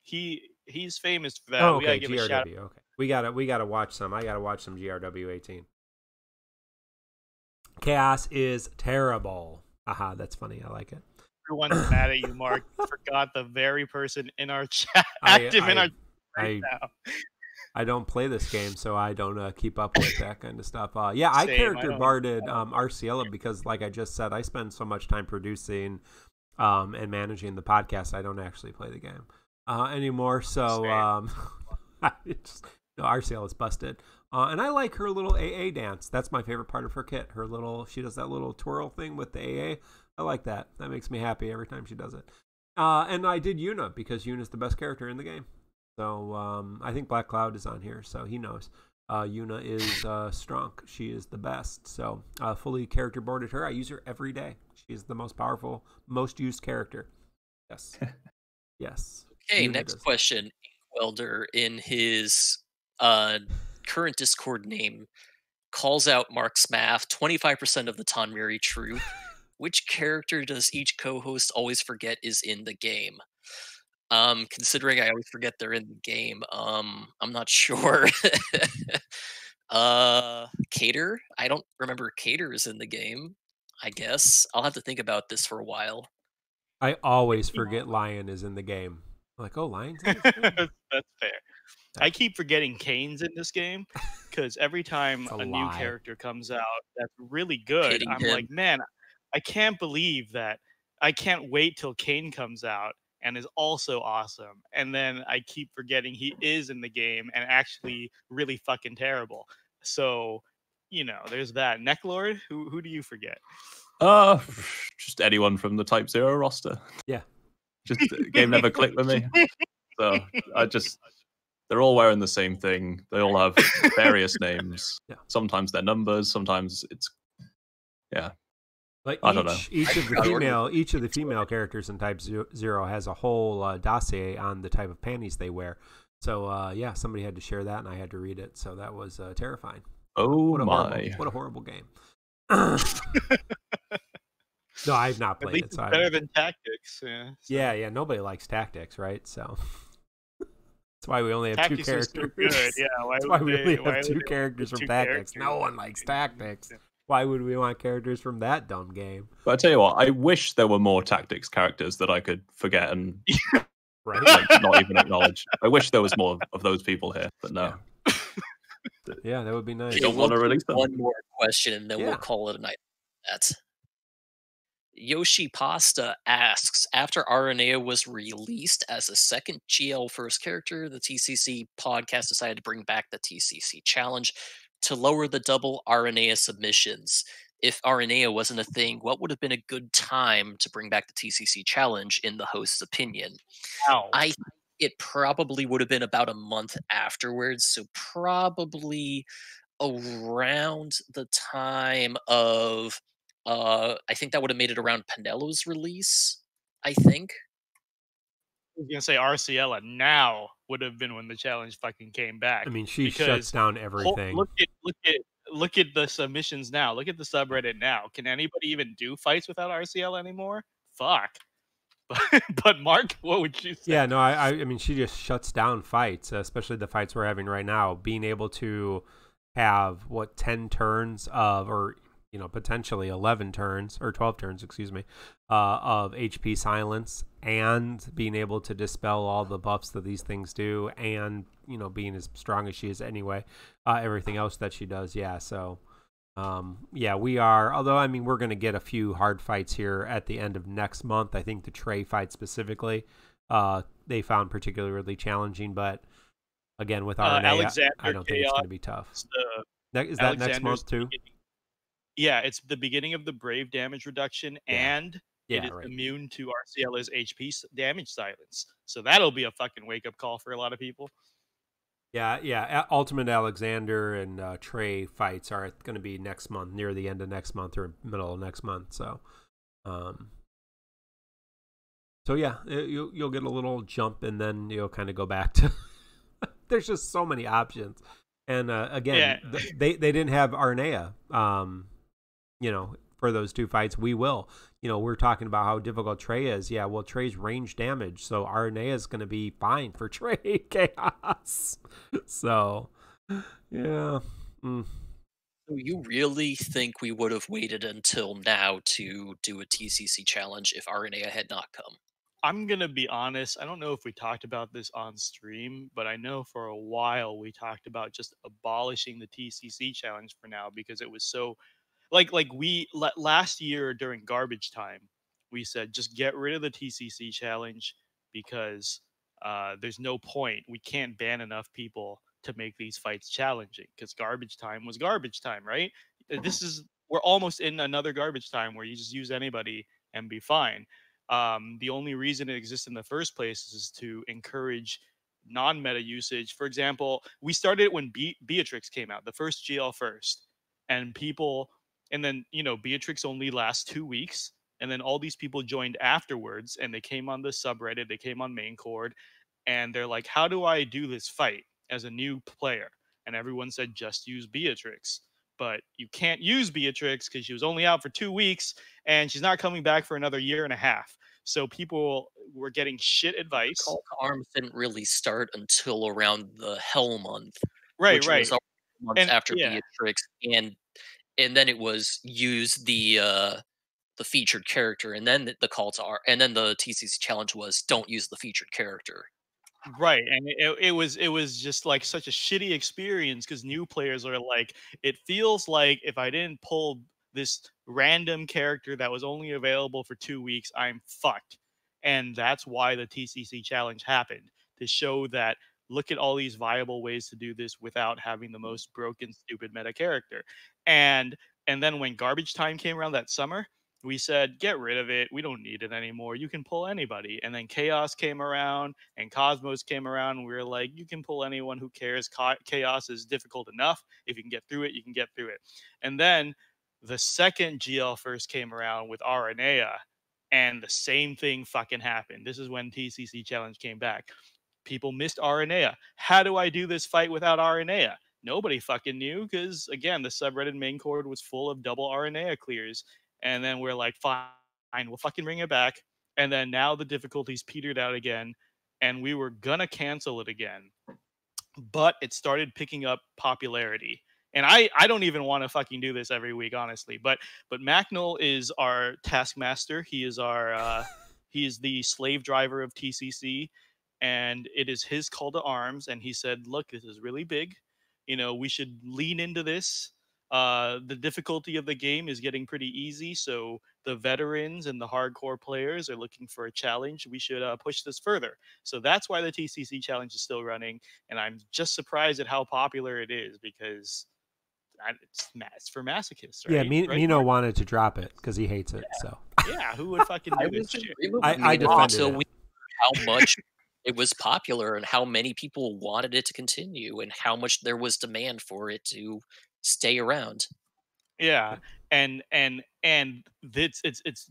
he's famous for that. Oh, okay, we gotta give GRW. a shout. Okay, we gotta watch some. I gotta watch some GRW18. Chaos is terrible. Aha, that's funny. I like it. Everyone's mad at you, Mark. You forgot the very person in our chat active in our right now. I don't play this game, so I don't keep up with that kind of stuff. Yeah, I character barded Arciela because, like I just said, I spend so much time producing and managing the podcast. I don't actually play the game anymore. So Arciela is busted. And I like her little AA dance. That's my favorite part of her kit. She does that little twirl thing with the AA. I like that. That makes me happy every time she does it. And I did Yuna because Yuna's the best character in the game. So I think Black Cloud is on here, so he knows. Yuna is strong. She is the best. So fully character boarded her. I use her every day. She is the most powerful, most used character. Yes. Yes. Okay, next question. Welder, in his current Discord name, calls out Mark's math 25% of the time very true. Which character does each co-host always forget is in the game? Considering I always forget they're in the game, I'm not sure. Cater? I don't remember Cater is in the game, I guess. I'll have to think about this for a while. I always forget Lion is in the game. I'm like, oh, Lion's in this game? That's fair. I keep forgetting Kane's in this game because every time a new character comes out that's really good, I'm like, man, I can't believe that. I can't wait till Kane comes out and is also awesome. And then I keep forgetting he is in the game and actually really fucking terrible. So, there's that. Necklord, who do you forget? Just anyone from the Type 0 roster. Yeah. Just the game never clicked with me. So they're all wearing the same thing. They all have various names. Yeah. Sometimes they're numbers, sometimes it's Like I don't know. Each of the female characters in Type 0 has a whole dossier on the type of panties they wear. So somebody had to share that, and I had to read it. So that was terrifying. Oh what a horrible game! No, I've not played it. So better than Tactics. Yeah. So. Yeah. Nobody likes Tactics, right? So that's why we only have Tactics 2 characters. So good. Yeah. That's why we only have 2 characters from Tactics. No one likes Tactics. Why would we want characters from that dumb game? But I tell you what, I wish there were more Tactics characters that I could forget and not even acknowledge. I wish there was more of those people here, but no. Yeah, that would be nice. You don't want to release them. One more question, and then we'll call it a night. That's Yoshi Pasta asks, after Aranea was released as a second GL first character, the TCC podcast decided to bring back the TCC challenge to lower the double Aranea submissions. If Aranea wasn't a thing, what would have been a good time to bring back the TCC challenge in the host's opinion? Wow. I it probably would have been about a month afterwards. So probably around the time of, I think that would have made it around Penelo's release. I think. I was gonna say Arciela now would have been when the challenge fucking came back. I mean, she shuts because down everything. look at the submissions now. Look at the subreddit now. Can anybody even do fights without Arciela anymore? Fuck. But Mark, what would you say? Yeah, no, I mean, she just shuts down fights, especially the fights we're having right now. Being able to have 10 turns of, or potentially 11 turns or 12 turns, excuse me, of HP silence, and being able to dispel all the buffs that these things do, and being as strong as she is anyway, everything else that she does. Yeah, so yeah, we are. Although I mean, we're going to get a few hard fights here at the end of next month. I think the Trey fight specifically, they found particularly challenging, but again, with Aranea, I don't think it's going to be tough. Is that next month too? Yeah, it's the beginning of the Brave damage reduction, and it is immune to Arciela's HP damage silence. So that'll be a fucking wake-up call for a lot of people. Yeah. Ultimate Alexander and Trey fights are going to be next month, near the end of next month or middle of next month. So, yeah, you'll get a little jump, and then you'll kind of go back to. There's just so many options, and again, they didn't have Aranea. For those two fights, we will. We're talking about how difficult Trey is. Yeah, well, Trey's range damage, so Aranea is going to be fine for Trey Chaos. So, yeah. So you really think we would have waited until now to do a TCC challenge if Aranea had not come? I'm going to be honest. I don't know if we talked about this on stream, but I know for a while we talked about just abolishing the TCC challenge for now, because it was so... Like we last year during garbage time, we said just get rid of the TCC challenge, because there's no point. We can't ban enough people to make these fights challenging, because garbage time was garbage time, right? We're almost in another garbage time where you just use anybody and be fine. The only reason it exists in the first place is to encourage non-meta usage. For example, we started it when Beatrix came out, the first GL first, and people... And then, Beatrix only lasts 2 weeks. And then all these people joined afterwards, and they came on the subreddit, they came on main cord, and they're like, how do I do this fight as a new player? And everyone said, just use Beatrix. But you can't use Beatrix because she was only out for 2 weeks, and she's not coming back for another year and a half. So people were getting shit advice. Call to Arms didn't really start until around the Hell month. Right. Was months after Beatrix, and then it was use the featured character, and then the call to Arms, and then the TCC challenge was don't use the featured character. Right, and it was just like such a shitty experience, because new players are like, it feels like if I didn't pull this random character that was only available for 2 weeks, I'm fucked. And that's why the TCC challenge happened, to show that look at all these viable ways to do this without having the most broken, stupid meta character. And then when garbage time came around that summer, we said, get rid of it. We don't need it anymore. You can pull anybody. And then Chaos came around and Cosmos came around. And we were like, you can pull anyone, who cares? Chaos is difficult enough. If you can get through it, you can get through it. And then the second GL first came around with Aranea, and the same thing fucking happened. This is when TCC challenge came back. People missed Aranea. How do I do this fight without Aranea? Nobody fucking knew, because, again, the subreddit main cord was full of double Aranea clears. And then we're like, fine, we'll fucking bring it back. And then now the difficulties petered out again, and we were gonna cancel it again. But it started picking up popularity. And I don't even want to fucking do this every week, honestly. But Macnol is our taskmaster. He is he is the slave driver of TCC. And it is his call to arms, and he said, look, this is really big, we should lean into this. The difficulty of the game is getting pretty easy, so the veterans and the hardcore players are looking for a challenge. We should push this further. So that's why the TCC challenge is still running, and I'm just surprised at how popular it is, because it's for masochists, right? Yeah, Mino wanted to drop it because he hates it. So yeah, who would fucking do this shit? I defended it. How much it was popular and how many people wanted it to continue and how much there was demand for it to stay around. Yeah, and it's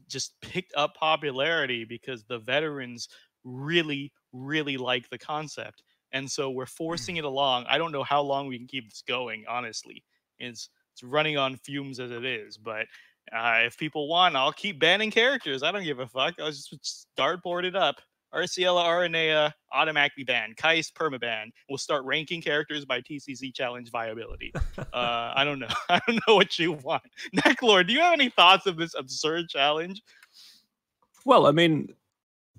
just picked up popularity because the veterans really like the concept, and so we're forcing it along. I don't know how long we can keep this going. Honestly, it's running on fumes as it is. But if people want, I'll keep banning characters. I don't give a fuck. I'll just start board it up. Arciela, Aranea, automatically banned. Kais, permaban. We'll start ranking characters by TCC challenge viability. I don't know. I don't know what you want. Necklord, do you have any thoughts of this absurd challenge? Well, I mean,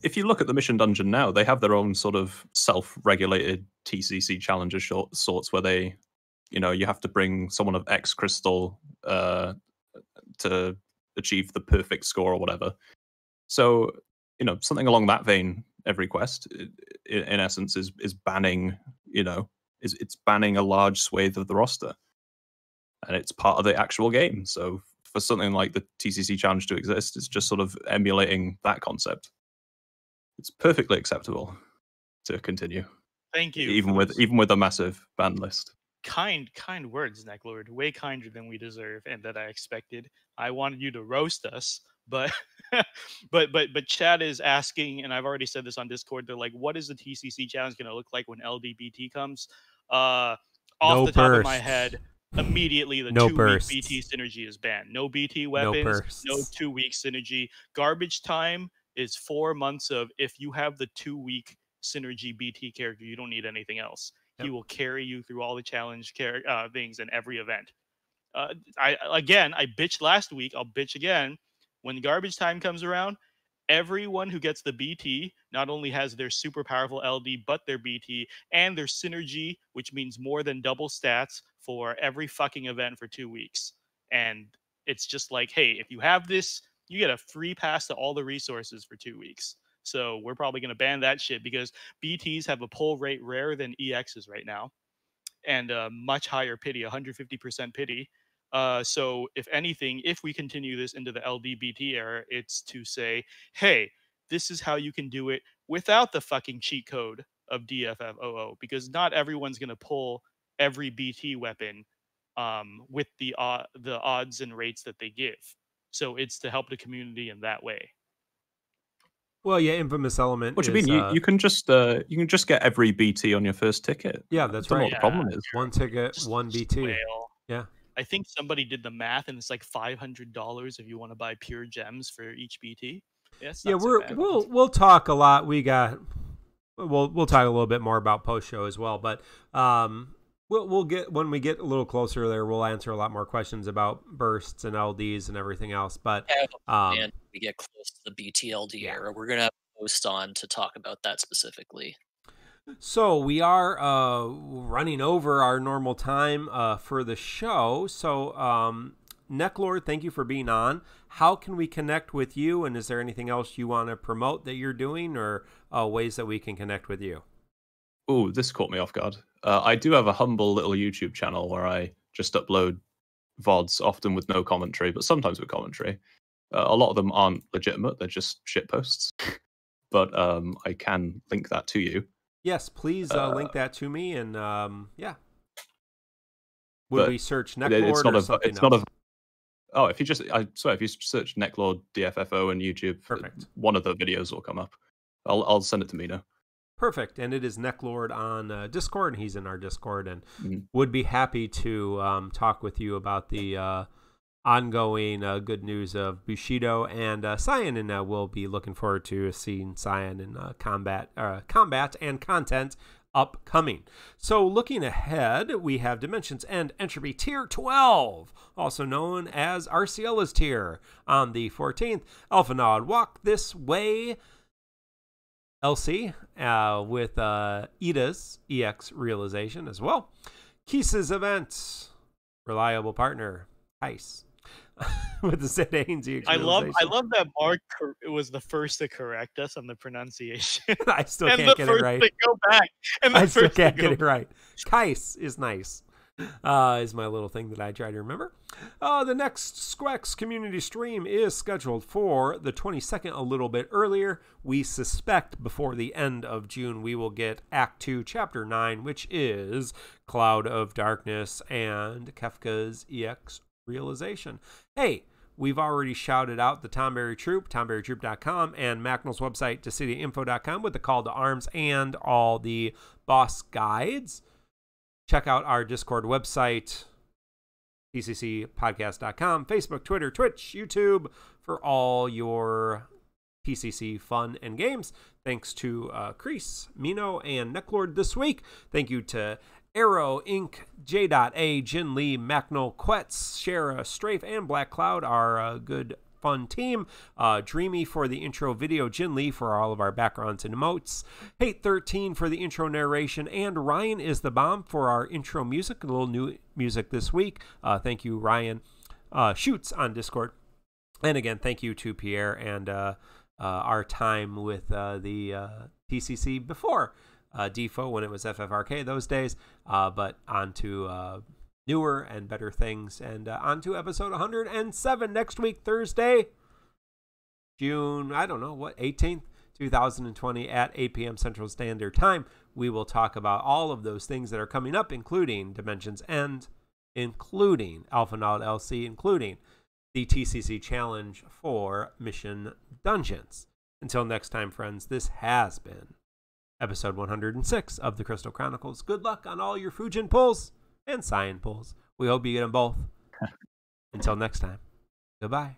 if you look at the mission dungeon now, they have their own sort of self-regulated TCC challenges sorts where they, you have to bring someone of X crystal to achieve the perfect score or whatever. So, something along that vein, every quest, in essence, is banning, it's banning a large swathe of the roster. And it's part of the actual game. So for something like the TCC challenge to exist, it's just sort of emulating that concept. It's perfectly acceptable to continue. Thank you. Even with a massive ban list. Kind words, Necklord. Way kinder than we deserve and that I expected. I wanted you to roast us, but but Chad is asking, and I've already said this on Discord. They're like, "What is the TCC challenge going to look like when LDBT comes?" Off the top of my head, immediately the 2-week BT synergy is banned. No BT weapons, no 2-week synergy. Garbage time is 4 months of if you have the 2-week synergy BT character, you don't need anything else. Yep. He will carry you through all the challenge things in every event. I bitched last week. I'll bitch again. When garbage time comes around, everyone who gets the BT not only has their super powerful LD, but their BT and their synergy, which means more than double stats for every fucking event for 2 weeks. And it's just like, hey, if you have this, you get a free pass to all the resources for 2 weeks. So we're probably going to ban that shit because BTs have a pull rate rarer than EXs right now. And much higher pity, 150% pity. So if anything, if we continue this into the LDBT era, it's to say, hey, this is how you can do it without the fucking cheat code of DFFOO, because not everyone's going to pull every BT weapon with the odds and rates that they give. So it's to help the community in that way. Well, yeah, Infamous Element. What do you mean? You can just get every BT on your first ticket. Yeah, that's right. What the problem is. One ticket, one BT. Yeah. I think somebody did the math, and it's like $500 if you want to buy pure gems for each BT. Yes. Yeah, we'll talk a lot. We'll talk a little bit more about post show as well, but we'll get when we get a little closer there. We'll answer a lot more questions about bursts and LDs and everything else. But and we get close to the BTLD era, we're gonna have a post on to talk about that specifically. So we are running over our normal time for the show. So Necklord, thank you for being on. How can we connect with you? And is there anything else you want to promote that you're doing, or ways that we can connect with you? Oh, this caught me off guard. I do have a humble little YouTube channel where I just upload VODs, often with no commentary, but sometimes with commentary. A lot of them aren't legitimate. They're just shit posts. But I can link that to you. Yes, please link that to me. And yeah. Would we search Necklord or something else? If you search Necklord DFFO in YouTube, perfect. One of the videos will come up. I'll send it to Mino. Perfect. And it is Necklord on Discord, and he's in our Discord, and would be happy to talk with you about the ongoing good news of Bushido and Cyan, and we'll be looking forward to seeing Cyan in combat and content upcoming. So looking ahead, we have Dimensions End Entropy Tier 12, also known as Arciela's Tier, on the 14th. Alphanaud Walk This Way LC with Ida's EX Realization as well. Keese's Event, reliable partner, Ice. With the St. Haynes EX Realization. I love that Mark was the first to correct us on the pronunciation. I still can't get it right. To go back. I still can't get it right. Kais is nice. is my little thing that I try to remember. The next Squex community stream is scheduled for the 22nd, a little bit earlier. We suspect before the end of June we will get Act 2, Chapter 9, which is Cloud of Darkness and Kefka's EX Realization. Hey, we've already shouted out the Tomberry Troop, tomberrytroop.com, and Macnol's website, decidiainfo.com, with the call to arms and all the boss guides. Check out our Discord website, tccpodcast.com, Facebook, Twitter, Twitch, YouTube, for all your TCC fun and games. Thanks to Kreese, Mino, and Necklord this week. Thank you to Arrow, Inc., J.A, Jin Lee, Macnol, Quetz, Shara, Strafe, and Black Cloud, our good fun team. Dreamy for the intro video, Jin Lee for all of our backgrounds and emotes, Hate 13 for the intro narration, and Ryan is the bomb for our intro music. A little new music this week. Thank you, Ryan. Shoots on Discord. And again, thank you to Pierre and our time with the TCC before Defo, when it was FFRK those days, but on to newer and better things, and on to episode 107 next week, Thursday, June, 18th, 2020 at 8 p.m. Central Standard Time. We will talk about all of those things that are coming up, including Dimensions End, including Alpha Naut LC, including the TCC Challenge for Mission Dungeons. Until next time, friends, this has been episode 106 of the Crystal Chronicles. Good luck on all your Fujin pulls and Cyan pulls. We hope you get them both. Until next time, goodbye.